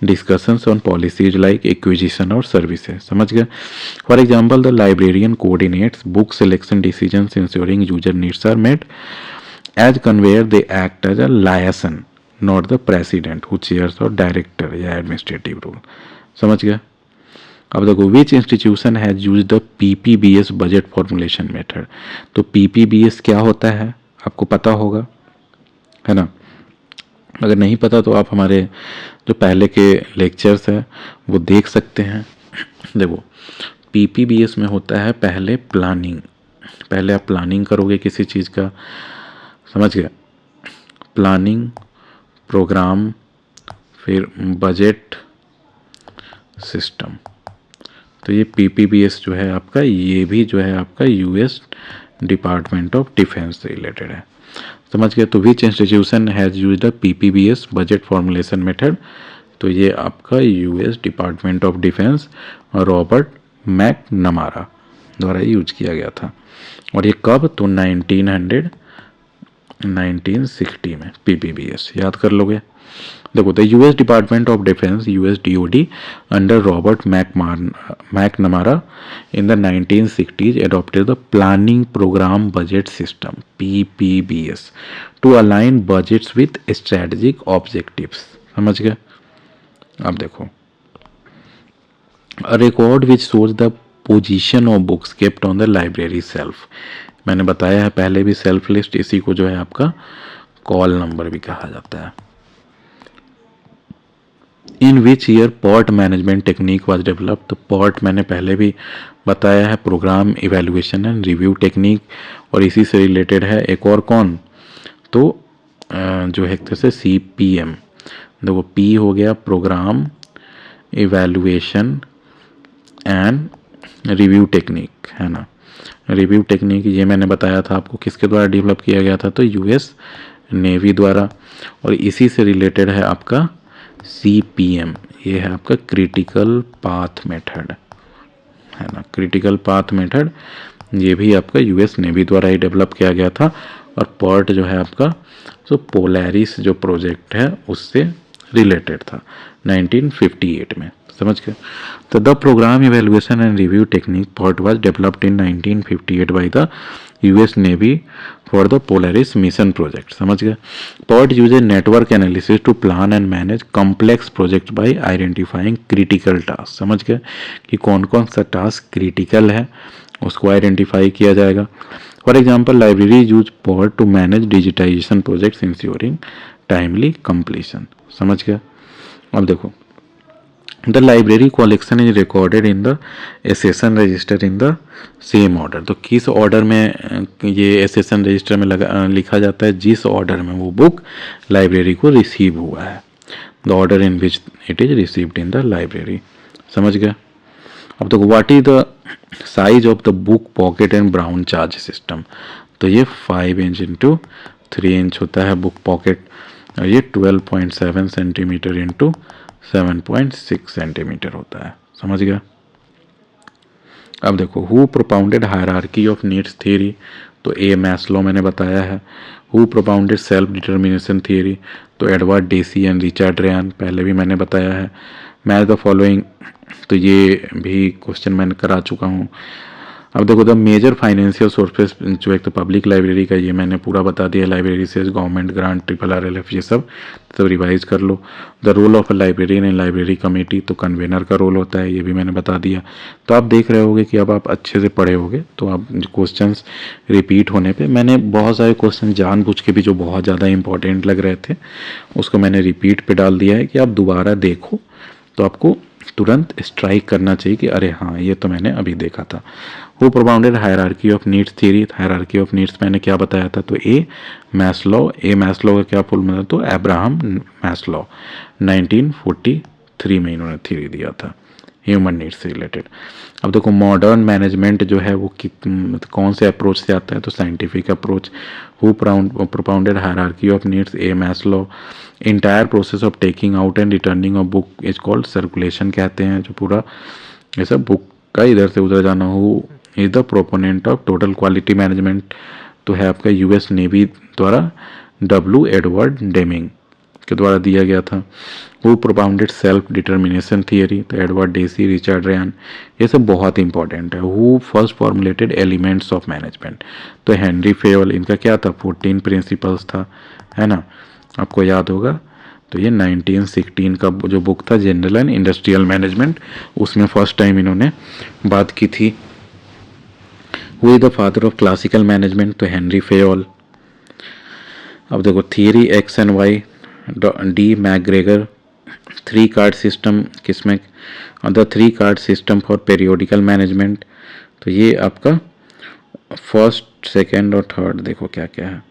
discussions on policies like acquisition or services. समझ गए? For example, the librarian coordinates book selection decisions, ensuring user needs are met. As conveyor, they act as a liaison, not the president who chairs or director या administrative role. समझ गए? अब देखो, विच institution has use the PPBS budget formulation method. तो PPBS क्या होता है आपको पता होगा, है ना? अगर नहीं पता तो आप हमारे जो पहले के लेक्चर्स हैं वो देख सकते हैं। देखो, PPBS में होता है पहले प्लानिंग। पहले आप प्लानिंग करोगे किसी चीज़ का, समझ गया? प्लानिंग, प्रोग्राम, फिर बजट सिस्टम। तो ये PPBS जो है आपका, ये भी जो है आपका US डिपार्टमेंट ऑफ डिफेंस से रिलेटेड है। समझ गए? तो विच institution has used the PPBS budget formulation method. तो ये आपका US डिपार्टमेंट ऑफ डिफेंस और रॉबर्ट मैकनमारा द्वारा यूज किया गया था। और ये कब? तो 1960 में PPBS याद कर लोगे। देखो, the US department of defence US DOD under Robert McNamara in the 1960s adopted the planning program budget system PPBS to align budgets with strategic objectives. समझ गए? अब देखो, a record which shows the position of books kept on the library shelf. मैंने बताया है पहले भी, सेल्फ लिस्ट, इसी को जो है आपका कॉल नंबर भी कहा जाता है। In which year PERT management technique was developed. तो पॉट मैंने पहले भी बताया है, program evaluation and review technique, और इसी से रिलेटेड है एक और कौन, तो जो है एक तरह से CPM। देखो, P हो गया program evaluation and review technique, है ना? रिव्यू टेक्निक ये मैंने बताया था आपको किसके द्वारा डेवलप किया गया था, तो US नेवी द्वारा। और इसी से रिलेटेड है आपका CPM, ये है आपका क्रिटिकल पाथ मेथड, है ना? क्रिटिकल पाथ मेथड ये भी आपका US नेवी द्वारा ही डेवलप किया गया था। और PERT जो है आपका, जो पोलैरिस जो प्रोजेक्ट है उससे रिलेटेड था 1958 में। समझ गए? तो the program evaluation and review technique PERT was developed in 1958 by the US Navy for the Polaris mission project. समझ गए? PERT use network analysis to plan and manage complex project by identifying critical task. समझ गए कि कौन कौन सा टास्क क्रिटिकल है, उसको आइडेंटिफाई किया जाएगा। For example, library use PERT to manage digitization projects ensuring timely completion. समझ गए? अब देखो, the library collection is recorded in the accession register in the same order. तो किस ऑर्डर में ये एसेशन रजिस्टर में लिखा जाता है? जिस ऑर्डर में वो बुक लाइब्रेरी को रिसीव हुआ है, the order in which it is received in the library. समझ गया? अब देखो, what is the size of the book pocket and brown charge system. तो ये 5 इंच इंटू 3 इंच होता है बुक पॉकेट, और ये 12.7 सेंटीमीटर इंटू 7.6 सेंटीमीटर होता है। समझ गया? अब देखो, who propounded hierarchy of needs theory. तो A मैस्लो मैंने बताया है। Who propounded self determination theory. तो Edward Deci and Richard Ryan, पहले भी मैंने बताया है। मैच द फॉलोइंग, तो ये भी क्वेश्चन मैंने करा चुका हूँ। अब देखो, द मेजर फाइनेंशियल सोर्सेस, जो एक तो पब्लिक लाइब्रेरी का ये मैंने पूरा बता दिया, लाइब्रेरी से गवर्नमेंट ग्रांट, RRLF, ये सब तो रिवाइज कर लो। The role of a librarian in library committee, तो कन्वेनर का रोल होता है, ये भी मैंने बता दिया। तो आप देख रहे होगे कि अब आप अच्छे से पढ़े होगे, तो आप क्वेश्चंस रिपीट होने पे, मैंने बहुत सारे क्वेश्चन जानबूझ के भी जो बहुत ज़्यादा इंपॉर्टेंट लग रहे थे उसको मैंने रिपीट पे डाल दिया है कि आप दोबारा देखो तो आपको तुरंत स्ट्राइक करना चाहिए कि अरे हाँ, ये तो मैंने अभी देखा था। Who propounded hierarchy of needs theory. Hierarchy of needs मैंने क्या बताया था, तो A मैस्लो का क्या फुल मतलब, तो अब्राहम मैस्लो 1943 में इन्होंने थ्योरी दिया था। ह्यूमन नीड्स से रिलेटेड। अब देखो मॉडर्न मैनेजमेंट जो है वो कौन से अप्रोच से आता है, तो scientific approach. Who propounded hierarchy of needs, A Maslow. Entire process of taking out and returning of book is called circulation कहते हैं, जो पूरा ऐसा बुक का इधर से उधर जाना। Who is the proponent of total quality management, तो है आपका यूएस नेवी द्वारा डब्ल्यू एडवर्ड डेमिंग के द्वारा दिया गया था। Who propounded self determination theory, तो एडवर्ड डेसी, रिचर्ड रैन, ये सब बहुत इंपॉर्टेंट है। Who first formulated elements of management, तो हेनरी फेयल, इनका क्या था 14 प्रिंसिपल्स था, है ना, आपको याद होगा। तो ये 1916 का जो बुक था जनरल एंड इंडस्ट्रियल मैनेजमेंट, उसमें फर्स्ट टाइम इन्होंने बात की थी। Who is the father of classical management, तो हेनरी फेयल। अब देखो theory X and Y, D McGregor. 3 card system किसमें, the 3 card system for periodical management, तो ये आपका फर्स्ट सेकेंड और थर्ड, देखो क्या क्या है,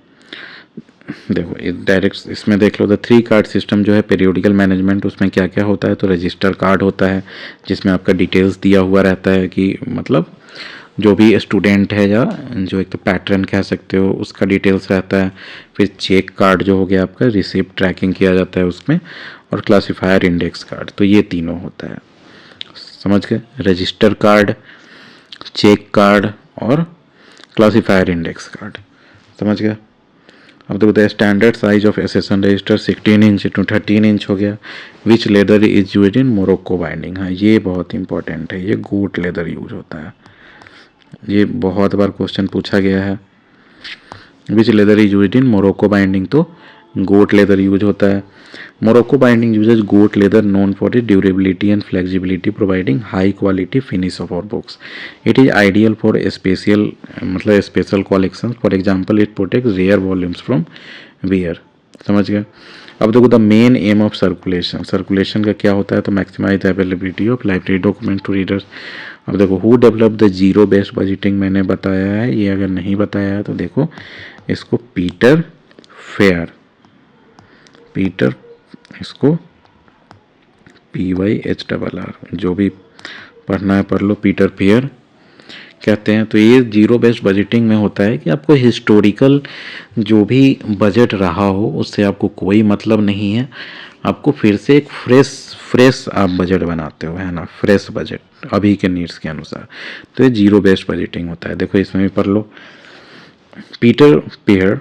देखो डायरेक्ट इसमें देख लो। द 3 कार्ड सिस्टम जो है पेरियोडिकल मैनेजमेंट, उसमें क्या क्या होता है, तो रजिस्टर कार्ड होता है जिसमें आपका डिटेल्स दिया हुआ रहता है कि मतलब जो भी स्टूडेंट है या जो एक तो पैटर्न कह सकते हो उसका डिटेल्स रहता है। फिर चेक कार्ड जो हो गया आपका, रिसिप्ट ट्रैकिंग किया जाता है उसमें, और क्लासिफायर इंडेक्स कार्ड, तो ये तीनों होता है, समझ गए। रजिस्टर कार्ड, चेक कार्ड और क्लासिफायर इंडेक्स कार्ड, समझ गया। अब देखो the standard size of accession register 16 inch to 13 inch हो गया। Which leather is use in Morocco binding, हाँ ये बहुत इंपॉर्टेंट है, ये गोट लेदर यूज होता है, ये बहुत बार क्वेश्चन पूछा गया है। Which leather is use in Morocco binding, तो गोट लेदर यूज होता है। Morocco binding uses goat leather known for it durability and flexibility, providing high quality finish of our books. It is ideal for special मतलब special collection, for example it protect rare volumes from wear, समझ गया। अब देखो the main aim of circulation, circulation का क्या होता है, तो maximise availability of library document to readers. अब देखो who develop the zero based budgeting, मैंने बताया है, ये अगर नहीं बताया है तो देखो इसको पीटर फेयर, पीटर, इसको PYHRR, जो भी पढ़ना है पढ़ लो, पीटर फेयर कहते हैं। तो ये जीरो बेस्ड बजटिंग में होता है कि आपको हिस्टोरिकल जो भी बजट रहा हो उससे आपको कोई मतलब नहीं है, आपको फिर से एक फ्रेश आप बजट बनाते हो, है ना, फ्रेश बजट अभी के नीड्स के अनुसार, तो ये जीरो बेस्ड बजटिंग होता है। देखो इसमें भी पढ़ लो, Peter Pyhrr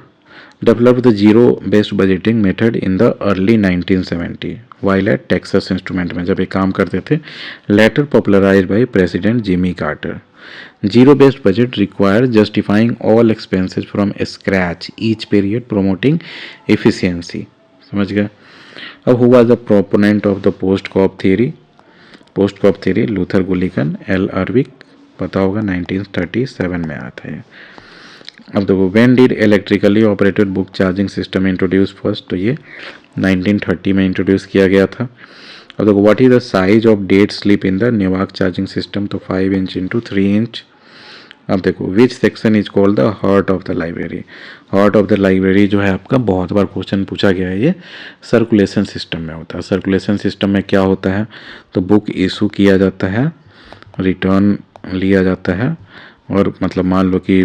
developed the zero based budgeting method in the early 1970 while at Texas Instrument में जब ये काम करते थे, later popularized by President Jimmy Carter. Zero based budget required justifying all expenses from scratch each period, promoting efficiency, समझ गए। अब who was the proponent of the post cop theory, POSDCORB theory, Luther Gulick and, L Urwick, पता होगा 1937 में आया था ये। अब देखो when did electrically operated book charging system introduce first, तो ये 1930 में इंट्रोड्यूस किया गया था। अब देखो what is the size of date slip in the Newark charging system, तो 5 इंच इंटू 3 इंच। अब देखो which section is called the heart of the library, heart of the library जो है आपका बहुत बार क्वेश्चन पूछा गया है, ये सर्कुलेशन सिस्टम में होता है। सर्कुलेशन सिस्टम में क्या होता है, तो बुक इशू किया जाता है, रिटर्न लिया जाता है, और मतलब मान लो कि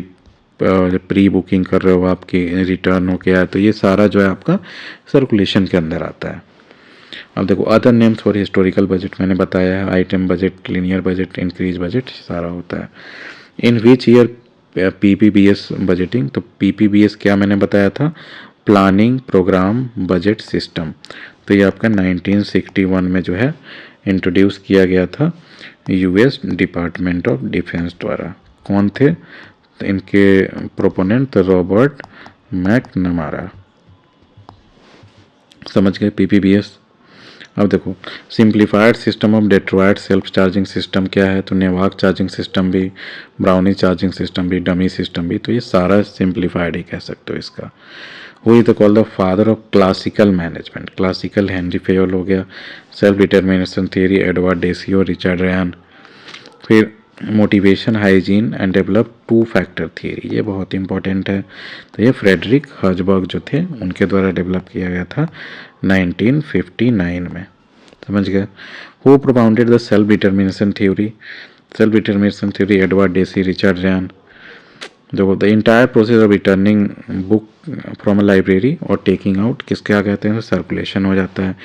प्री बुकिंग कर रहे हो आपकी, रिटर्न हो गया, तो ये सारा जो है आपका सर्कुलेशन के अंदर आता है। अब देखो other names for historical budget मैंने बताया है, item budget, linear budget, increase budget, सारा होता है। In which year PPBS budgeting, तो PPBS क्या मैंने बताया था, प्लानिंग प्रोग्राम बजट सिस्टम, तो ये आपका 1961 में जो है इंट्रोड्यूस किया गया था US डिपार्टमेंट ऑफ डिफेंस द्वारा। कौन थे, तो इनके प्रोपोनेंट रॉबर्ट मैकनमारा, समझ गए PPBS। अब देखो simplified system of Detroit self charging system क्या है, तो नेवाक चार्जिंग सिस्टम भी, ब्राउनी चार्जिंग सिस्टम भी, डमी सिस्टम भी, तो ये सारा सिंप्लीफाइड ही कह सकते हो इसका। हुई तो called the father of classical management, classical Henri Fayol हो गया। Self determination theory Edward Deci, Richard Ryan. फिर motivation, hygiene and develop 2 factor theory, ये बहुत इंपॉर्टेंट है, तो ये फ्रेडरिक हर्जबर्ग जो थे उनके द्वारा डेवलप किया गया था 1959 में, समझ गए। Who propounded the self determination theory Edward Deci Richard Ryan. देखो the entire process of returning book from a library और टेकिंग आउट किसके क्या कहते हैं, सर्कुलेशन हो जाता है।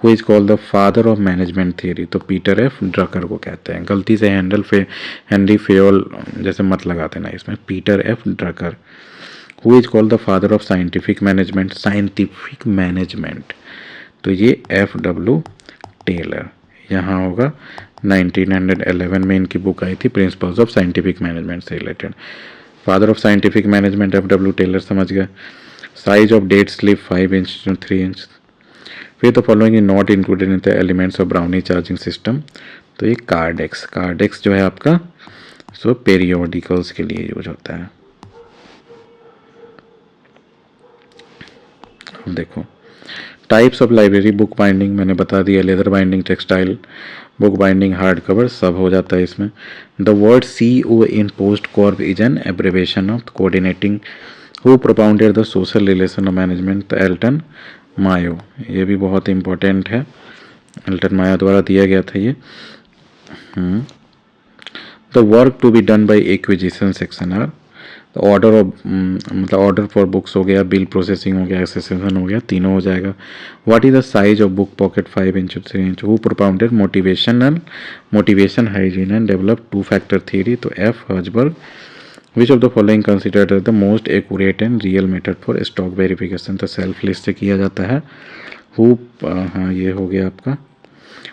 Who is called the father of management theory, तो पीटर एफ ड्रकर को कहते हैं। गलती से हेनरी फेयोल जैसे मत लगाते ना इसमें, Peter F Drucker. Who is called the father of scientific management, तो ये एफ डब्ल्यू टेलर। यहाँ होगा 1911 में इनकी बुक आई थी प्रिंसिपल्स ऑफ साइंटिफिक मैनेजमेंट से related. Father of scientific management F W Taylor, समझ गए। Size of date slip 5 inch to 3 inch. फिर तो following is not included in the elements of Browne charging system, तो ये कार्डेक्स जो है आपका सो पेरियोडिकल्स के लिए यूज होता है। अब देखो types of library, book binding मैंने बता दिया, leather binding, textile book binding, hard cover, सब हो जाता है इसमें। The word CO in POSDCORB is an abbreviation of coordinating. Who propounded the social relation of management, Elton Mayo, ये भी बहुत इंपॉर्टेंट है, एल्टन मायो द्वारा दिया गया था ये। The work to be done by acquisition section are, order of मतलब ऑर्डर फॉर बुक्स हो गया, बिल प्रोसेसिंग हो गया, एक्सेसिशन हो गया, तीनों हो जाएगा। What is the size of book pocket 5 inch 3 inch. Who propounded motivation hygiene and develop 2-factor theory, तो F Herzberg. Which of the following considered the most accurate and real method for stock verification, तो सेल्फ लिस्ट से किया जाता है। हाँ ये हो गया आपका।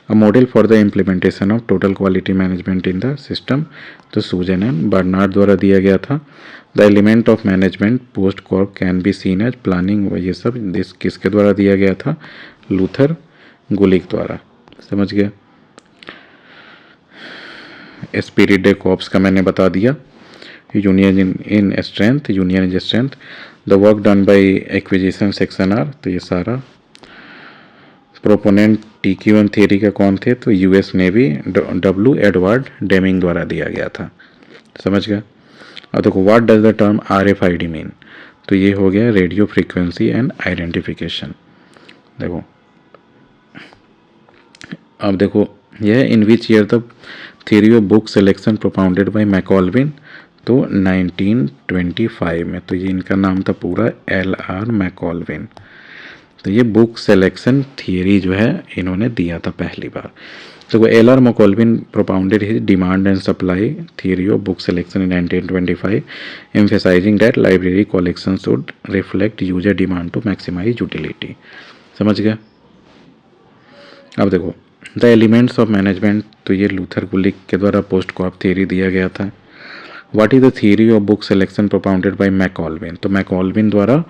A model for the implementation of total quality management in the system, तो सूजन एंड बर्नार्ड द्वारा दिया गया था। The element of management POSDCORB can be seen as planning, ये सब किसके द्वारा दिया गया था, लूथर गुलिक द्वारा, समझ गया। स्पिरिट डे कॉर्प्स का मैंने बता दिया। Union in strength, union is strength. The work done by acquisition section are, तो ये सारा। प्रोपोनेंट TQ1 थियरी का कौन थे, तो US navy W Edward Deming द्वारा दिया गया था, समझ गया। अब देखो what does the term RFID mean, तो ये हो गया रेडियो फ्रीक्वेंसी एंड आइडेंटिफिकेशन। देखो अब देखो यह in which year the theory of book selection propounded by McColvin, तो 1925 में, तो ये इनका नाम था पूरा LR मैकॉल्विन। तो ये बुक सिलेक्शन थियरी जो है इन्होंने दिया था पहली बार। तो LR McColvin propounded his demand and supply theory of book selection in 1925, emphasising that library collection should reflect user demand to maximise utility, समझ गया। अब देखो द एलिमेंट्स ऑफ मैनेजमेंट, तो ये लूथर गुलिक के द्वारा पोस्ट कॉर्प थियरी दिया गया था। What is the theory of book selection propounded by McColvin, तो मैकॉल्विन द्वारा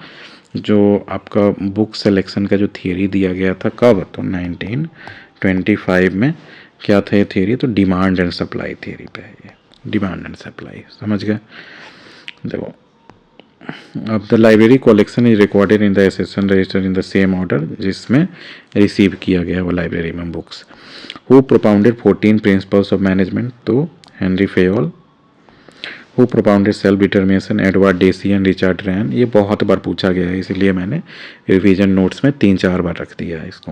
जो आपका बुक सिलेक्शन का जो थियरी दिया गया था कब, तो 1925 में। क्या था ये थियरी, तो डिमांड एंड सप्लाई थियरी पे है ये, डिमांड एंड सप्लाई, समझ गए। देखो अब the library collection is recorded in the accession register in the same order जिसमें रिसीव किया गया वो लाइब्रेरी में books. Who propounded 14 principles of management, तो Henry Fayol. Who propounded self determination, Edward Deci and Richard Ryan. ये बहुत बार पूछा गया है इसीलिए मैंने रिवीजन नोट्स में 3-4 बार रख दिया है इसको।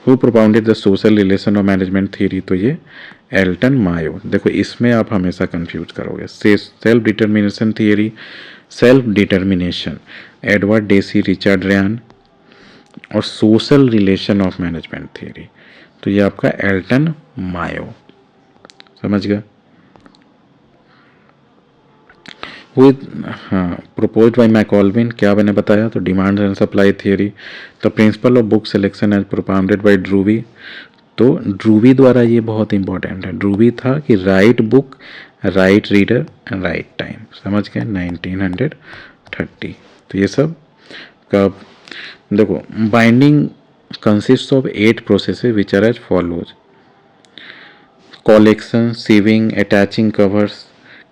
Who propounded the social relation of management theory, तो ये एल्टन मायो। देखो इसमें आप हमेशा कंफ्यूज करोगे, self determination theory, self determination Edward Deci Richard Ryan, और social relation of management theory, तो ये आपका एल्टन मायो, समझ गया। प्रोपोज्ड बाय मैकॉल्विन, क्या मैंने बताया, तो demand and supply theory. The principle of book selection as propounded by Drury, तो ड्रूवी द्वारा ये बहुत इंपॉर्टेंट है। ड्रूवी था कि right book, right reader and right time, समझ गए, 1930। तो ये सब का देखो binding consist of 8 processes which are as follows, collection, sewing, attaching covers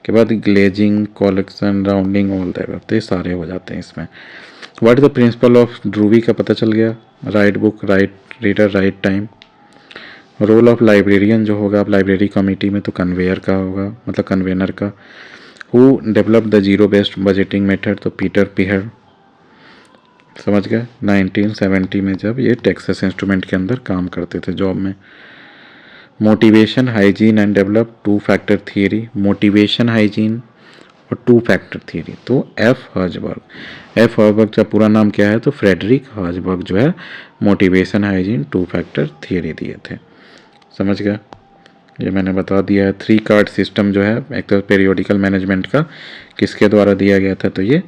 के बाद glazing, collection, rounding, all that, तो ये सारे हो जाते हैं इसमें। What is the principle of Drury का पता चल गया, right book, right reader, right time. Role of librarian जो होगा आप लाइब्रेरी कमेटी में, तो कन्वेयर का होगा, मतलब कन्वेनर का। Who develop the zero based budgeting method, तो पीटर पिहर, समझ गए, 1970 में जब ये टेक्सास इंस्ट्रूमेंट के अंदर काम करते थे जॉब में। Motivation, hygiene and develop, 2 factor theory, motivation, hygiene और 2 फैक्टर थियरी। तो एफ हर्जबर्ग का पूरा नाम क्या है? तो फ्रेडरिक हर्जबर्ग जो है मोटिवेशन, हाइजीन, 2 फैक्टर थियरी दिए थे। समझ गया? ये मैंने बता दिया है। 3 कार्ड सिस्टम जो है एक तो पेरियोडिकल मैनेजमेंट का किसके द्वारा दिया गया था? तो ये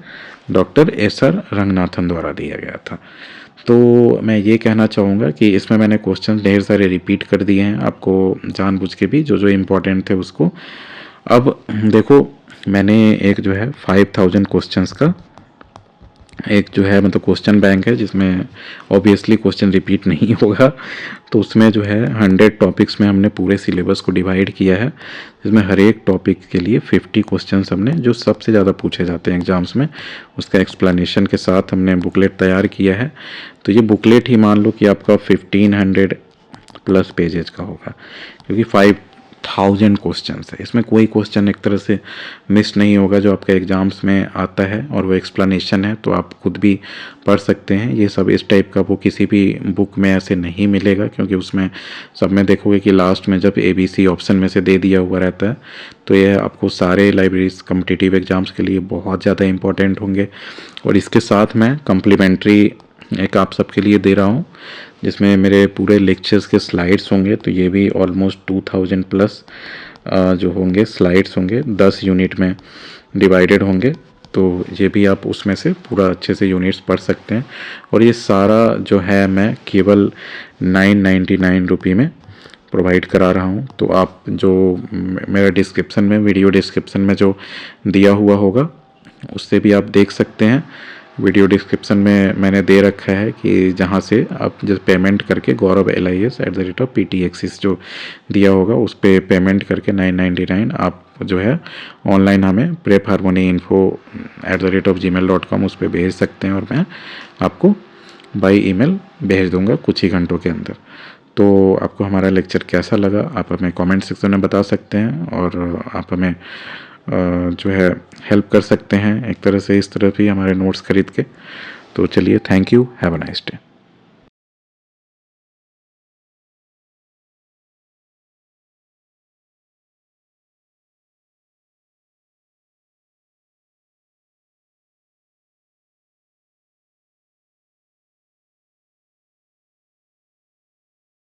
डॉक्टर एसआर रंगनाथन द्वारा दिया गया था। तो मैं ये कहना चाहूँगा कि इसमें मैंने क्वेश्चन ढेर सारे रिपीट कर दिए हैं आपको जानबूझ के भी, जो जो इम्पोर्टेंट थे उसको। अब देखो, मैंने एक जो है 5000 क्वेश्चंस का एक जो है मतलब क्वेश्चन बैंक है, जिसमें ऑब्वियसली क्वेश्चन रिपीट नहीं होगा। तो उसमें जो है 100 टॉपिक्स में हमने पूरे सिलेबस को डिवाइड किया है, जिसमें हर एक टॉपिक के लिए 50 क्वेश्चंस हमने जो सबसे ज़्यादा पूछे जाते हैं एग्जाम्स में, उसका एक्सप्लेनेशन के साथ हमने बुकलेट तैयार किया है। तो ये बुकलेट ही मान लो कि आपका 1500+ पेजेज का होगा, क्योंकि 5000 क्वेश्चंस है। इसमें कोई क्वेश्चन एक तरह से मिस नहीं होगा जो आपके एग्ज़ाम्स में आता है, और वो एक्सप्लेनेशन है तो आप खुद भी पढ़ सकते हैं। ये सब इस टाइप का वो किसी भी बुक में ऐसे नहीं मिलेगा, क्योंकि उसमें सब में देखोगे कि लास्ट में जब ABC ऑप्शन में से दे दिया हुआ रहता है, तो यह आपको सारे लाइब्रेरीज कम्पिटिटिव एग्ज़ाम्स के लिए बहुत ज़्यादा इंपॉर्टेंट होंगे। और इसके साथ मैं कम्प्लीमेंट्री एक आप सबके लिए दे रहा हूँ, जिसमें मेरे पूरे लेक्चर्स के स्लाइड्स होंगे। तो ये भी ऑलमोस्ट 2000+ जो होंगे स्लाइड्स होंगे, 10 यूनिट में डिवाइडेड होंगे। तो ये भी आप उसमें से पूरा अच्छे से यूनिट्स पढ़ सकते हैं। और ये सारा जो है मैं केवल 999 रुपये में प्रोवाइड करा रहा हूँ। तो आप जो मेरा डिस्क्रिप्शन में, वीडियो डिस्क्रिप्शन में जो दिया हुआ होगा, उससे भी आप देख सकते हैं। वीडियो डिस्क्रिप्शन में मैंने दे रखा है कि जहाँ से आप जब पेमेंट करके गौरव LIS@PTXis जो दिया होगा उस पर पेमेंट करके 999 आप जो है ऑनलाइन हमें prepharmonyinfo@gmail.com उस पर भेज सकते हैं, और मैं आपको बाई ईमेल भेज दूंगा कुछ ही घंटों के अंदर। तो आपको हमारा लेक्चर कैसा लगा आप हमें कमेंट सेक्शन में बता सकते हैं, और आप हमें जो है हेल्प कर सकते हैं एक तरह से इस तरह भी हमारे नोट्स खरीद के। तो चलिए, thank you, have a nice day.